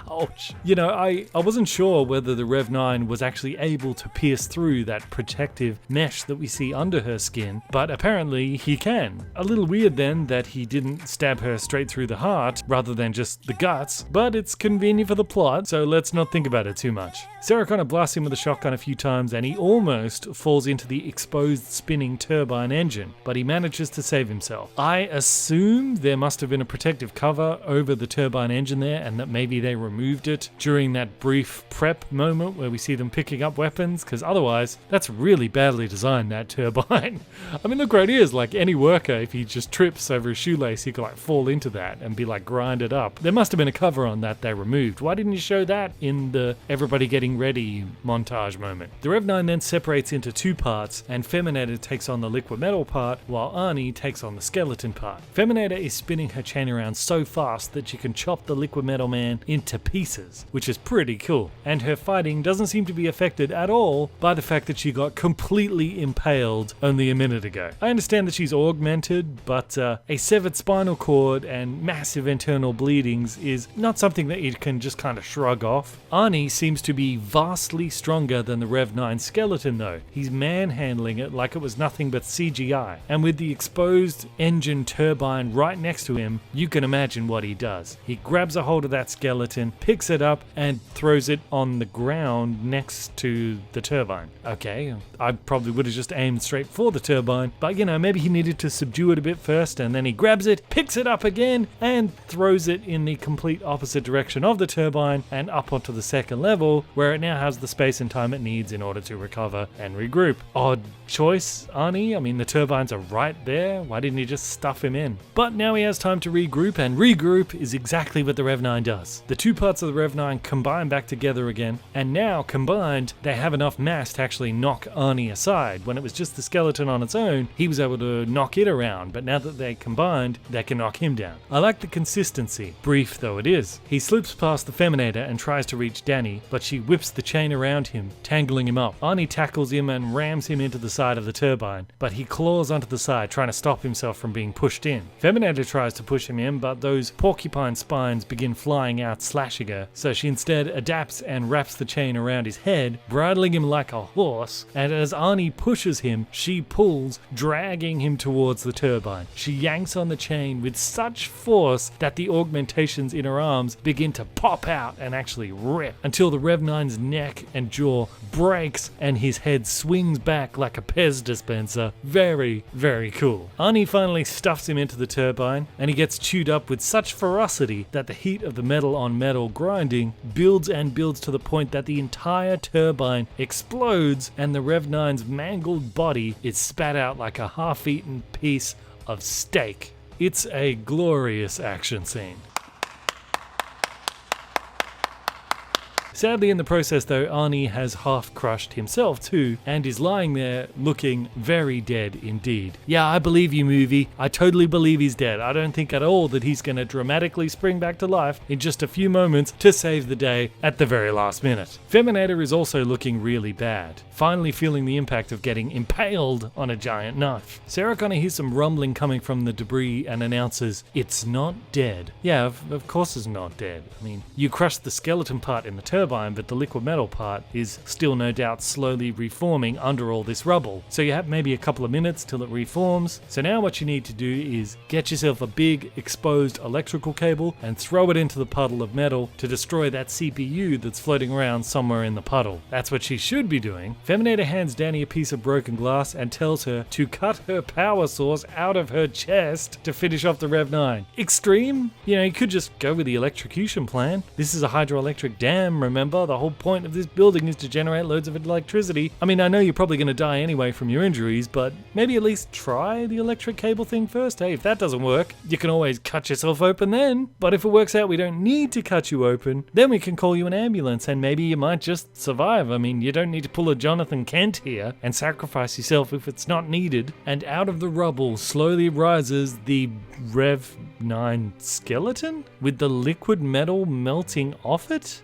Ouch. You know, I wasn't sure whether the Rev 9 was actually able to pierce through that protective mesh that we see under her skin, but apparently he can. A little weird then that he didn't stab her straight through the heart rather than just the guts, but it's convenient for the plot, so let's not think about it too much. Sarah Connor blasts him with a shotgun a few times and he almost falls into the exposed spinning turbine engine, but he manages to save himself. I assume there must have been a protective cover over the turbine engine there and that maybe they removed it during that brief prep moment moment where we see them picking up weapons, because otherwise, that's really badly designed, that turbine. I mean, the great is, like any worker, if he just trips over a shoelace, he could like fall into that and be like grinded up. There must have been a cover on that they removed. Why didn't you show that in the everybody getting ready montage moment? The Rev 9 then separates into two parts, and Feminator takes on the liquid metal part, while Arnie takes on the skeleton part. Feminator is spinning her chain around so fast that she can chop the liquid metal man into pieces, which is pretty cool. And her fighting doesn't seem to be affected at all by the fact that she got completely impaled only a minute ago. I understand that she's augmented, but a severed spinal cord and massive internal bleedings is not something that you can just kind of shrug off. Arnie seems to be vastly stronger than the Rev 9 skeleton though. He's manhandling it like it was nothing but CGI. And with the exposed engine turbine right next to him, you can imagine what he does. He grabs a hold of that skeleton, picks it up, and throws it on the ground next to the turbine. Okay, I probably would have just aimed straight for the turbine, but you know, maybe he needed to subdue it a bit first, and then he grabs it, picks it up again, and throws it in the complete opposite direction of the turbine and up onto the second level, where it now has the space and time it needs in order to recover and regroup. Odd choice, Arnie. I mean, the turbines are right there. Why didn't you just stuff him in? But now he has time to regroup, and regroup is exactly what the Rev 9 does. The two parts of the Rev 9 combine back together again, and now combined, they have enough mass to actually knock Arnie aside. When it was just the skeleton on its own, he was able to knock it around, but now that they combined, they can knock him down. I like the consistency, brief though it is. He slips past the Feminator and tries to reach Danny, but she whips the chain around him, tangling him up. Arnie tackles him and rams him into the side of the turbine, but he claws onto the side, trying to stop himself from being pushed in. Feminator tries to push him in, but those porcupine spines begin flying out, slashing her, so she instead adapts and wraps the chain around his head, bridling him like a horse, and as Arnie pushes him, she pulls, dragging him towards the turbine. She yanks on the chain with such force that the augmentations in her arms begin to pop out and actually rip, until the Rev 9's neck and jaw breaks and his head swings back like a Pez dispenser. Very, very cool. Arnie finally stuffs him into the turbine, and he gets chewed up with such ferocity that the heat of the metal on metal grinding builds and builds to the point that the entire turbine explodes, and the Rev 9's mangled body is spat out like a half-eaten piece of steak. It's a glorious action scene. Sadly, in the process though, Arnie has half crushed himself too, and is lying there looking very dead indeed. Yeah, I believe you, movie. I totally believe he's dead. I don't think at all that he's going to dramatically spring back to life in just a few moments to save the day at the very last minute. Feminator is also looking really bad, finally feeling the impact of getting impaled on a giant knife. Sarah Connor hears some rumbling coming from the debris and announces, "It's not dead." Yeah, of course it's not dead. I mean, you crushed the skeleton part in the turbine, but the liquid metal part is still no doubt slowly reforming under all this rubble. So you have maybe a couple of minutes till it reforms. So now what you need to do is get yourself a big exposed electrical cable and throw it into the puddle of metal to destroy that CPU that's floating around somewhere in the puddle. That's what she should be doing. Feminator hands Danny a piece of broken glass and tells her to cut her power source out of her chest to finish off the Rev 9. Extreme? You know, you could just go with the electrocution plan. This is a hydroelectric dam, remember? The whole point of this building is to generate loads of electricity. I mean, I know you're probably going to die anyway from your injuries, but maybe at least try the electric cable thing first. Hey, if that doesn't work, you can always cut yourself open then. But if it works out we don't need to cut you open, then we can call you an ambulance and maybe you might just survive. I mean, you don't need to pull a Jonathan Kent here and sacrifice yourself if it's not needed. And out of the rubble slowly rises the Rev 9 skeleton with the liquid metal melting off it?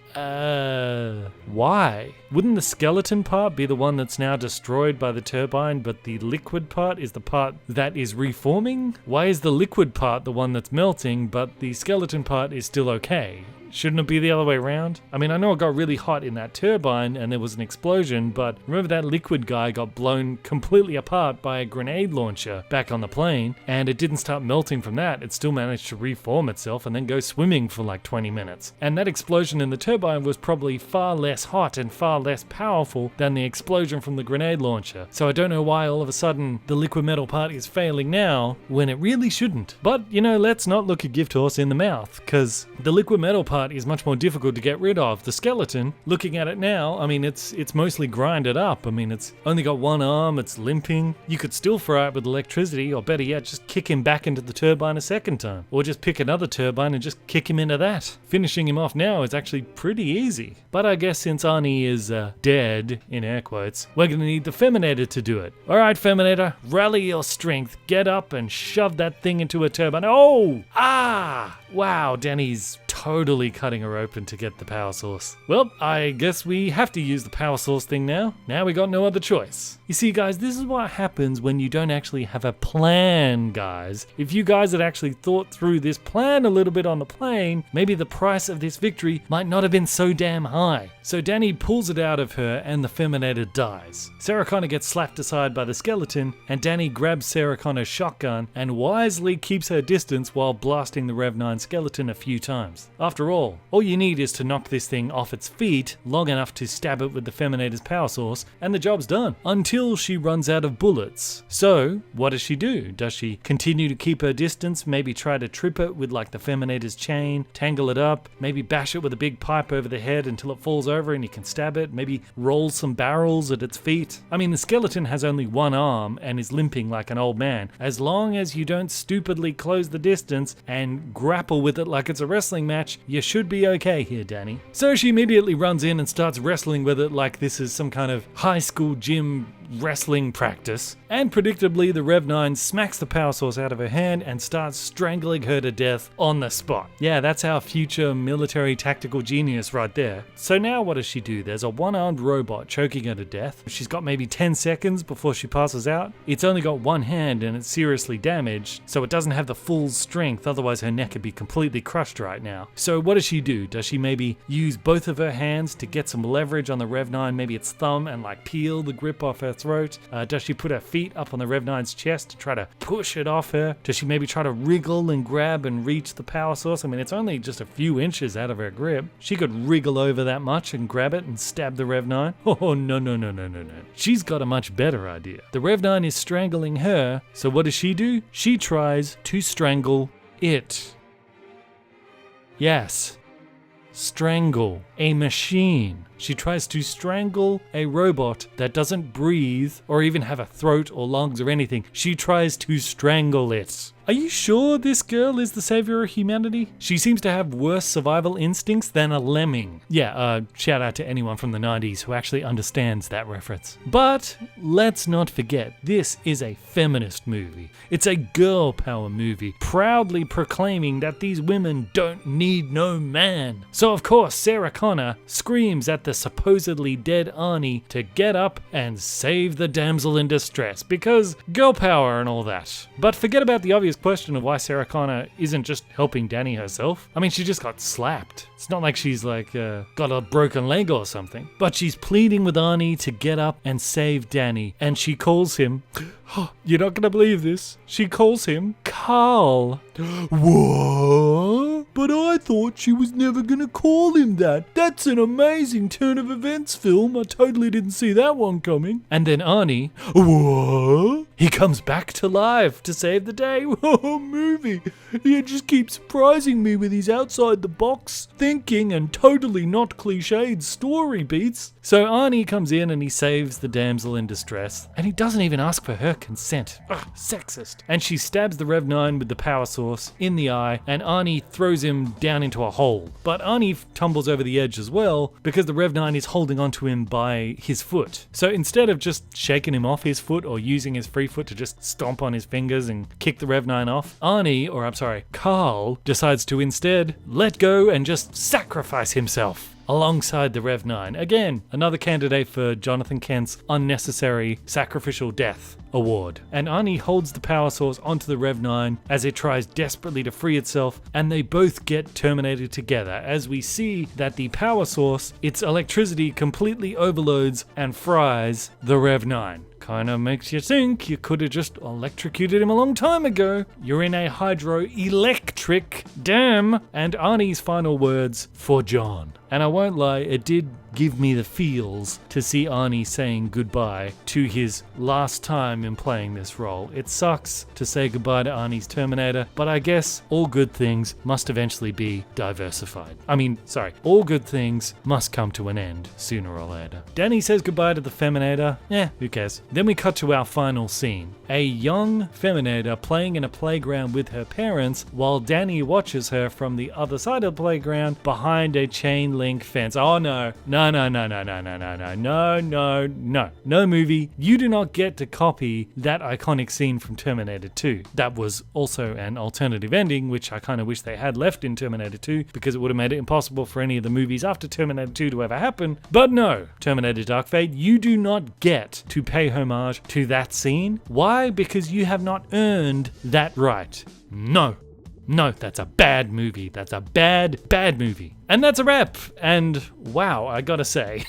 Why? Wouldn't the skeleton part be the one that's now destroyed by the turbine, but the liquid part is the part that is reforming? Why is the liquid part the one that's melting, but the skeleton part is still okay? Shouldn't it be the other way around? I mean, I know it got really hot in that turbine and there was an explosion, but remember that liquid guy got blown completely apart by a grenade launcher back on the plane, and it didn't start melting from that. It still managed to reform itself and then go swimming for like 20 minutes. And that explosion in the turbine was probably far less hot and far less powerful than the explosion from the grenade launcher. So I don't know why all of a sudden the liquid metal part is failing now when it really shouldn't. But, you know, let's not look a gift horse in the mouth, because the liquid metal part but is much more difficult to get rid of. The skeleton, looking at it now, I mean, it's mostly grinded up. I mean, it's only got one arm, it's limping. You could still fry it with electricity, or better yet, just kick him back into the turbine a second time. Or just pick another turbine and just kick him into that. Finishing him off now is actually pretty easy. But I guess since Arnie is dead, in air quotes, we're gonna need the Feminator to do it. Alright, Feminator, rally your strength, get up and shove that thing into a turbine. Oh! Ah! Wow, Danny's totally cutting her open to get the power source. Well, I guess we have to use the power source thing now. Now we got no other choice. You see, guys, this is what happens when you don't actually have a plan, guys. If you guys had actually thought through this plan a little bit on the plane, maybe the price of this victory might not have been so damn high. So Danny pulls it out of her and the Feminator dies. Sarah Connor gets slapped aside by the skeleton, and Danny grabs Sarah Connor's shotgun and wisely keeps her distance while blasting the Rev 9 skeleton a few times. After all you need is to knock this thing off its feet long enough to stab it with the Feminator's power source, and the job's done. Until she runs out of bullets. So, what does she do? Does she continue to keep her distance, maybe try to trip it with like the Feminator's chain, tangle it up, maybe bash it with a big pipe over the head until it falls over and you can stab it, maybe roll some barrels at its feet? I mean, the skeleton has only one arm and is limping like an old man. As long as you don't stupidly close the distance and grapple with it like it's a wrestling match, you should be okay here, Danny. So she immediately runs in and starts wrestling with it like this is some kind of high school gym wrestling practice, and predictably the Rev 9 smacks the power source out of her hand and starts strangling her to death on the spot. Yeah, that's our future military tactical genius right there. So now what does she do? There's a one-armed robot choking her to death. She's got maybe 10 seconds before she passes out. It's only got one hand and it's seriously damaged, so it doesn't have the full strength, otherwise her neck would be completely crushed right now. So what does she do? Does she maybe use both of her hands to get some leverage on the Rev 9, maybe its thumb, and like peel the grip off her throat? Does she put her feet up on the Rev 9's chest to try to push it off her? Does she maybe try to wriggle and grab and reach the power source? I mean, it's only just a few inches out of her grip. She could wriggle over that much and grab it and stab the Rev 9. Oh, no. She's got a much better idea. The Rev 9 is strangling her, so what does she do? She tries to strangle it. Yes. Strangle a machine. She tries to strangle a robot that doesn't breathe or even have a throat or lungs or anything. She tries to strangle it. Are you sure this girl is the savior of humanity? She seems to have worse survival instincts than a lemming. Yeah, shout out to anyone from the 90s who actually understands that reference. But let's not forget, this is a feminist movie. It's a girl power movie, proudly proclaiming that these women don't need no man. So of course, Sarah Connor screams at the supposedly dead Arnie to get up and save the damsel in distress, because girl power and all that. But forget about the obvious question of why Sarah Connor isn't just helping Danny herself. I mean, she just got slapped. It's not like she's like got a broken leg or something. But she's pleading with Arnie to get up and save Danny, and she calls him, you're not gonna believe this, she calls him Carl. What? But I thought she was never gonna call him that. That's an amazing turn of events, film. I totally didn't see that one coming. And then Arnie, what? He comes back to life to save the day. Oh, movie. He just keeps surprising me with his outside the box thinking and totally not cliched story beats. So Arnie comes in and he saves the damsel in distress, and he doesn't even ask for her consent. Ugh, sexist. And she stabs the Rev 9 with the power source in the eye, and Arnie throws him down into a hole. But Arnie tumbles over the edge as well because the Rev 9 is holding onto him by his foot. So instead of just shaking him off his foot or using his free foot to just stomp on his fingers and kick the Rev 9 off, Carl decides to instead let go and just sacrifice himself alongside the Rev 9. Again, another candidate for Jonathan Kent's unnecessary sacrificial death award. And Arnie holds the power source onto the Rev 9 as it tries desperately to free itself, and they both get terminated together as we see that the power source, its electricity completely overloads and fries the Rev 9. Kind of makes you think you could have just electrocuted him a long time ago. You're in a hydroelectric dam. And Arnie's final words for John. And I won't lie, it did give me the feels to see Arnie saying goodbye to his last time in playing this role. It sucks to say goodbye to Arnie's Terminator, but I guess all good things must eventually be diversified. All good things must come to an end sooner or later. Danny says goodbye to the Feminator. Who cares? Then we cut to our final scene. A young Feminator playing in a playground with her parents while Danny watches her from the other side of the playground behind a chain link fence. Oh no. No movie. You do not get to copy that iconic scene from Terminator 2. That was also an alternative ending, which I kind of wish they had left in Terminator 2 because it would have made it impossible for any of the movies after Terminator 2 to ever happen. But no, Terminator Dark Fate, you do not get to pay homage to that scene. Why? Because you have not earned that right. No, that's a bad movie. That's a bad movie. And that's a wrap. And wow, I gotta say,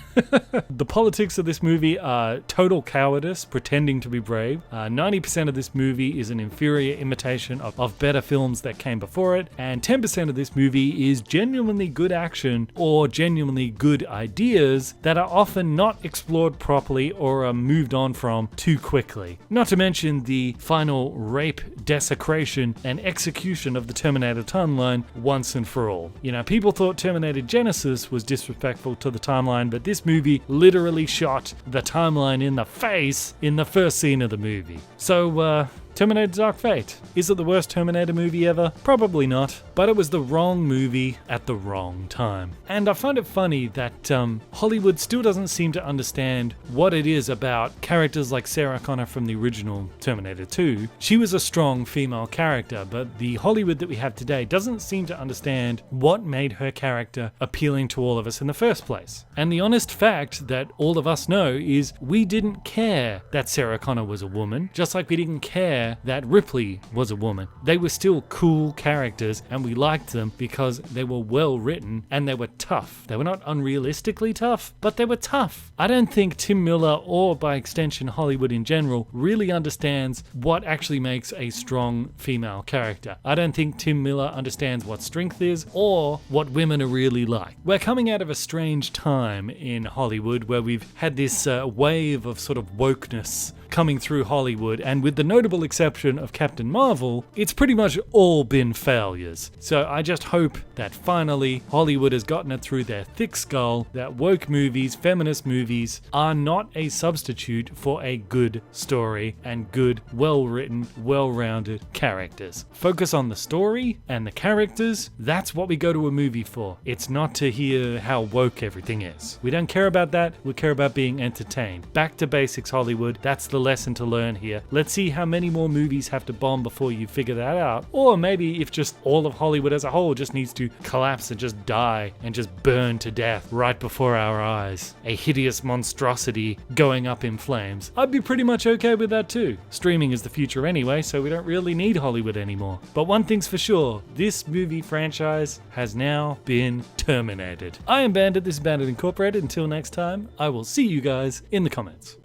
the politics of this movie are total cowardice, pretending to be brave. 90% of this movie is an inferior imitation of better films that came before it. And 10% of this movie is genuinely good action or genuinely good ideas that are often not explored properly or are moved on from too quickly. Not to mention the final rape, desecration, and execution of the Terminator timeline once and for all. You know, people thought Terminator Genisys was disrespectful to the timeline, but this movie literally shot the timeline in the face in the first scene of the movie. So, Terminator Dark Fate. Is it the worst Terminator movie ever? Probably not, but it was the wrong movie at the wrong time. And I find it funny that Hollywood still doesn't seem to understand what it is about characters like Sarah Connor from the original Terminator 2. She was a strong female character, but the Hollywood that we have today doesn't seem to understand what made her character appealing to all of us in the first place. And the honest fact that all of us know is we didn't care that Sarah Connor was a woman, just like we didn't care that Ripley was a woman. They were still cool characters and we liked them because they were well written and they were tough. They were not unrealistically tough, but they were tough. I don't think Tim Miller, or by extension Hollywood in general, really understands what actually makes a strong female character. I don't think Tim Miller understands what strength is or what women are really like. We're coming out of a strange time in Hollywood where we've had this wave of sort of wokeness coming through Hollywood, and with the notable exception of Captain Marvel, it's pretty much all been failures. So I just hope that finally Hollywood has gotten it through their thick skull that woke movies, feminist movies, are not a substitute for a good story and good, well-written, well-rounded characters. Focus on the story and the characters. That's what we go to a movie for. It's not to hear how woke everything is. We don't care about that. We care about being entertained. Back to basics, Hollywood. That's the lesson to learn here. Let's see how many more movies have to bomb before you figure that out. Or maybe if just all of Hollywood as a whole just needs to collapse and just die and just burn to death right before our eyes. A hideous monstrosity going up in flames. I'd be pretty much okay with that too. Streaming is the future anyway, so we don't really need Hollywood anymore. But one thing's for sure, this movie franchise has now been terminated. I am Bandit, this is Bandit Incorporated. Until next time, I will see you guys in the comments.